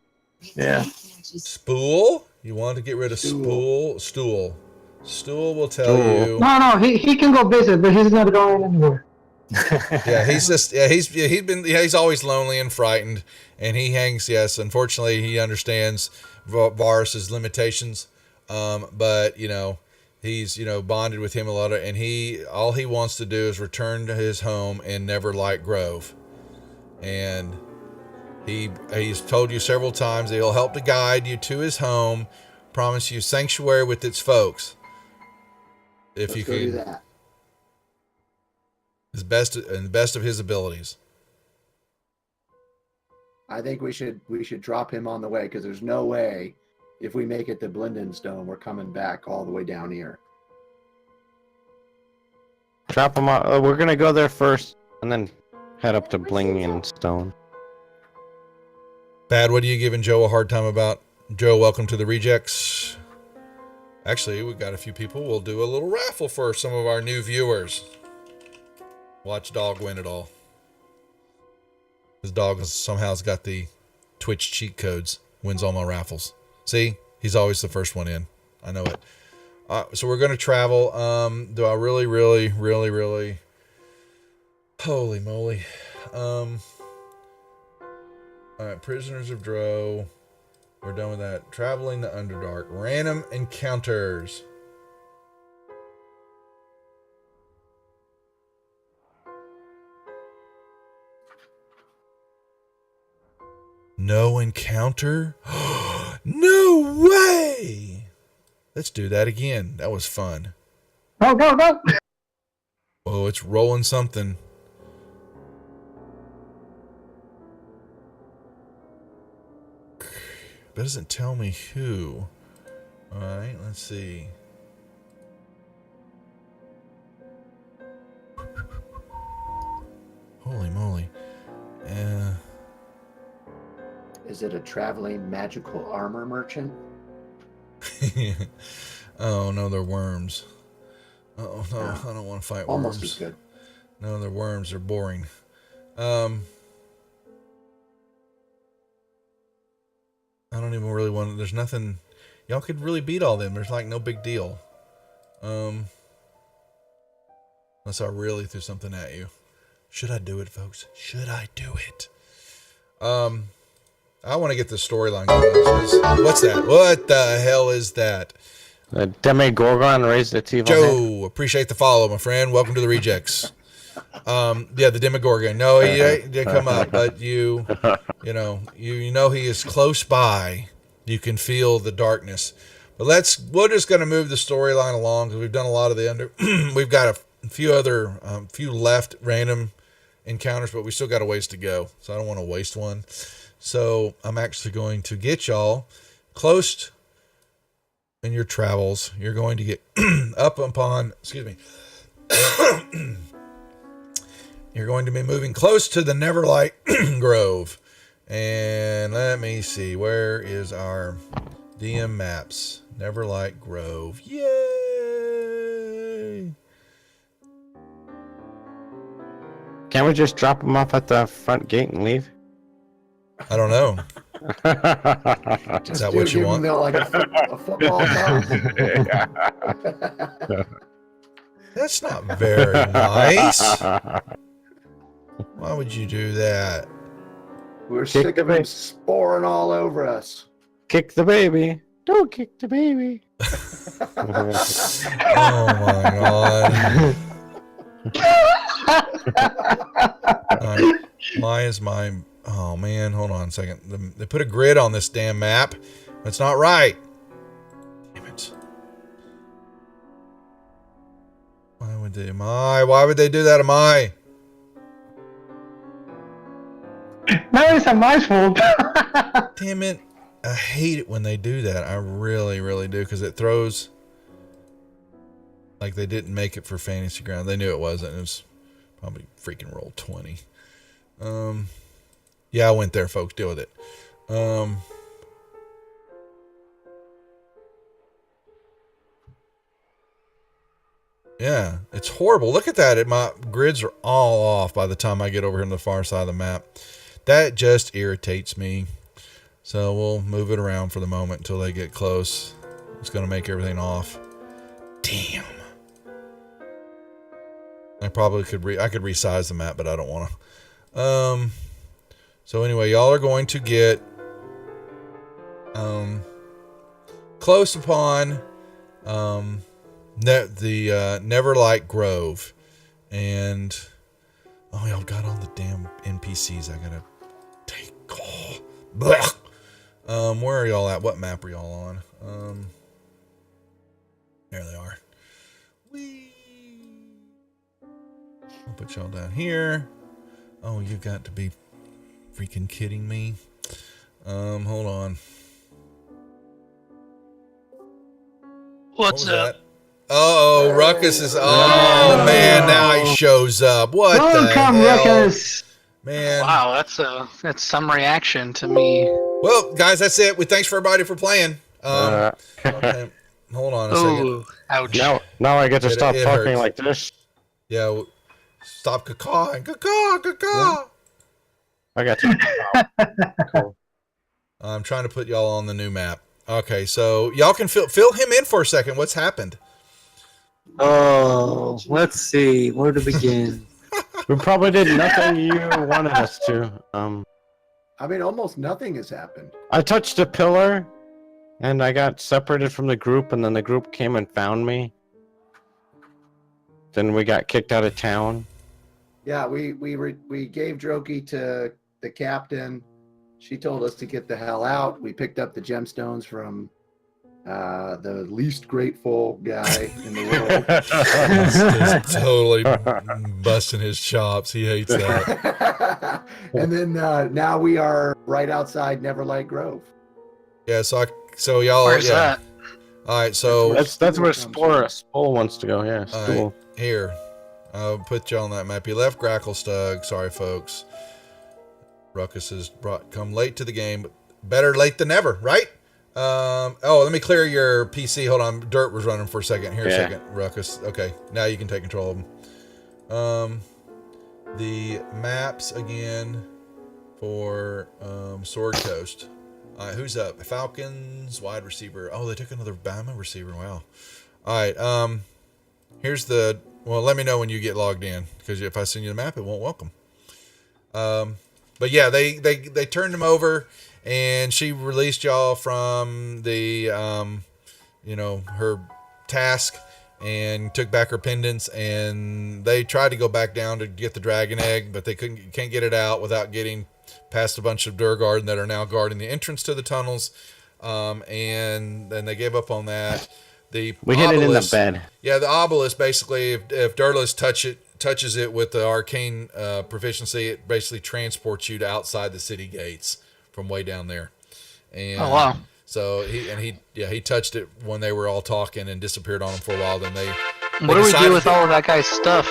S3: Yeah.
S2: Spool? You want to get rid of
S1: Stool.
S2: Stool. Stool will tell
S4: Stool.
S2: you.
S5: No, he can go visit, but he's not going anywhere.
S2: Yeah, he's always lonely and frightened, and he hangs. Yes, unfortunately, he understands Varus's limitations, but he's bonded with him a lot, and all he wants to do is return to his home in Neverlight Grove, and he's told you several times that he'll help to guide you to his home, promise you sanctuary with its folks, if
S1: Let's
S2: you
S1: go
S2: can.
S1: do that.
S2: His best of his abilities.
S1: I think we should drop him on the way, because there's no way if we make it to Blindenstone, we're coming back all the way down here.
S4: Drop them off. We're gonna go there first, and then head up to Bling and Stone.
S2: Bad, what are you giving Joe a hard time about? Joe, welcome to the Rejects. Actually, we got a few people. We'll do a little raffle for some of our new viewers. Watch Dog win it all. His dog somehow has got the Twitch cheat codes. Wins all my raffles. See? He's always the first one in. I know it. So we're going to travel. Do I really... Holy moly. Alright, Prisoners of Dro. We're done with that. Traveling the Underdark. Random encounters. No encounter? No way! Let's do that again. That was fun.
S5: Go.
S2: Oh, it's rolling something. But it doesn't tell me who. Alright, let's see. Holy moly.
S1: Is it a traveling magical armor merchant?
S2: Oh, no, they're worms. Oh, no, I don't want to fight
S1: Almost
S2: worms.
S1: as good.
S2: No, they're worms. They're boring. I don't even really want... There's nothing... Y'all could really beat all them. There's like no big deal. Unless I really threw something at you. Should I do it, folks? Should I do it? I want to get the storyline going. What's that? What the hell is that?
S4: Demogorgon raised its evil
S2: Joe,
S4: hand.
S2: appreciate the follow, my friend. Welcome to the Rejects. Yeah, the Demogorgon. No, he didn't come up, but you know he is close by. You can feel the darkness. But we're just going to move the storyline along because we've done a lot of the we've got a few other few left random encounters, but we still got a ways to go. So I don't want to waste one. So I'm actually going to get y'all close in your travels. You're going to get up upon, excuse me. You're going to be moving close to the Neverlight Grove. And let me see, where is our DM maps? Neverlight Grove. Yay!
S4: Can't we just drop them off at the front gate and leave?
S2: I don't know. Is that what you want?
S1: Like a football toss.
S2: That's not very nice. Why would you do that?
S1: We're sick of him sporing all over us.
S4: Kick the baby. Don't kick the baby.
S2: Oh my god. Why is my... Oh man, hold on a second. They put a grid on this damn map. That's not right. Damn it. Why would they do that to my?
S5: Now it's my fault.
S2: Damn it. I hate it when they do that. I really, really do, because it throws... Like they didn't make it for Fantasy Ground. They knew it wasn't. It was probably freaking roll 20. Yeah, I went there, folks. Deal with it. Yeah, it's horrible. Look at that. My grids are all off by the time I get over here on the far side of the map. That just irritates me. So we'll move it around for the moment until they get close. It's going to make everything off. Damn. I probably could I could resize the map, but I don't want to. So anyway, y'all are going to get close upon the Neverlight Grove, and y'all got all the damn NPCs I gotta take. Where are y'all at? What map are y'all on? There they are. I'll put y'all down here. Oh, you got to be freaking kidding me. Hold on.
S6: What's up?
S2: That? Oh, Ruckus is. Oh man, now he shows up. What
S5: Welcome,
S2: the hell,
S5: Ruckus.
S2: man?
S6: Wow, that's some reaction to me.
S2: Well, guys, that's it. Thanks for everybody for playing. Okay, hold on a second.
S6: Ooh, ouch.
S4: Now I get to
S2: It
S4: stop talking
S2: hurts.
S4: like this.
S2: Yeah, stop cawing, caw.
S4: I got you. Cool.
S2: I'm trying to put y'all on the new map. Okay, so y'all can fill him in for a second. What's happened?
S3: Oh, let's see. Where to begin?
S4: We probably did nothing you wanted us to.
S1: I mean, almost nothing has happened.
S4: I touched a pillar, and I got separated from the group, and then the group came and found me. Then we got kicked out of town.
S1: Yeah, we gave Droki to the captain. She told us to get the hell out. We picked up the gemstones from the least grateful guy in the world.
S2: Just totally busting his chops. He hates that.
S1: And then now we are right outside Neverlight Grove.
S2: Yeah, so y'all.
S6: Where's that?
S2: All right, so
S4: That's where Spore wants to go. Yeah, Stool.
S2: here, I'll put you on that map. You left Gracklestug. Sorry, folks. Ruckus has come late to the game, but better late than never, right? Let me clear your PC. Hold on, Dirt was running for a second. Here, a second, Ruckus. Okay, now you can take control of them. The maps again for Sword Coast. All right, who's up? Falcons, wide receiver. Oh, they took another Bama receiver. Wow. All right. Here's the. Well, let me know when you get logged in, because if I send you the map, it won't welcome. But yeah, they turned him over, and she released y'all from the her task, and took back her pendants, and they tried to go back down to get the dragon egg, but they can't get it out without getting past a bunch of Durgarden that are now guarding the entrance to the tunnels, and then they gave up on that. We
S4: hit it in the bed.
S2: Yeah, the obelisk, basically, if Dirtless touches it with the arcane proficiency, it basically transports you to outside the city gates from way down there. And
S6: Oh wow.
S2: so he touched it when they were all talking and disappeared on him for a while. Then
S6: What do we do with all of that guy's stuff?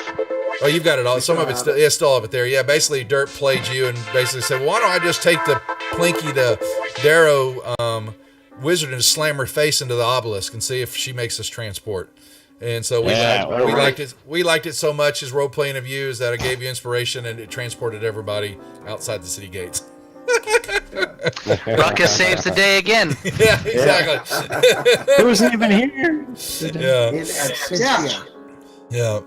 S2: Oh, you've got it all. Some of it's still have it there. Yeah, basically Dirt played you and basically said, well, why don't I just take the Plinky, the Darrow wizard, and slam her face into the obelisk and see if she makes us transport. And so we liked it. We liked it so much, his role playing of you, is that it gave you inspiration and it transported everybody outside the city gates.
S6: Ruckus saves the day again.
S2: Yeah, exactly.
S4: It wasn't even here.
S2: Yeah.
S1: In absentia.
S2: Yeah.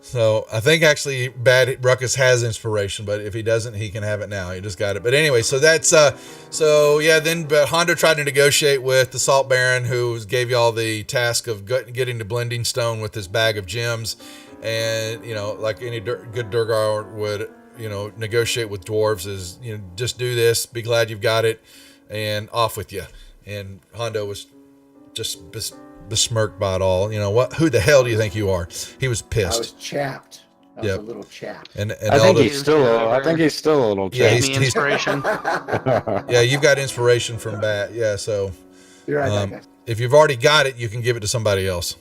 S2: So I think actually Bad Ruckus has inspiration, but if he doesn't, he can have it now. He just got it. But anyway, so that's but Hondo tried to negotiate with the Salt Baron, who gave y'all the task of getting to Blending Stone with this bag of gems, and like any good Durgar would, negotiate with dwarves is, just do this, be glad you've got it, and off with you. And Hondo was just besmirked by it all. Who the hell do you think you are? He was pissed.
S1: I was chapped. I was a little chapped.
S2: And
S4: I think he's still a little
S2: Yeah,
S4: chapped.
S6: Give me inspiration.
S2: yeah, you've got inspiration from Bat. Yeah, so
S1: You're right, guys.
S2: if you've already got it, you can give it to somebody else.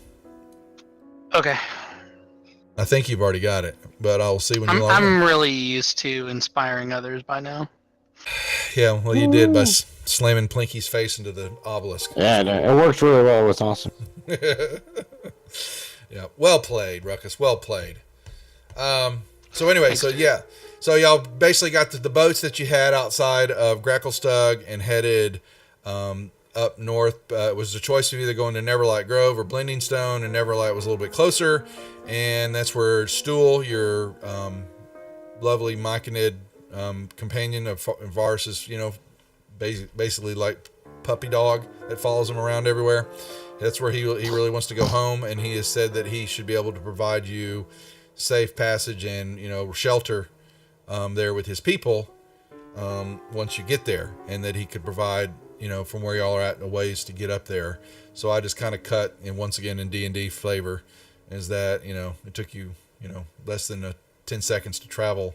S6: Okay.
S2: I think you've already got it, but I'll see when you log in.
S6: I'm really used to inspiring others by now.
S2: Yeah, well, you did by slamming Plinky's face into the obelisk.
S4: Yeah, it worked really well. It was awesome.
S2: Yeah. Well played, Ruckus. Well played. So anyway, so yeah. So y'all basically got the boats that you had outside of Gracklestug and headed up north. It was a choice of either going to Neverlight Grove or Blending Stone, and Neverlight was a little bit closer. And that's where Stool, your lovely Myconid companion of Varus's, basically like puppy dog that follows him around everywhere. That's where he really wants to go home, and he has said that he should be able to provide you safe passage and shelter there with his people once you get there, and that he could provide from where y'all are at ways to get up there. So I just kind of cut, and once again in D&D flavor, is that it took you less than 10 seconds to travel.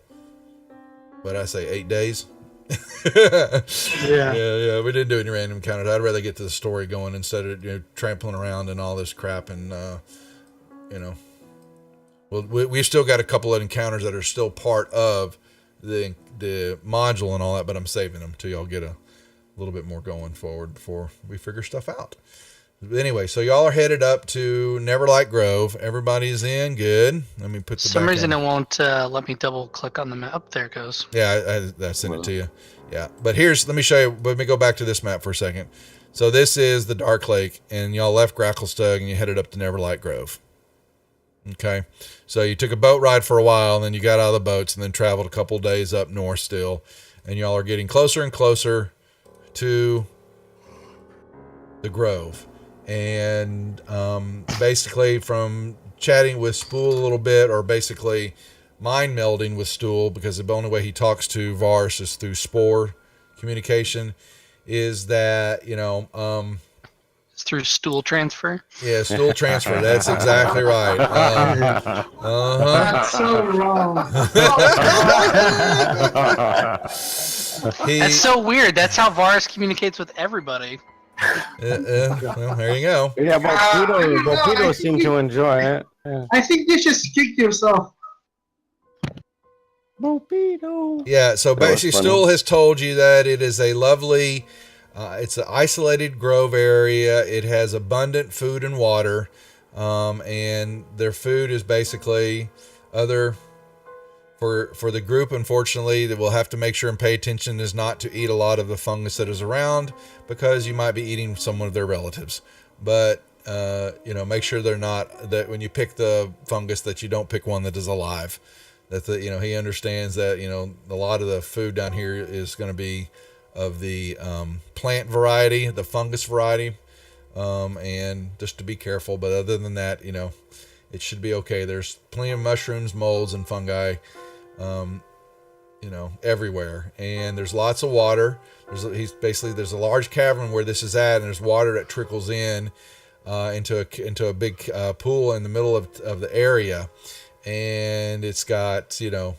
S2: What I say, 8 days. Yeah. We didn't do any random encounters. I'd rather get to the story going instead of trampling around and all this crap. And well, we've still got a couple of encounters that are still part of the module and all that, but I'm saving them till y'all get a little bit more going forward before we figure stuff out. But anyway, so y'all are headed up to Neverlight Grove. Everybody's in. Good. Let me put the
S6: For some reason it won't let me double click on the map. There it goes.
S2: Yeah, I sent it to you. Yeah, but let me show you. Let me go back to this map for a second. So this is the Dark Lake, and y'all left Gracklestug and you headed up to Neverlight Grove. Okay, so you took a boat ride for a while, and then you got out of the boats, and then traveled a couple days up north still, and y'all are getting closer and closer to the Grove. And basically from chatting with Spool a little bit, or basically mind melding with Stool, because the only way he talks to Varus is through spore communication, is that
S6: It's through stool transfer.
S2: Yeah, stool transfer. That's exactly right.
S5: That's so wrong.
S6: That's so weird. That's how Varus communicates with everybody.
S2: Well, there you go.
S4: Yeah, Volpedo
S5: I
S4: seemed
S5: think
S4: to enjoy it. Yeah.
S5: I think you should kick yourself.
S4: Volpedo.
S2: Yeah, so
S4: That was
S2: basically
S4: funny.
S2: Stool has told you that it is a lovely, it's an isolated grove area. It has abundant food and water, and their food is basically for the group, unfortunately, that we'll have to make sure and pay attention is not to eat a lot of the fungus that is around, because you might be eating some of their relatives. But make sure that when you pick the fungus, that you don't pick one that is alive. That he understands that a lot of the food down here is going to be of the plant variety, the fungus variety, and just to be careful. But other than that, it should be okay. There's plenty of mushrooms, molds, and fungi, everywhere, and there's lots of water. There's a large cavern where this is at, and there's water that trickles in into a big pool in the middle of the area. And it's got, it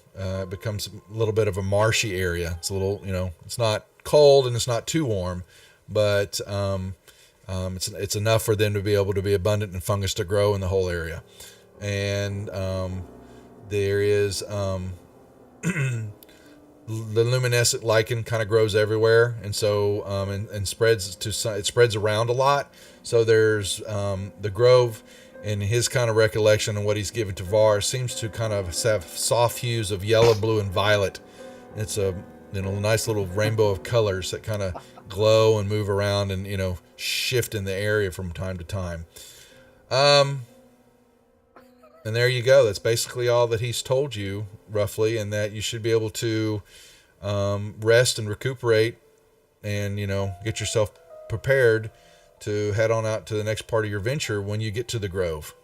S2: becomes a little bit of a marshy area. It's a little, it's not cold and it's not too warm, but it's enough for them to be able to be abundant in fungus to grow in the whole area. And there is the luminescent lichen kind of grows everywhere, and so and spreads around a lot. So there's the grove. In his kind of recollection and what he's given to Var, seems to kind of have soft hues of yellow, blue, and violet. It's a nice little rainbow of colors that kind of glow and move around and shift in the area from time to time. And there you go. That's basically all that he's told you roughly, and that you should be able to rest and recuperate, and get yourself prepared to head on out to the next part of your venture when you get to the Grove.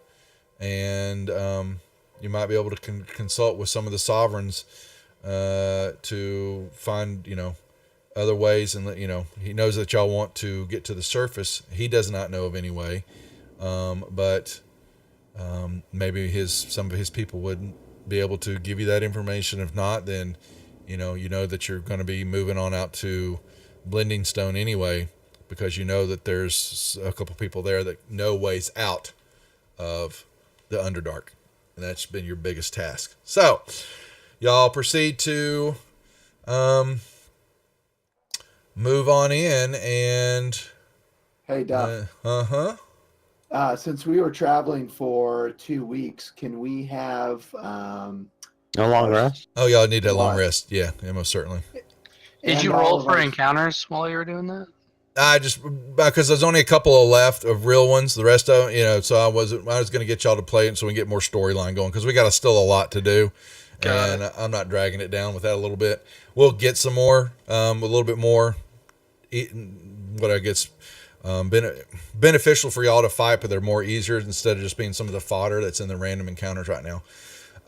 S2: And you might be able to consult with some of the sovereigns to find, other ways. And, he knows that y'all want to get to the surface. He does not know of any way. But maybe some of his people wouldn't be able to give you that information. If not, then, you know that you're going to be moving on out to Blending Stone anyway, because that there's a couple people there that know ways out of the Underdark. And that's been your biggest task. So, y'all proceed to move on in and...
S1: Hey, Duff. Since we were traveling for 2 weeks, can we have
S4: A long rest?
S2: Oh, y'all need that long
S1: What?
S2: rest. Yeah, most certainly.
S6: Did
S1: and
S6: you
S1: all
S6: roll
S1: of
S6: for
S1: our-
S6: encounters while you were doing that?
S2: I just because there's only a couple of left of real ones. The rest of so I was going to get y'all to play it so we can get more storyline going because we got still a lot to do, and I'm not dragging it down with that a little bit. We'll get some more, a little bit more. What I guess beneficial for y'all to fight, but they're more easier instead of just being some of the fodder that's in the random encounters right now.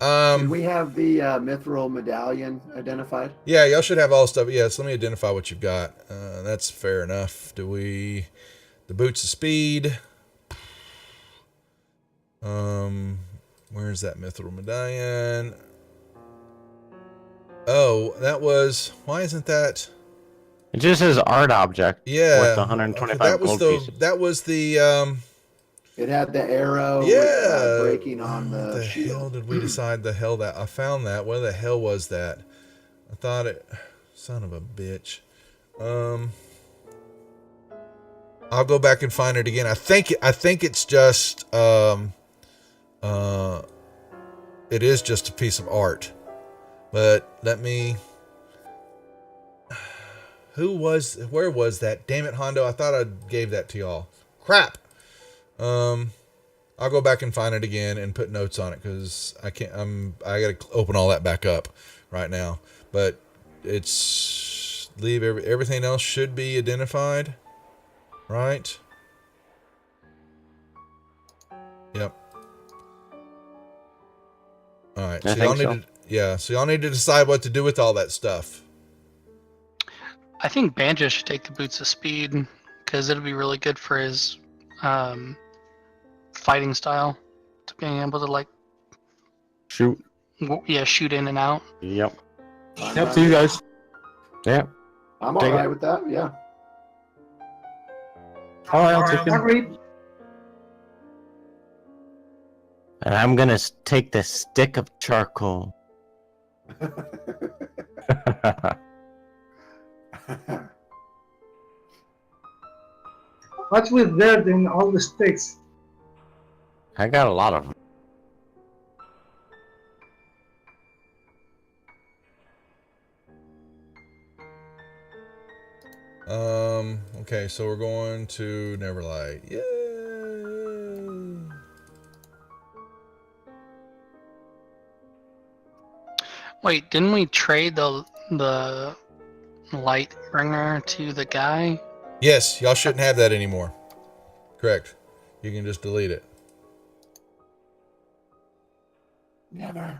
S1: Did we have the mithril medallion identified?
S2: Yeah, y'all should have all the stuff. Yes, let me identify what you've got. That's fair enough. The boots of speed. Where's that mithril medallion? Oh, why isn't that?
S4: It just says art object.
S2: Yeah.
S4: Worth 125 gold pieces.
S2: That was the,
S1: It had the arrow
S2: yeah.
S1: breaking on the
S2: the
S1: shield.
S2: hell did we decide the hell that? I found that. What the hell was that? I thought it, son of a bitch. I'll go back and find it again. I think it's just, it is just a piece of art, but let me, where was that? Damn it, Hondo. I thought I gave that to y'all. Crap. I'll go back and find it again and put notes on it because I got to open all that back up right now. But everything else should be identified, right? Yep. All right. So y'all need to decide what to do with all that stuff.
S6: I think Banjo should take the boots of speed because it'll be really good for his fighting style, to being able to like
S4: shoot
S6: in and out.
S4: Yep.
S3: Yep, see you guys.
S4: Yep.
S1: I'm all right with that. Yeah.
S3: All right, I'll take him.
S5: Agreed.
S4: And I'm gonna take the stick of charcoal.
S5: What's with that and all the sticks?
S4: I got a lot of them.
S2: Okay, so we're going to Neverlight. Yay!
S6: Wait, didn't we trade the light bringer to the guy?
S2: Yes, y'all shouldn't have that anymore. Correct. You can just delete it.
S1: Never.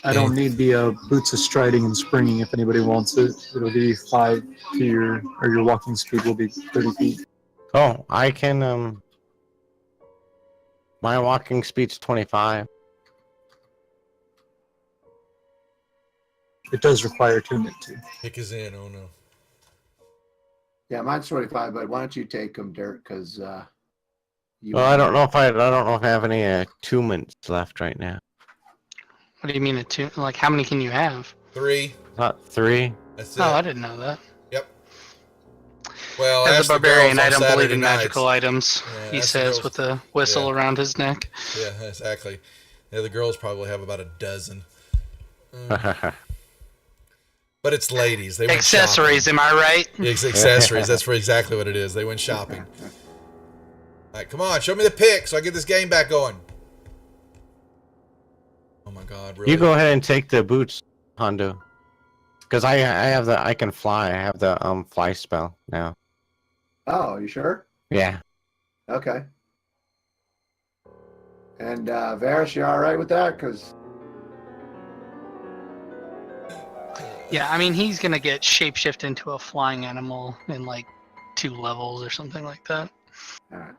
S3: I don't need the boots of striding and springing if anybody wants it. It'll be 5 to your walking speed will be 30 feet.
S4: Oh, I can, my walking speed's 25.
S3: It does require attunement too.
S2: Pick is in. Oh no.
S1: Yeah, mine's 25, but why don't you take them, Dirk? Because you.
S4: Well, I don't know if I have any attunements left right now.
S6: What do you mean like how many can you have?
S2: 3.
S4: Not 3.
S2: That's it.
S6: Oh, I didn't know that.
S2: Yep. Well,
S6: As
S2: ask
S6: a
S2: the
S6: barbarian,
S2: girls
S6: I
S2: on
S6: don't
S2: Saturday
S6: believe in
S2: nights.
S6: magical items,
S2: Yeah,
S6: he
S2: ask the
S6: says
S2: girls.
S6: with a whistle
S2: Yeah.
S6: around his neck.
S2: Yeah, exactly. Yeah, the girls probably have about a dozen. But it's ladies. They went
S6: Accessories,
S2: shopping.
S6: am I right?
S2: It's accessories. That's exactly what it is. They went shopping. All right, come on, show me the pick so I get this game back going. Oh my God! Really?
S4: You go ahead and take the boots, Hondo. Because I can fly. I have the fly spell now.
S1: Oh, you sure?
S4: Yeah.
S1: Okay. And Varys, you all right with that? Because
S6: Yeah, I mean he's gonna get shapeshift into a flying animal in like 2 levels or something like that.
S1: all right.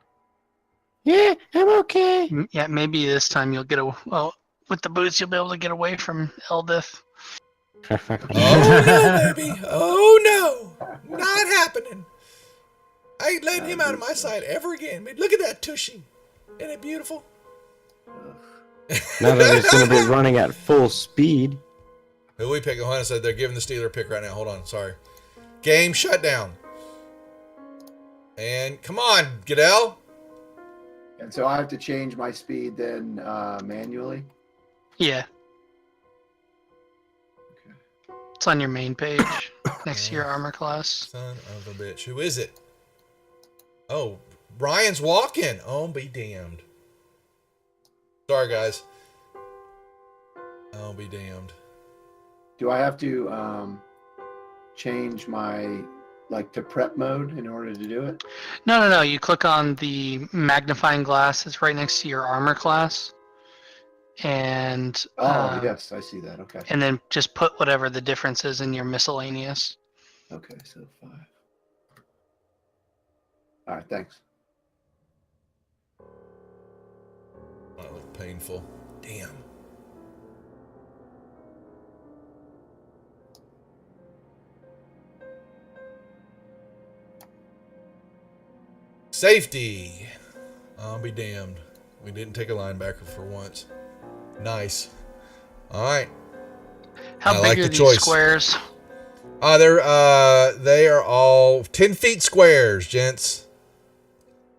S4: Yeah, I'm okay.
S6: Yeah, maybe this time you'll get with the boots you'll be able to get away from Eldith.
S2: Oh no, baby! Oh no! Not happening. I ain't letting him out of my sight ever again. I mean, look at that tushy. Isn't it beautiful?
S4: Now that he's going to be running at full speed.
S2: Who we pick? Johanna said they're giving the Steeler pick right now. Hold on. Sorry. Game shut down. And come on, Goodell.
S1: And so I have to change my speed then manually.
S6: Yeah.
S1: Okay.
S6: It's on your main page next to your armor class.
S2: Son of a bitch. Who is it? Oh, Ryan's walking. Oh, be damned. Sorry, guys. I'll be damned.
S1: Do I have to change my to prep mode in order to do it?
S6: No. You click on the magnifying glass that's right next to your armor class. And
S1: yes, I see that. Okay.
S6: And then just put whatever the difference is in your miscellaneous.
S1: Okay, so 5. All right, thanks.
S2: That looked painful. Damn. Safety. I'll be damned. We didn't take a linebacker for once. Nice. All right.
S6: How big are these squares?
S2: They are all 10 feet squares, gents.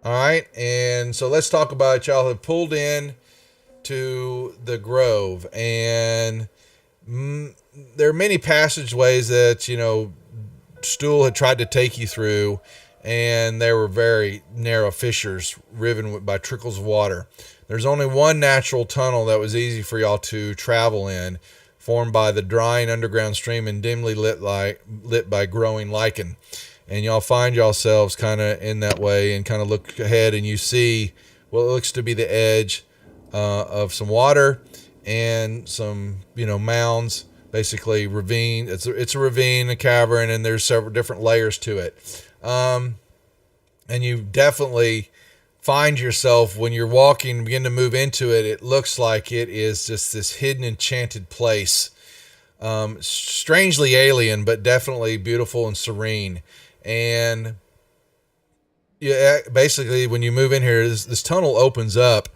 S2: All right, and so let's talk about y'all have pulled in to the Grove, and there are many passageways that Stool had tried to take you through, and there were very narrow fissures riven by trickles of water. There's only one natural tunnel that was easy for y'all to travel in, formed by the drying underground stream and dimly lit by growing lichen. And y'all find yourselves kind of in that way and kind of look ahead and you see what looks to be the edge of some water and some, mounds, basically ravine. It's a ravine, a cavern, and there's several different layers to it. And you definitely find yourself when you're walking, begin to move into it. It looks like it is just this hidden, enchanted place. Strangely alien, but definitely beautiful and serene. And yeah, basically when you move in here, this tunnel opens up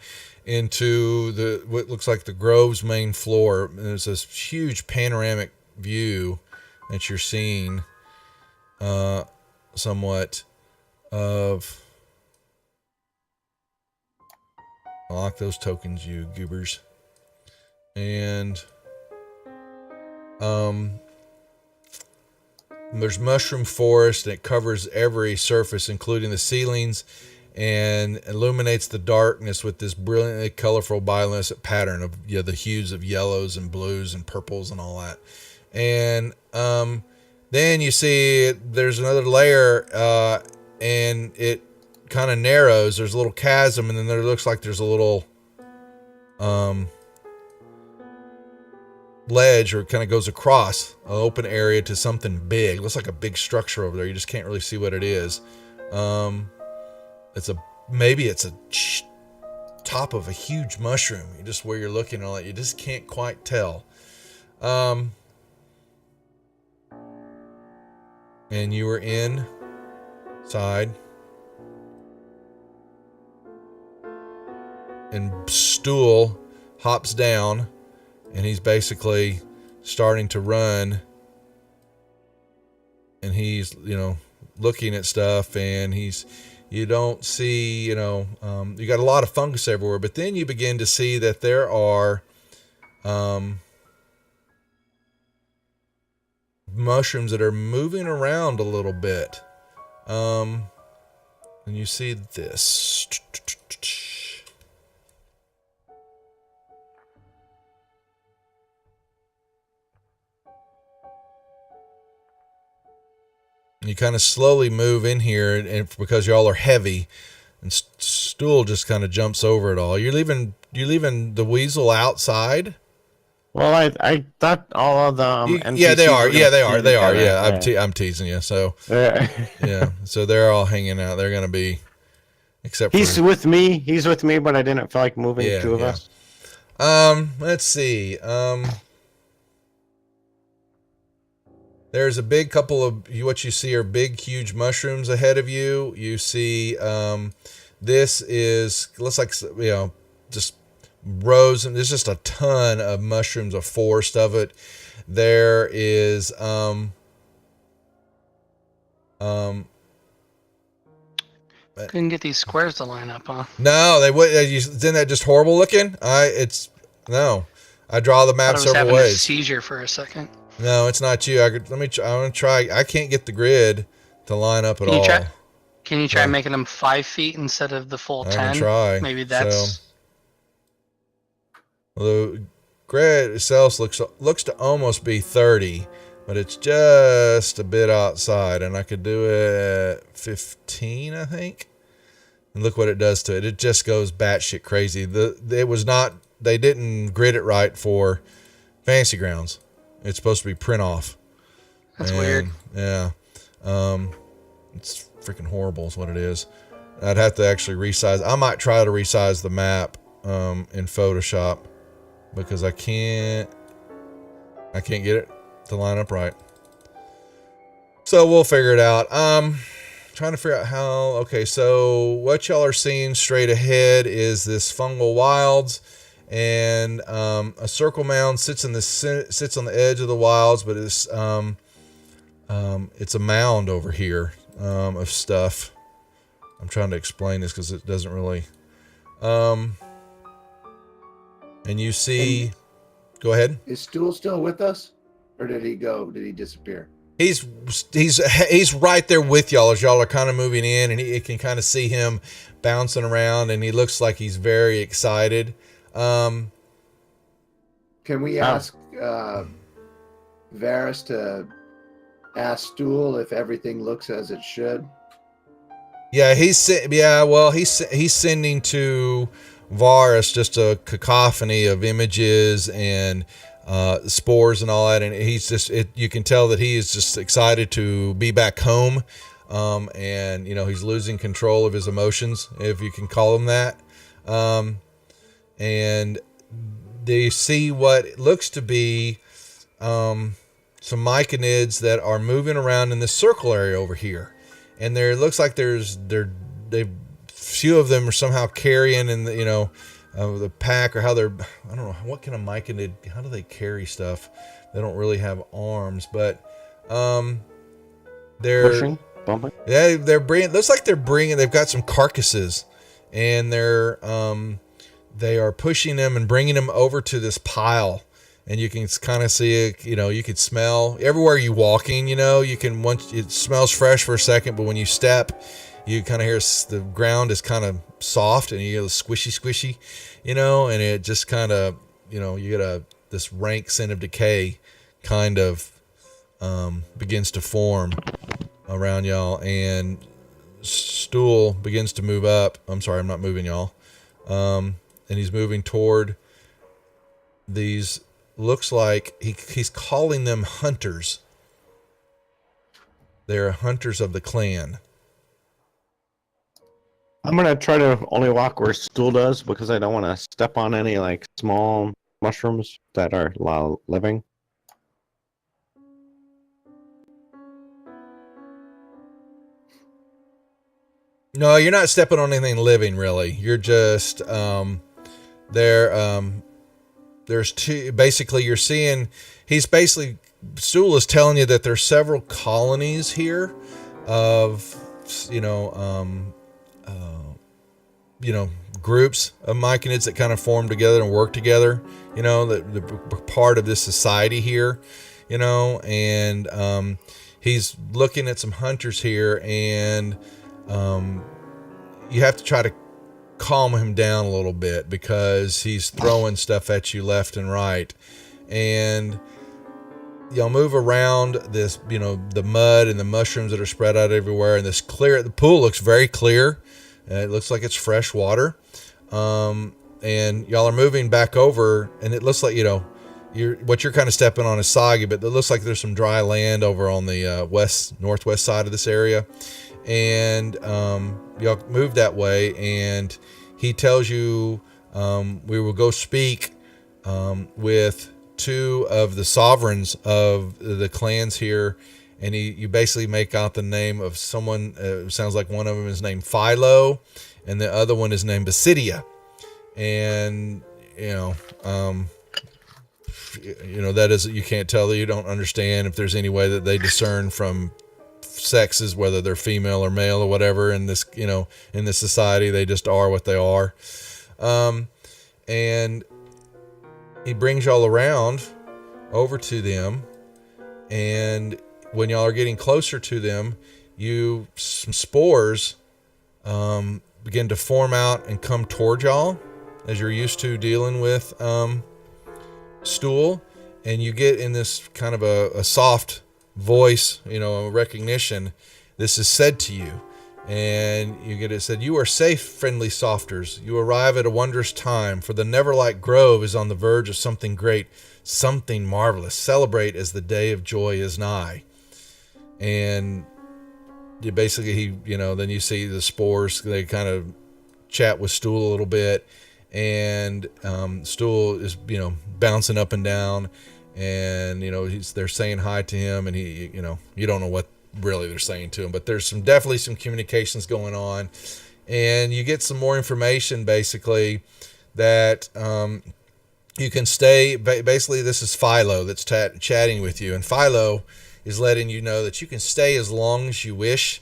S2: into what looks like the Grove's main floor. And there's this huge panoramic view that you're seeing, somewhat of. I like those tokens, you goobers. And there's mushroom forest that covers every surface, including the ceilings, and illuminates the darkness with this brilliantly colorful bioluminescent pattern of the hues of yellows and blues and purples and all that. And then you see there's another layer, and it kind of narrows. There's a little chasm, and then there looks like there's a little ledge, or kind of goes across an open area to something big. It looks like a big structure over there. You just can't really see what it is. Maybe it's a top of a huge mushroom. Just where you're looking and all that, you just can't quite tell. And you were inside, and Stool hops down, and he's basically starting to run, and he's looking at stuff, and you don't see you got a lot of fungus everywhere, but then you begin to see that there are mushrooms that are moving around a little bit, and you see this. You kind of slowly move in here, and because y'all are heavy, and Stool just kind of jumps over it all. You're leaving the weasel outside.
S4: Well, I thought all of them.
S2: Yeah, they are. Yeah, I'm teasing you. So yeah, so they're all hanging out. They're gonna be, except
S4: he's with me. He's with me, but I didn't feel like moving the two of us.
S2: Let's see. There's a big couple of what you see are big, huge mushrooms ahead of you. You see, this looks like, just rows, and there's just a ton of mushrooms, a forest of it. There is,
S6: Couldn't get these squares to line up, huh?
S2: no, they would. Isn't that just horrible looking? No. I draw the
S6: I
S2: map
S6: was
S2: several
S6: having a
S2: ways.
S6: seizure for a second.
S2: No, it's not you. I'm gonna try. I can't get the grid to line up at
S6: Can you
S2: all.
S6: try? Can you try
S2: Yeah.
S6: making them 5 feet instead of the full
S2: I
S6: 10?
S2: can try.
S6: Maybe that's.
S2: The grid itself looks to almost be 30, but it's just a bit outside, and I could do it at 15, I think. And look what it does to it. It just goes batshit crazy. They didn't grid it right for Fantasy Grounds. It's supposed to be print off.
S6: That's weird.
S2: Yeah. It's freaking horrible is what it is. I'd have to actually resize. I might try to resize the map in Photoshop because I can't get it to line up right. So we'll figure it out. Trying to figure out how. Okay, so what y'all are seeing straight ahead is this fungal wilds, and a circle mound sits on the edge of the wilds, but it's a mound over here of stuff. I'm trying to explain this because it doesn't really. And you see, go ahead.
S1: Is Stool still with us, or did he go? Did he disappear?
S2: He's right there with y'all as y'all are kind of moving in, and you can kind of see him bouncing around, and he looks like he's very excited.
S1: Can we ask Varys to ask Stool if everything looks as it should?
S2: Yeah, he's sending to Varys just a cacophony of images and spores and all that, and you can tell that he is just excited to be back home, and he's losing control of his emotions, if you can call them that, and they see what looks to be some myconids that are moving around in this circle area over here, and there looks like few of them are somehow carrying in the pack, or how I don't know what kind of myconid, how do they carry stuff? They don't really have arms, but they're
S4: Pushing, bumping.
S2: Yeah, looks like they've got some carcasses, and they are pushing them and bringing them over to this pile, and you can kind of see it. You can smell everywhere you walking. Once it smells fresh for a second, but when you step, you kind of hear the ground is kind of soft, and you hear the squishy, and it just kind of, you get this rank scent of decay kind of begins to form around y'all, and Stool begins to move up. I'm sorry, I'm not moving y'all. And he's moving toward these, looks like he's calling them hunters. They're hunters of the clan.
S4: I'm gonna try to only walk where Stool does because I don't want to step on any small mushrooms that are living.
S2: No, you're not stepping on anything living, really. You're just there's two. Basically, you're seeing. Stool is telling you that there's several colonies here of groups of myconids that kind of form together and work together, that part of this society here, and he's looking at some hunters here, and you have to try to calm him down a little bit because he's throwing stuff at you left and right, and y'all move around this, the mud and the mushrooms that are spread out everywhere, and the pool looks very clear. It looks like it's fresh water. And y'all are moving back over, and it looks like, what you're kind of stepping on is soggy, but it looks like there's some dry land over on the northwest side of this area. And y'all move that way, and he tells you we will go speak with two of the sovereigns of the clans here, and you basically make out the name of someone. Sounds like one of them is named Philo, and the other one is named Basidia. And that is, you can't tell, that you don't understand if there's any way that they discern from sexes, whether they're female or male or whatever. In this, in this society, they just are what they are. And he brings y'all around over to them, and when y'all are getting closer to them, some spores begin to form out and come toward y'all, as you're used to dealing with stool, and you get in this kind of a soft voice, recognition. This is said to you, and you get it said, "You are safe, friendly softers. You arrive at a wondrous time, for the Neverlight Grove is on the verge of something great, something marvelous. Celebrate, as the day of joy is nigh." And you basically, then you see the spores, they kind of chat with Stool a little bit, and Stool is, bouncing up and down, and, they're saying hi to him, and he, you don't know what really they're saying to him, but there's definitely some communications going on, and you get some more information, basically, that you can stay. Basically, this is Philo that's chatting with you, and Philo is letting you know that you can stay as long as you wish.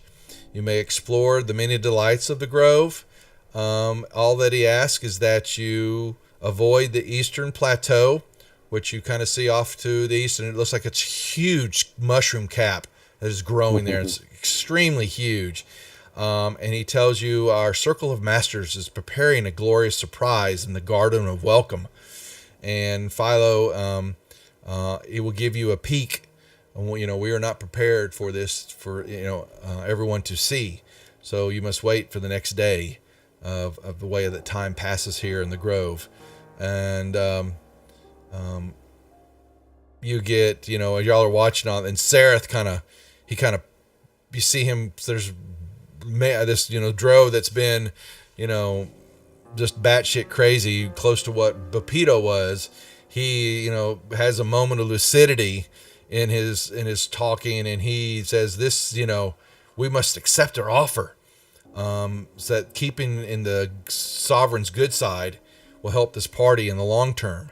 S2: You may explore the many delights of the grove. All that he asks is that you avoid the eastern plateau, which you kind of see off to the east, and it looks like it's a huge mushroom cap that is growing there. It's extremely huge. And he tells you our Circle of Masters is preparing a glorious surprise in the Garden of Welcome. And Philo, he will give you a peek. We are not prepared for this, for everyone to see. So you must wait for the next day of the way that time passes here in the grove. And you get, y'all are watching on, and Sareth you see him, there's this, Dro that's been, just batshit crazy, close to what Bapito was. He, has a moment of lucidity in his talking, and he says this, we must accept our offer. So that keeping in the sovereign's good side will help this party in the long term.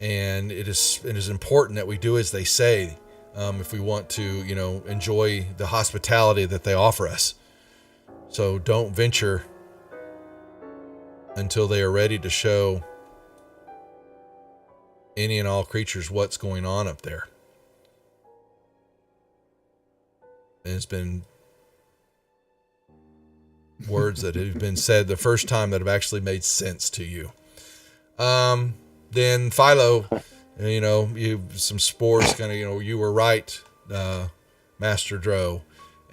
S2: And it is important that we do as they say, if we want to, enjoy the hospitality that they offer us. So don't venture until they are ready to show any and all creatures what's going on up there. And it's been words that have been said the first time that have actually made sense to you. Then Philo, some spores kind of, you were right, Master Dro,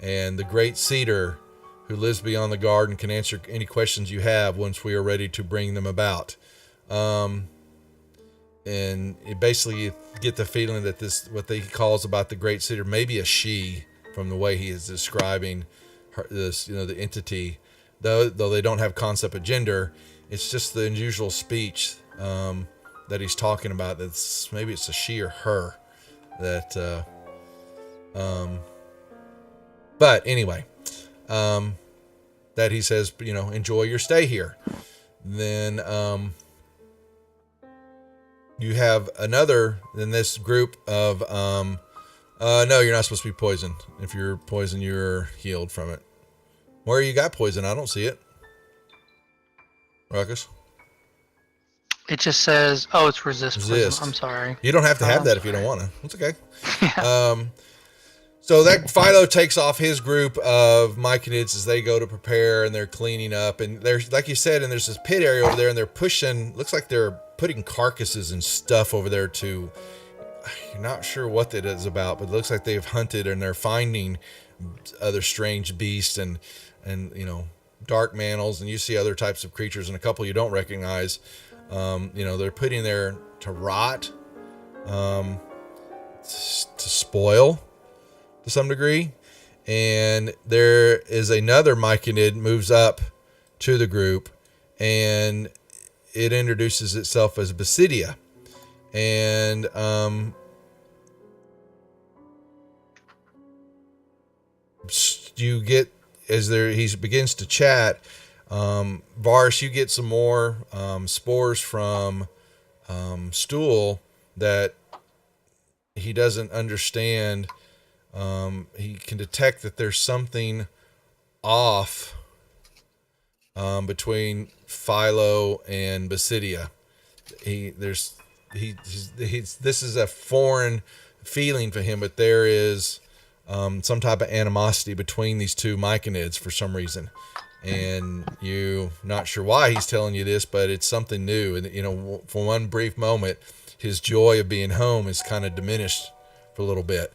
S2: and the great cedar who lives beyond the garden can answer any questions you have once we are ready to bring them about. And it basically, you get the feeling that this, what he calls about the great cedar, maybe a she, from the way he is describing this, the entity, though they don't have concept of gender. It's just the unusual speech that he's talking about. That's maybe it's a she or her. That, but anyway, that he says, enjoy your stay here. Then you have another in this group of no, you're not supposed to be poisoned. If you're poisoned, you're healed from it. Where you got poison? I don't see it. Ruckus?
S6: It just says, it's resist poison. I'm sorry.
S2: You don't have to have that if you don't want to. It's okay.
S6: Yeah.
S2: So that Philo takes off his group of myconids as they go to prepare, and they're cleaning up. And there's, like you said, and there's this pit area over there, and they're pushing, looks like they're putting carcasses and stuff over there to, you're not sure what that is about, but it looks like they've hunted and they're finding other strange beasts and dark manals, and you see other types of creatures and a couple you don't recognize. They're putting there to rot, to spoil to some degree. And there is another myconid moves up to the group, and it introduces itself as Basidia. and you get, as he begins to chat, Varsh, you get some more spores from Stool that he doesn't understand. He can detect that there's something off between Philo and Basidia. This is a foreign feeling for him, but there is some type of animosity between these two myconids for some reason, and you not sure why he's telling you this, but it's something new. And for one brief moment, his joy of being home is kind of diminished for a little bit,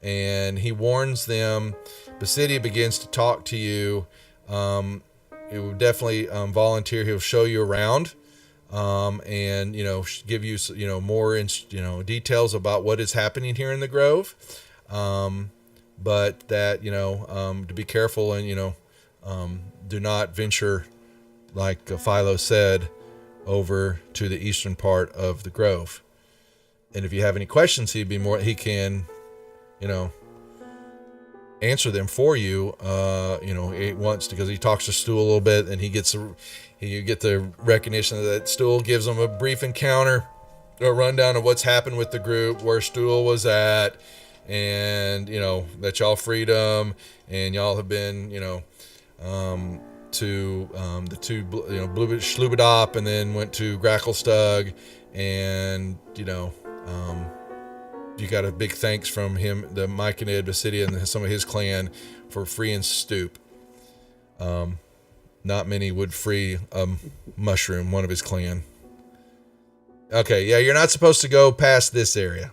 S2: and he warns them. Basidia begins to talk to you. He will definitely volunteer. He'll show you around, and give you more details about what is happening here in the Grove, but that to be careful and do not venture, like Philo said, over to the eastern part of the Grove. And if you have any questions, he can answer them for you. He wants to, because he talks to Stool a little bit, and you get the recognition that Stool gives him a brief encounter, a rundown of what's happened with the group, where Stool was at, and that y'all freed him, and y'all have been to the two Blue Schlubadop, and then went to Gracklestug, and you got a big thanks from him, the Myconid, Basidia, and some of his clan for freeing Stoop. Not many would free a mushroom, one of his clan. Okay, yeah, you're not supposed to go past this area.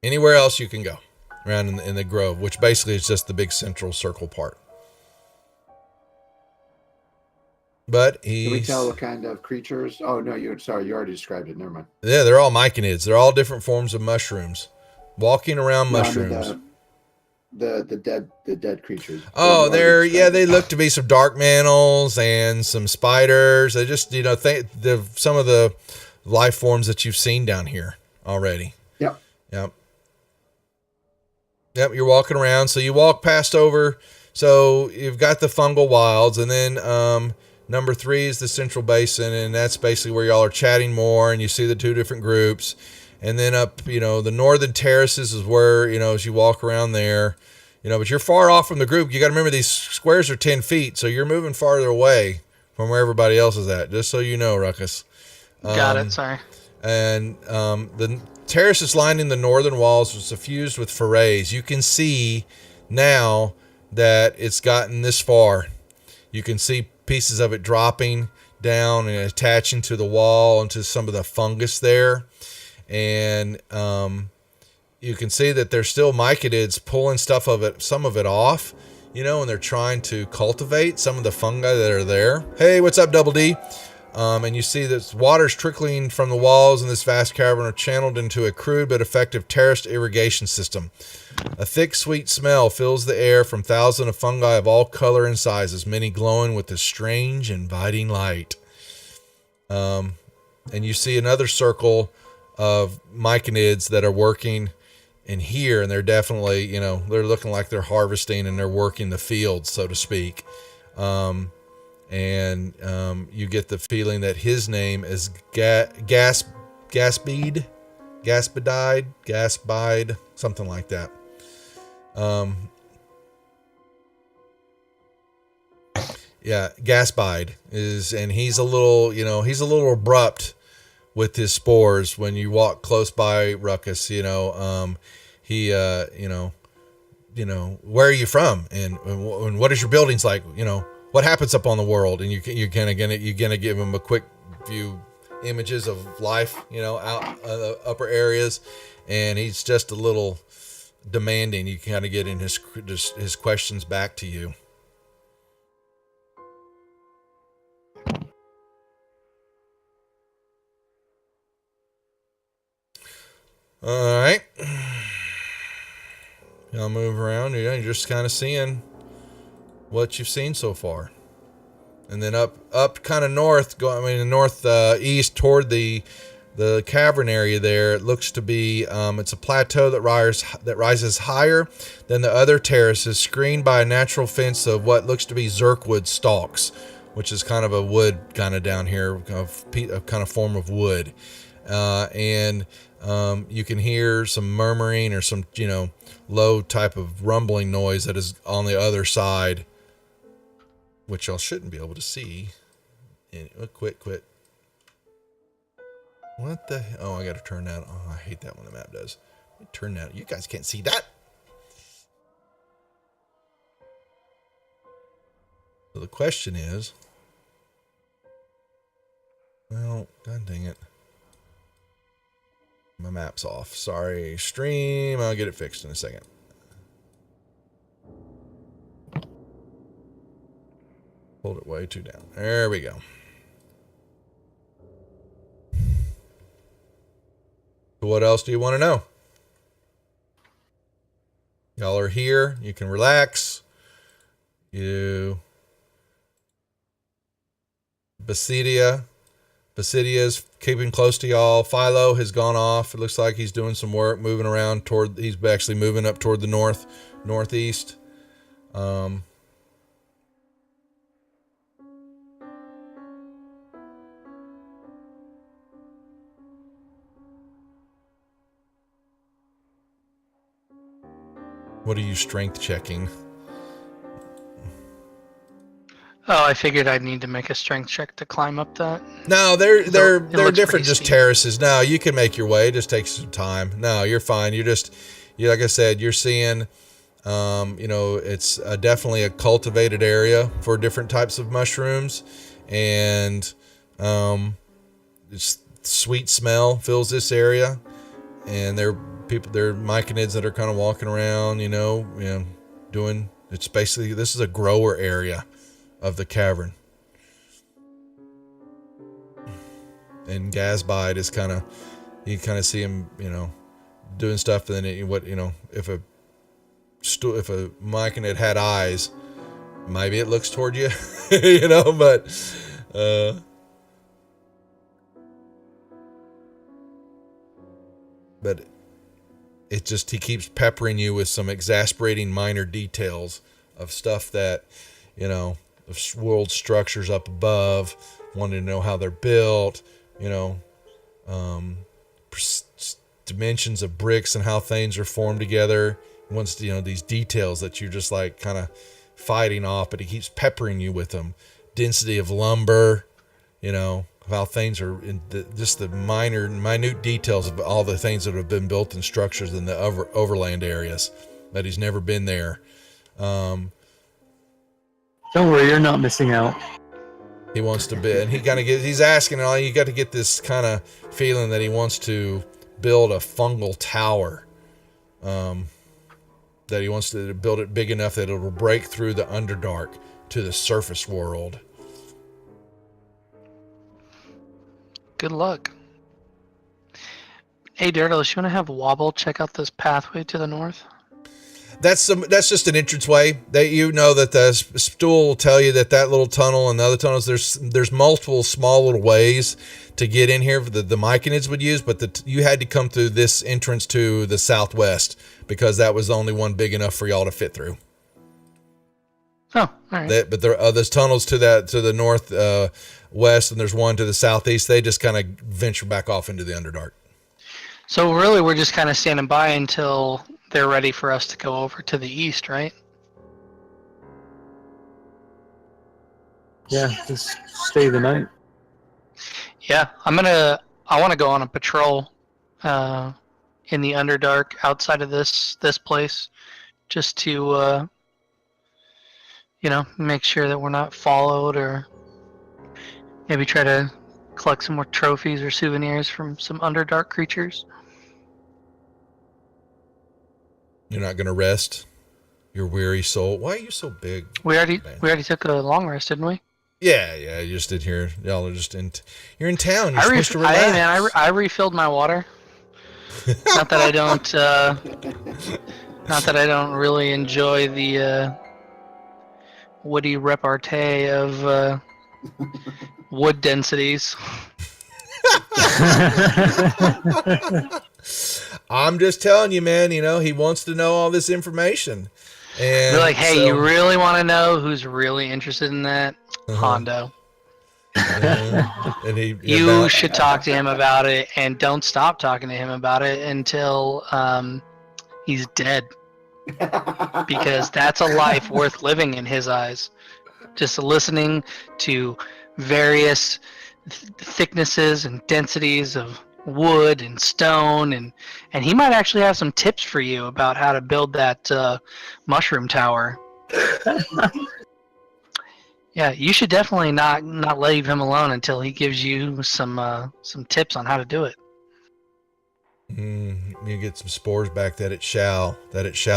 S2: Anywhere else you can go around in the Grove, which basically is just the big central circle part. But
S1: Can we tell what kind of creatures? Oh no, you already described it. Never mind.
S2: Yeah, they're all myconids. They're all different forms of mushrooms, walking around mushrooms.
S1: I mean the dead creatures.
S2: Oh, they look to be some dark manals and some spiders. They just some of the life forms that you've seen down here already. Yep, you're walking around. So you walk past over. So you've got the fungal wilds, and then number 3 is the central basin, and that's basically where y'all are chatting more, and you see the two different groups. And then up, the northern terraces is where, as you walk around there, but you're far off from the group. You got to remember these squares are 10 feet, so you're moving farther away from where everybody else is at, just so you know, Ruckus.
S6: Got it, sorry.
S2: And the terraces lining the northern walls was suffused with forays. You can see now that it's gotten this far. You can see pieces of it dropping down and attaching to the wall and to some of the fungus there. And you can see that there's still myconids pulling some of it off, and they're trying to cultivate some of the fungi that are there. Hey, what's up, Double D? And you see that water's trickling from the walls in this vast cavern are channeled into a crude but effective terraced irrigation system. A thick, sweet smell fills the air from thousands of fungi of all color and sizes, many glowing with a strange, inviting light. And you see another circle of myconids that are working in here, and they're definitely, they're looking like they're harvesting and they're working the fields, so to speak. And you get the feeling that his name is Gaspide, something like that. Gaspide is, and he's a little abrupt with his spores when you walk close by Ruckus. Where are you from, and what is your buildings like? What happens up on the world, and you're gonna give him a quick few images of life, out the upper areas, and he's just a little demanding. You kind of get in his questions back to you. All right, y'all move around. You're just kind of seeing what you've seen so far. and then up kind of north, northeast toward the cavern area there. It looks to be it's a plateau that rises higher than the other terraces, screened by a natural fence of what looks to be zirkwood stalks, which is kind of a wood kind of down here, a kind of form of wood. And you can hear some murmuring or some, low type of rumbling noise that is on the other side, which y'all shouldn't be able to see. Quit. What the hell? Oh, I got to turn that. Oh, I hate that when the map does. Turn that. You guys can't see that. So the question is, well, god dang it. My map's off. Sorry, stream. I'll get it fixed in a second. Hold it way too down. There we go. So what else do you want to know? Y'all are here. You can relax. Basidia's keeping close to y'all. Philo has gone off. It looks like he's doing some work, moving around he's actually moving up toward the northeast. What are you strength checking?
S6: Oh, I figured I'd need to make a strength check to climb up that.
S2: No, they're different, just
S6: steep.
S2: terraces. No, you can make your way. It just takes some time. No, you're fine. You like I said, you're seeing, it's definitely a cultivated area for different types of mushrooms, and it's sweet smell fills this area, and they're myconids that are kind of walking around, doing. It's basically, this is a grower area of the cavern. And Gazbide is you kind of see him, doing stuff. And then if a myconid had eyes, maybe it looks toward you, but it just, he keeps peppering you with some exasperating minor details of stuff that, of world structures up above, wanting to know how they're built, dimensions of bricks and how things are formed together. He wants, these details that you're just like kind of fighting off, but he keeps peppering you with them. Density of lumber, how things are just the minute details of all the things that have been built in structures in the overland areas that he's never been there.
S3: Don't worry, you're not missing out.
S2: He wants to build, and he's asking, you got to get this kind of feeling that he wants to build a fungal tower. That he wants to build it big enough that it'll break through the Underdark to the surface world.
S6: Good luck. Hey, Daedalus, you want to have Wobble check out this pathway to the north?
S2: That's just an entranceway. That the stool will tell you that little tunnel and the other tunnels, there's multiple small little ways to get in here that the myconids would use, but you had to come through this entrance to the southwest because that was the only one big enough for y'all to fit through.
S6: Oh, all right.
S2: But there's tunnels to the north west, and there's one to the southeast. They just kind of venture back off into the Underdark.
S6: So really, we're just kind of standing by until they're ready for us to go over to the east, right?
S3: Yeah, just stay the night.
S6: Yeah, I want to go on a patrol in the Underdark outside of this place, just to make sure that we're not followed, or maybe try to collect some more trophies or souvenirs from some Underdark creatures.
S2: You're not going to rest your weary soul. Why are you so big?
S6: We already took a long rest, didn't we?
S2: Yeah, you just did here. Y'all are just you're in town. You're supposed to relax.
S6: I refilled my water. Not that I don't really enjoy the woody repartee of wood densities.
S2: I'm just telling you, man, he wants to know all this information. And
S6: They're like, hey,
S2: so,
S6: you really want to know who's really interested in that? Hondo.
S2: And
S6: You should talk to him about it, and don't stop talking to him about it until he's dead. Because that's a life worth living in his eyes. Just listening to various thicknesses and densities of wood and stone, and he might actually have some tips for you about how to build that mushroom tower. Yeah, you should definitely not leave him alone until he gives you some tips on how to do it.
S2: You get some spores back that it shall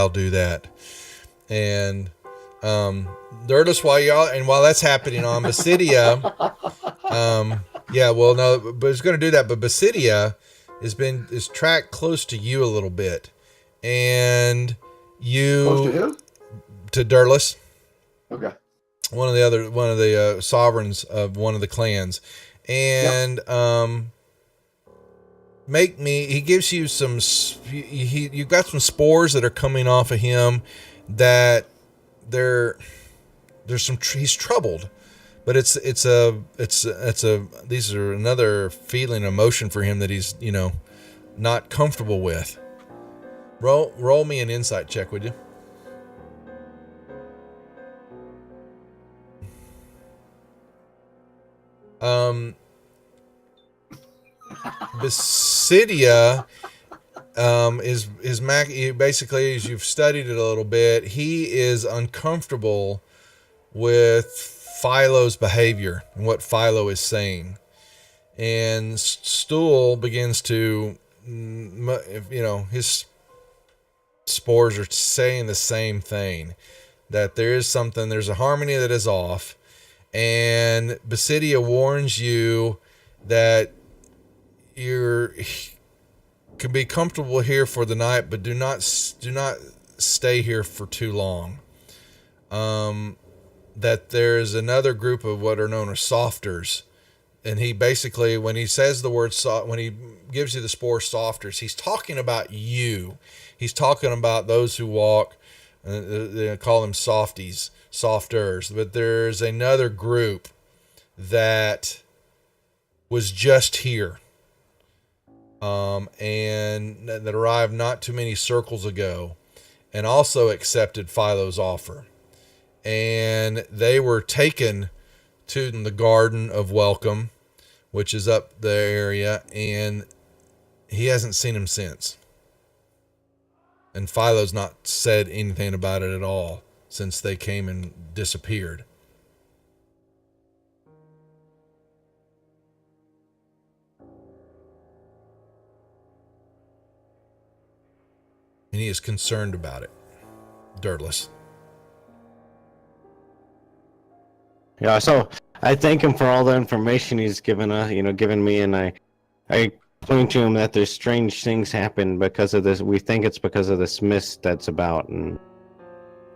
S2: do that. And Dirtus, while that's happening on Basidia, no, but it's going to do that. But Basidia is tracked close to you a little bit, and you
S1: Close to who?
S2: To Dirtus.
S1: Okay.
S2: One of the sovereigns of one of the clans, and he gives you some. You've got some spores that are coming off of him that there's some. He's troubled, but these are another feeling, emotion for him that he's not comfortable with. Roll me an insight check, would you? Basidia is basically, as you've studied it a little bit, he is uncomfortable with Philo's behavior and what Philo is saying, and Stool begins to, his spores are saying the same thing, that there's a harmony that is off. And Basidia warns you that you can be comfortable here for the night, but do not stay here for too long. That there's another group of what are known as softers, and he basically, when he says the word when he gives you the spore softers, he's talking about you. He's talking about those who walk. They call them softies. Softers, but there's another group that was just here, and that arrived not too many circles ago, and also accepted Philo's offer, and they were taken to the Garden of Welcome, which is up the area, and he hasn't seen him since, and Philo's not said anything about it at all since they came and disappeared. And he is concerned about it. Dirtless.
S4: Yeah, so I thank him for all the information he's given me, and I point to him that there's strange things happen because of this. We think it's because of this mist that's about, and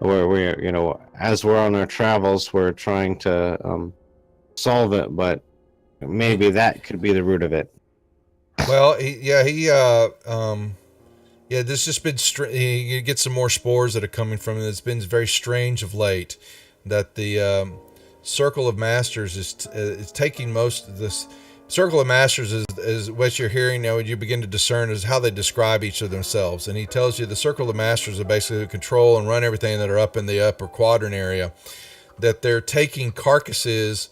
S4: we're as we're on our travels, we're trying to solve it, but maybe that could be the root of it.
S2: Well, this just been you get some more spores that are coming from it. It's been very strange of late that the Circle of Masters is taking most of this. Circle of Masters is what you're hearing now. You begin to discern is how they describe each of themselves, and he tells you the Circle of Masters are basically who control and run everything that are up in the upper quadrant area. That they're taking carcasses,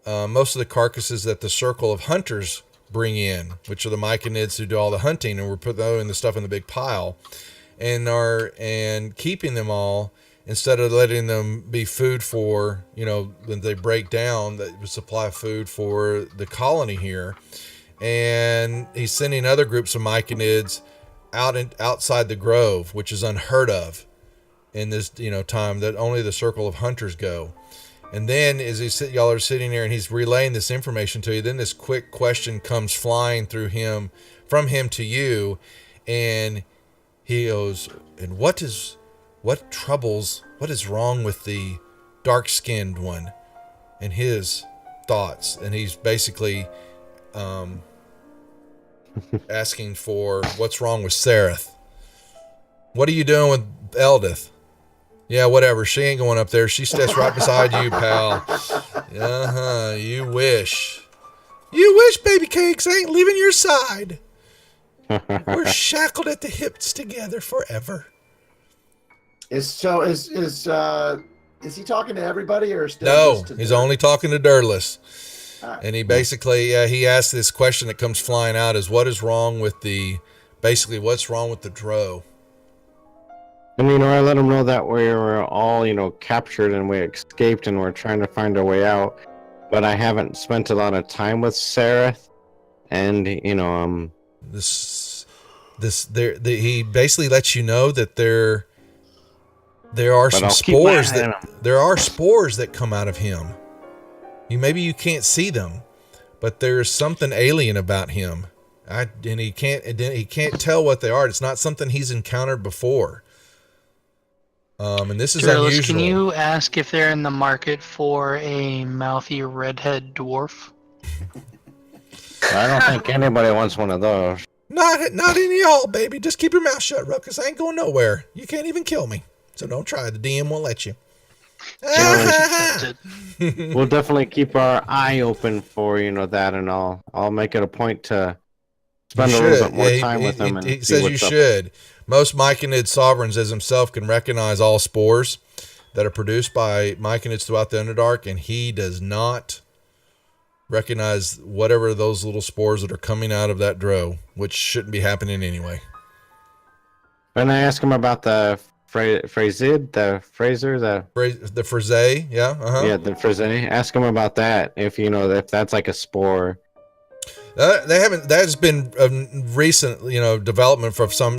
S2: most of the carcasses that the Circle of Hunters bring in, which are the Myconids who do all the hunting, and we're putting the stuff in the big pile, and keeping them all. Instead of letting them be food for, when they break down, that would supply food for the colony here. And he's sending other groups of Myconids outside the grove, which is unheard of in this, time that only the Circle of Hunters go. And then as y'all are sitting there and he's relaying this information to you, then this quick question comes flying from him to you. And he goes, and what is wrong with the dark-skinned one and his thoughts, and he's basically asking for what's wrong with Sareth. What are you doing with Eldith? Yeah, whatever. She ain't going up there. She sits right beside you, pal. You wish. You wish, baby cakes. I ain't leaving your side. We're shackled at the hips together forever.
S1: Is he talking to everybody or still?
S2: No,
S1: just to
S2: he's
S1: Dirk?
S2: only talking to Dirtless.
S1: Right.
S2: And he basically, he asked this question that comes flying out is what's wrong with the Dro?
S4: And, I let him know that we were all, captured and we escaped and we're trying to find our way out. But I haven't spent a lot of time with Sareth. And,
S2: He basically lets you know that there are some spores there are spores that come out of him. Maybe you can't see them, but there's something alien about him. And he can't tell what they are. It's not something he's encountered before. And this is
S6: Turles,
S2: unusual.
S6: can you ask if they're in the market for a mouthy redhead dwarf?
S4: I don't think anybody wants one of those.
S2: Not any y'all, baby. Just keep your mouth shut, Ruckus. I ain't going nowhere. You can't even kill me. So don't try. The DM won't let you.
S4: We'll definitely keep our eye open for, that, and I'll make it a point to spend a little bit more time with them.
S2: He says you should. Most myconid sovereigns as himself can recognize all spores that are produced by myconids throughout the Underdark, and he does not recognize whatever those little spores that are coming out of that Dro, which shouldn't be happening anyway.
S4: And I ask him about the Fraser, the
S2: Frisay, yeah,
S4: yeah, the Frisay. Ask him about that. If if that's like a spore.
S2: They haven't. That's been a recent, development from some,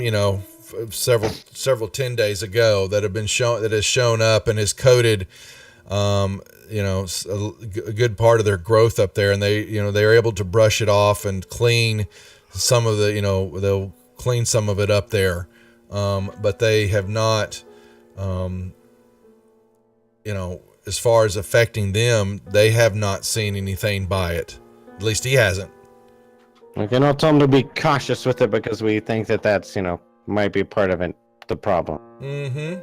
S2: several 10 days ago that has shown up and has coated, a good part of their growth up there, and they're able to brush it off and clean some of the, they'll clean some of it up there, but they have not, as far as affecting them, they have not seen anything by it. At least he hasn't.
S4: Okay, I'll tell them to be cautious with it because we think that's, might be part of it, the problem.
S2: Mm-hmm.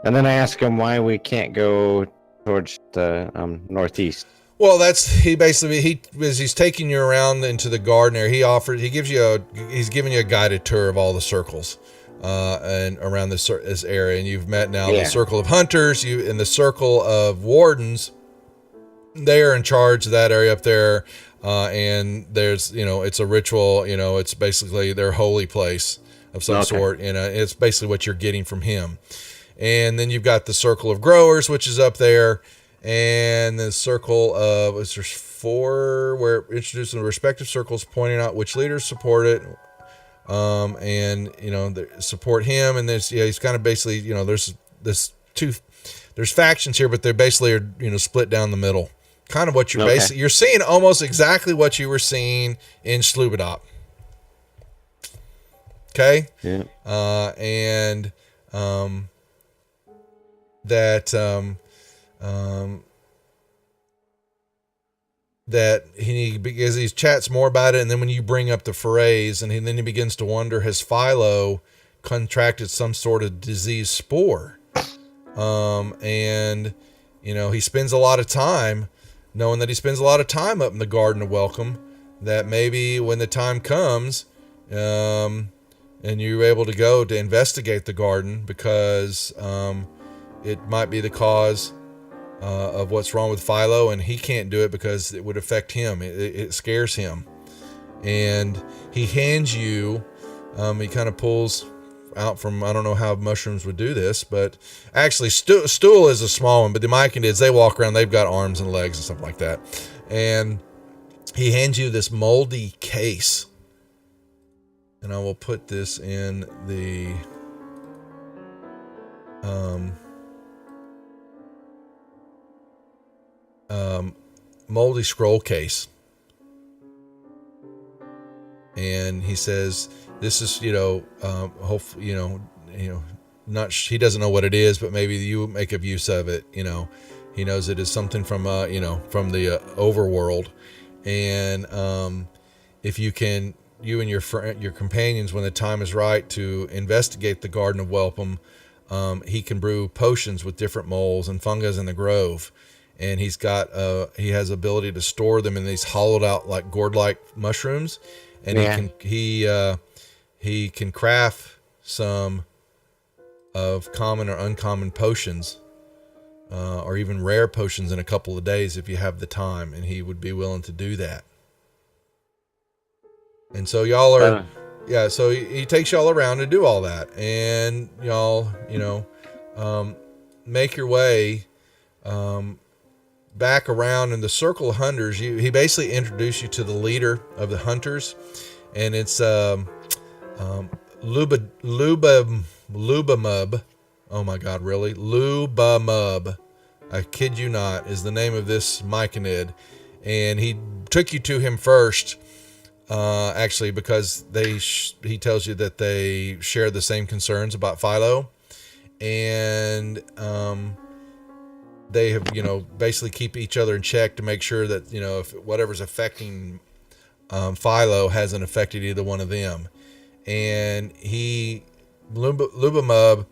S4: And then I ask him why we can't go towards the northeast.
S2: Well, as he's taking you around into the garden area, he's giving you a guided tour of all the circles, and around this area, and you've met now the circle of hunters, and the circle of wardens. They are in charge of that area up there, and there's, it's a ritual, it's basically their holy place of some sort, it's basically what you're getting from him. And then you've got the circle of growers, which is up there, and the circle of, there's 4, where introducing the respective circles, pointing out which leaders support it, and, support him, and he's kind of basically, there's factions here, but they basically are, split down the middle. Kind of what you're basically, you're seeing almost exactly what you were seeing in Slubadop. Okay?
S4: Yeah.
S2: And that because he chats more about it, and then when you bring up the phrase, and then he begins to wonder, has Philo contracted some sort of disease spore? And he spends a lot of time knowing that he spends a lot of time up in the Garden of Welcome, that maybe when the time comes, and you're able to go to investigate the garden, because it might be the cause of what's wrong with Philo, and he can't do it because it would affect him. It scares him. And he hands you, he kind of pulls out from, I don't know how mushrooms would do this, but actually stool is a small one, but the myconids, they walk around, they've got arms and legs and stuff like that. And he hands you this moldy case, and I will put this in the moldy scroll case. And he says, this is, hopefully, not, he doesn't know what it is, but maybe you make a use of it, He knows it is something from from the overworld, and if you and your companions, when the time is right to investigate the Garden of Welcome, he can brew potions with different moles and fungus in the grove, and he has ability to store them in these hollowed out like gourd-like mushrooms, and he can craft some of common or uncommon potions, or even rare potions in a couple of days if you have the time, and he would be willing to do that. And so y'all are, so he takes y'all around to do all that, and y'all, make your way back around in the circle of hunters. He basically introduced you to the leader of the hunters, and it's Lubamub. Oh my God, really? Lubamub. I kid you not, is the name of this Myconid. And he took you to him first, actually, because he tells you that they share the same concerns about Philo. And they have, basically keep each other in check to make sure that, if whatever's affecting Philo hasn't affected either one of them. And Lubamub,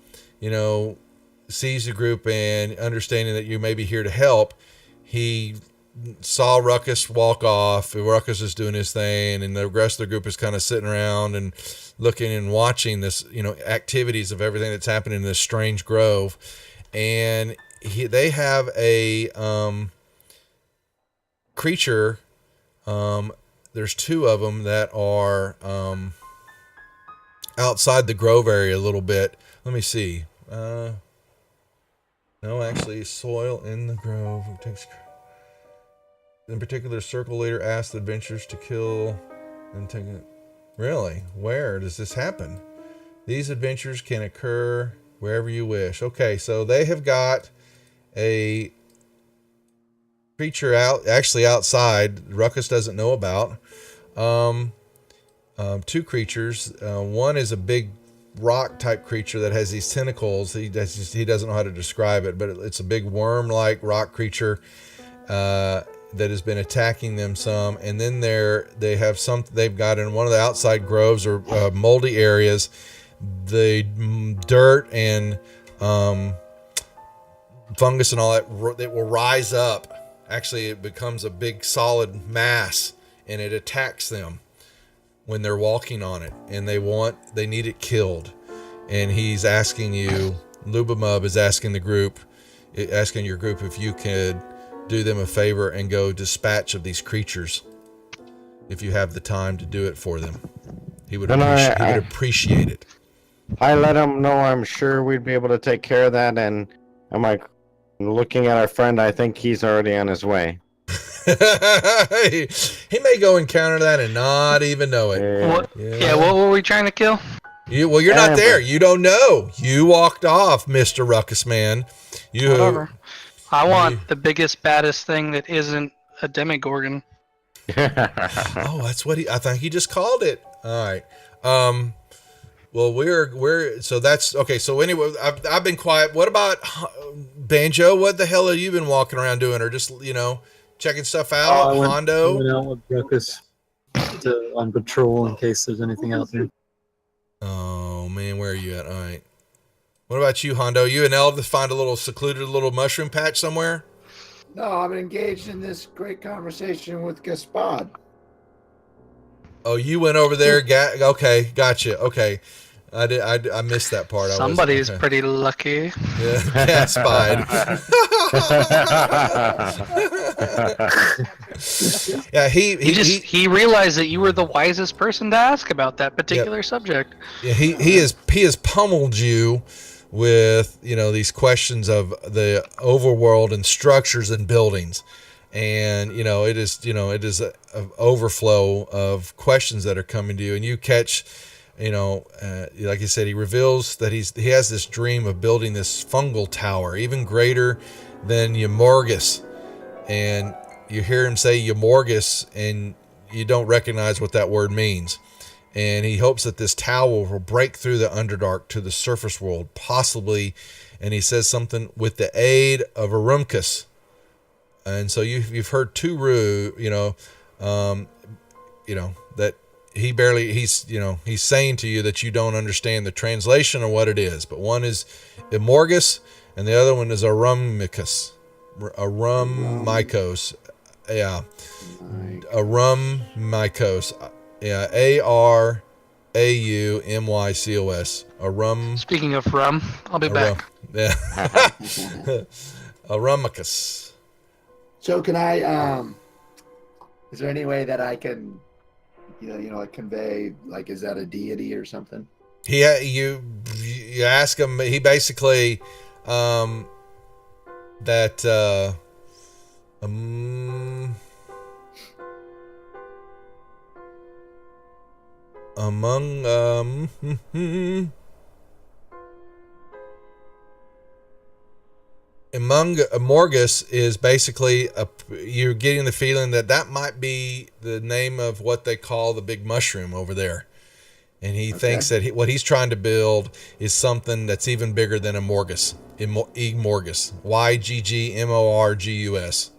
S2: sees the group, and understanding that you may be here to help, he saw Ruckus walk off. Ruckus is doing his thing, and the rest of the group is kind of sitting around and looking and watching this, activities of everything that's happening in this strange grove. And they have a creature. There's two of them that are outside the grove area a little bit. Let me see. No, actually, soil in the grove. In particular, circle leader asked the adventurers to kill and take it. Really? Where does this happen? These adventures can occur wherever you wish. Okay, so they have got a creature outside. Ruckus doesn't know about. Two creatures. One is a big rock type creature that has these tentacles. He doesn't know how to describe it, but it's a big worm like rock creature that has been attacking them some. And then they've got in one of the outside groves or moldy areas, the dirt and fungus and all that, it will rise up. Actually, it becomes a big solid mass, and it attacks them when they're walking on it, and they need it killed. And he's asking you, Lubamub is asking your group if you could do them a favor and go dispatch of these creatures, if you have the time to do it for them. He would appreciate it.
S4: I let him know I'm sure we'd be able to take care of that, and I'm like, looking at our friend, I think he's already on his way.
S2: He may go encounter that and not even know it.
S6: What were we trying to kill?
S2: You're not there. You don't know. You walked off, Mr. Ruckus Man.
S6: Whatever. I want the biggest, baddest thing that isn't a demigorgon.
S2: Oh, that's what I think he just called it. All right. Well, so that's okay. So anyway, I've been quiet. What about Banjo? What the hell have you been walking around doing, or just checking stuff out? Hondo.
S3: I went out with Ruckus on patrol in case there's anything out there.
S2: Oh man, where are you at? All right. What about you, Hondo? You and Elvis find a little secluded little mushroom patch somewhere?
S1: No, I'm engaged in this great conversation with Gaspard.
S2: Oh, you went over there. Okay, gotcha. Okay, I missed that part.
S6: Somebody's pretty lucky.
S2: Yeah, Gaspard. Yeah, he
S6: realized that you were the wisest person to ask about that particular subject.
S2: Yeah, he has pummeled you with these questions of the overworld and structures and buildings, and it is a overflow of questions that are coming to you, and you catch, like you said, he reveals that he has this dream of building this fungal tower, even greater than Yamorgus, and you hear him say Yamorgus, and you don't recognize what that word means. And he hopes that this tower will break through the Underdark to the surface world, possibly, and he says something, with the aid of Arumcus, and so you've heard Turu, that he's saying to you that you don't understand the translation or what it is, but one is Immorgus and the other one is Arummikos. Arummikos. Yeah. Arummikos. Yeah. Arummykos.
S6: Speaking of rum, I'll be back.
S2: Yeah. Arummikos.
S1: So can I? Is there any way that I can, convey, like, is that a deity or something?
S2: You ask him. He basically that among Morgus is basically you're getting the feeling that might be the name of what they call the big mushroom over there, and he thinks that what he's trying to build is something that's even bigger than a Morgus. Immorgus, Yggmorgus.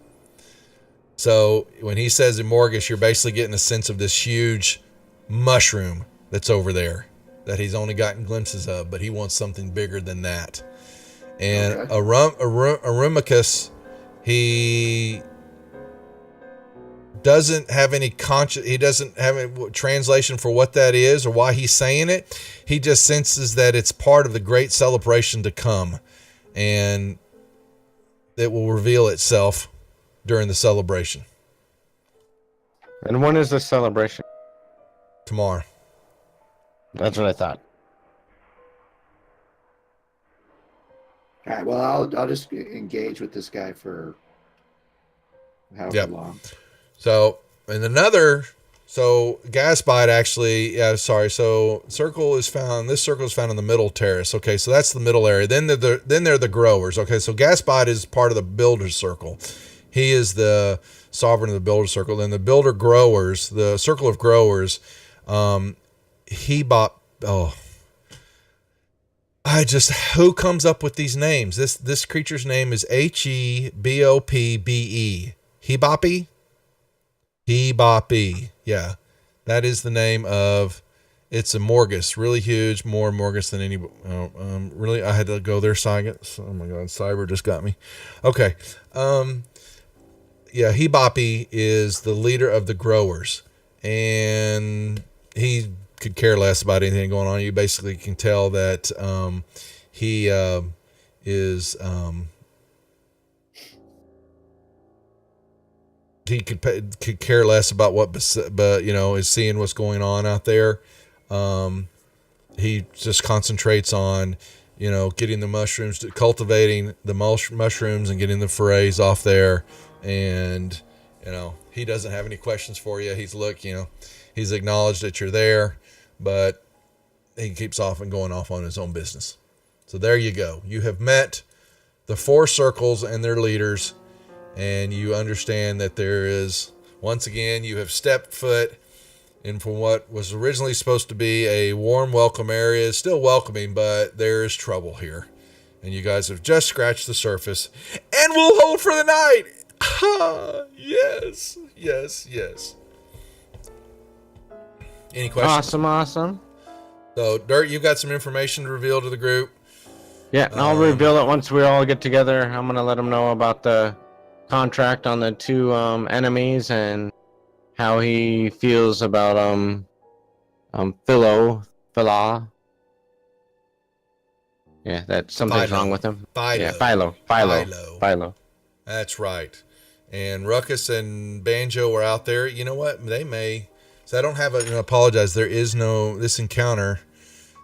S2: So when he says Immorgus, you're basically getting a sense of this huge mushroom that's over there that he's only gotten glimpses of, but he wants something bigger than that. And Arummikos, he doesn't have any he doesn't have any translation for what that is or why he's saying it. He just senses that it's part of the great celebration to come, and it will reveal itself during the celebration.
S4: And when is the celebration?
S2: Tomorrow.
S4: That's what I thought.
S1: All right. Well, I'll just engage with this guy for however long.
S2: So, and Gasbite actually, so this circle is found in the middle terrace. Okay, so that's the middle area. Then they're the growers. Okay, so Gasbite is part of the builder's circle. He is the sovereign of the builder circle. Then the builder growers, the circle of growers, who comes up with these names? This creature's name is Hebopbe. Hebopbe. Yeah. That is the name of, it's a Morgus, really huge, more Morgus than any, really, I had to go there, Science. Oh my God, Cyber just got me. Okay. Hebopbe is the leader of the growers, and he could care less about anything going on. You basically can tell that he is he could care less about what, is seeing what's going on out there. He just concentrates on getting the mushrooms, cultivating the mushrooms, and getting the fillets off there. And he doesn't have any questions for you. He's acknowledged that you're there, but he keeps off and going off on his own business. So there you go. You have met the four circles and their leaders, and you understand that there is, once again, you have stepped foot in from what was originally supposed to be a warm welcome area. It's still welcoming, but there is trouble here. And you guys have just scratched the surface, and we'll hold for the night. Yes. Any questions?
S4: Awesome.
S2: So, Dirt, you got some information to reveal to the group.
S4: Yeah, I'll reveal it once we all get together. I'm gonna let them know about the contract on the two enemies and how he feels about Philo. Yeah, that something's wrong with him. Philo.
S2: That's right. And Ruckus and Banjo are out there. You know what? They may. So I don't have apologize. There is no, this encounter,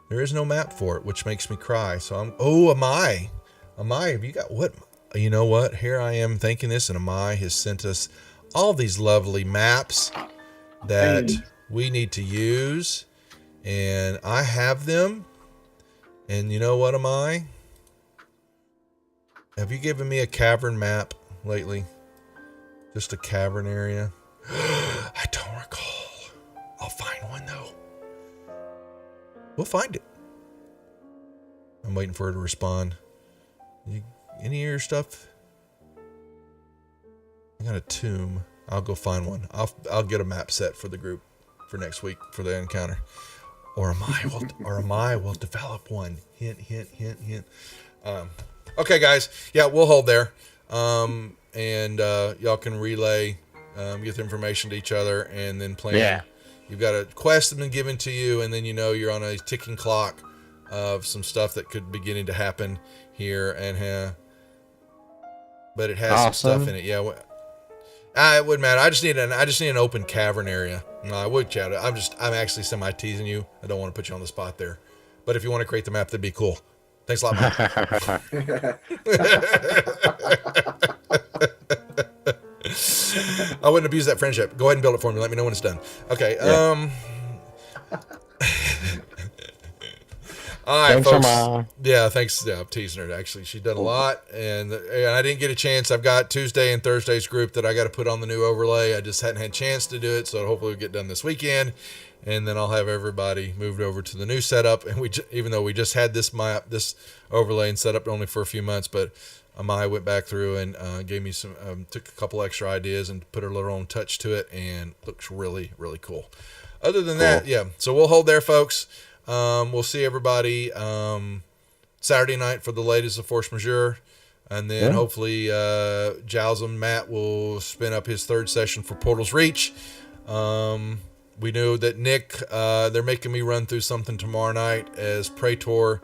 S2: there is no map for it, which makes me cry. So Amai, have you got what? You know what? Here I am thinking this, and Amai has sent us all these lovely maps that we need to use. And I have them. And you know what, Amai? Have you given me a cavern map lately? Just a cavern area? I don't recall. I'll find one though. We'll find it. I'm waiting for her to respond. Any of your stuff? got a tomb. I'll go find one. I'll get a map set for the group for next week for the encounter. Or Amai will develop one. Hint, hint, hint, hint. Okay, guys. Yeah, we'll hold there. And y'all can relay, get the information to each other, and then plan.
S4: Yeah.
S2: You've got a quest that's been given to you, and then you know you're on a ticking clock of some stuff that could be beginning to happen here, and but it has some stuff in it. Yeah, it wouldn't matter. I just need an open cavern area. No, I would chat. I'm actually semi teasing you. I don't want to put you on the spot there, but if you want to create the map, that'd be cool. Thanks a lot, man. I wouldn't abuse that friendship. Go ahead and build it for me. Let me know when it's done. Okay. Yeah. All right,
S4: thanks,
S2: folks.
S4: Ma.
S2: Yeah, thanks. Yeah, I'm teasing her. Actually, she's done a lot, and I didn't get a chance. I've got Tuesday and Thursday's group that I got to put on the new overlay. I just hadn't had a chance to do it, so hopefully we'll get done this weekend, and then I'll have everybody moved over to the new setup. And even though we just had this overlay and set up only for a few months, but Amaya went back through and gave me some, took a couple extra ideas and put her little own touch to it, and looks really, really cool. Other than that, yeah. So we'll hold there, folks. We'll see everybody Saturday night for the ladies of Force Majeure, and then hopefully Giles and Matt will spin up his third session for Portal's Reach. We know that Nick, they're making me run through something tomorrow night as Praetor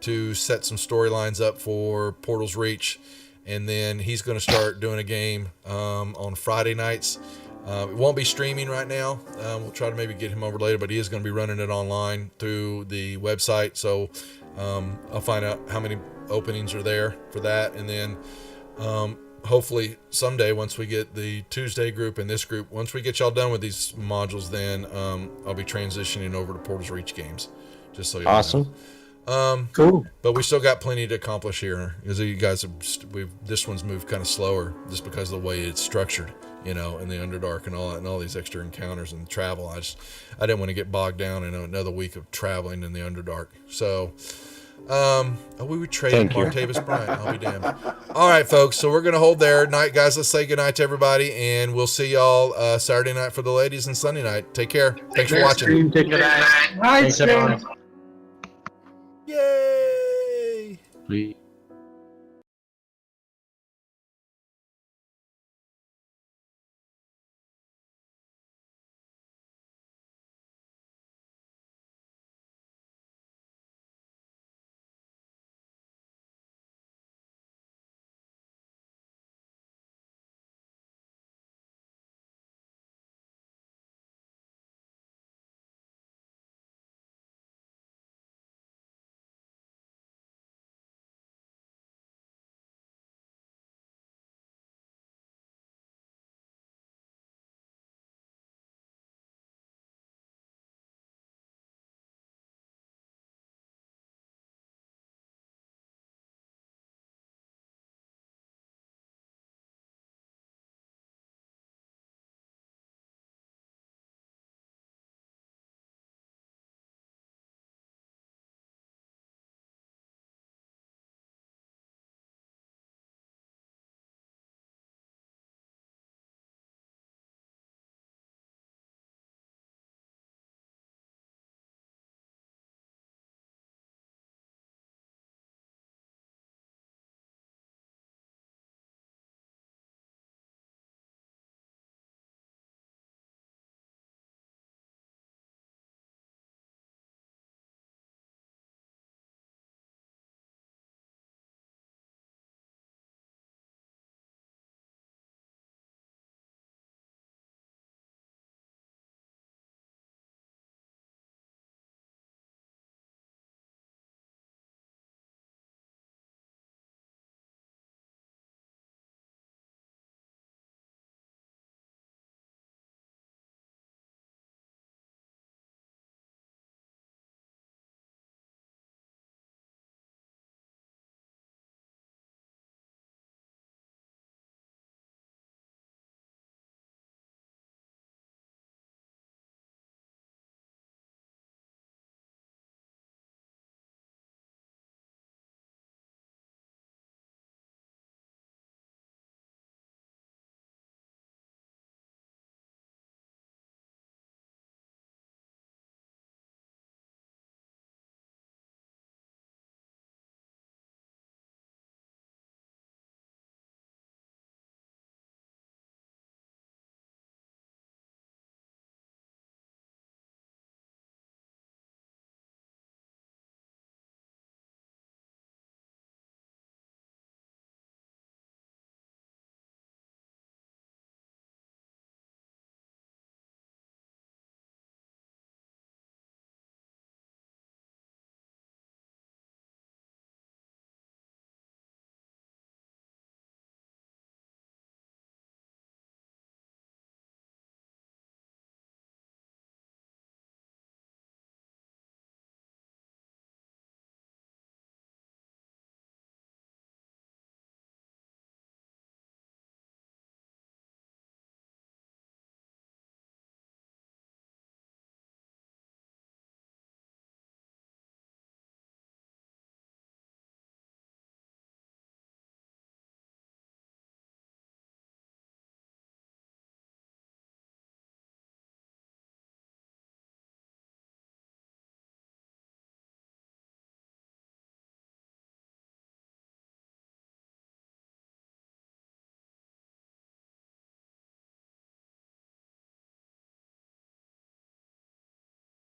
S2: to set some storylines up for Portal's Reach, and then he's going to start doing a game on Friday nights. It won't be streaming right now. We'll try to maybe get him over later, but he is going to be running it online through the website. So I'll find out how many openings are there for that. And then hopefully someday, once we get the Tuesday group and this group, once we get y'all done with these modules, then I'll be transitioning over to Portal's Reach games. Just so you
S4: awesome.
S2: Know.
S3: Cool.
S2: But we still got plenty to accomplish here. Because you guys this one's moved kind of slower just because of the way it's structured. You know, and the Underdark and all that, and all these extra encounters and travel. I didn't want to get bogged down in another week of traveling in the Underdark. So, we would trade Martavis Bryant. I'll be damned. All right, folks. So we're gonna hold there. Night, guys. Let's say goodnight to everybody, and we'll see y'all Saturday night for the ladies and Sunday night. Take care. Thanks for watching.
S3: Take care.
S5: Nice,
S4: Thanks, everyone.
S2: Yay!
S4: Please.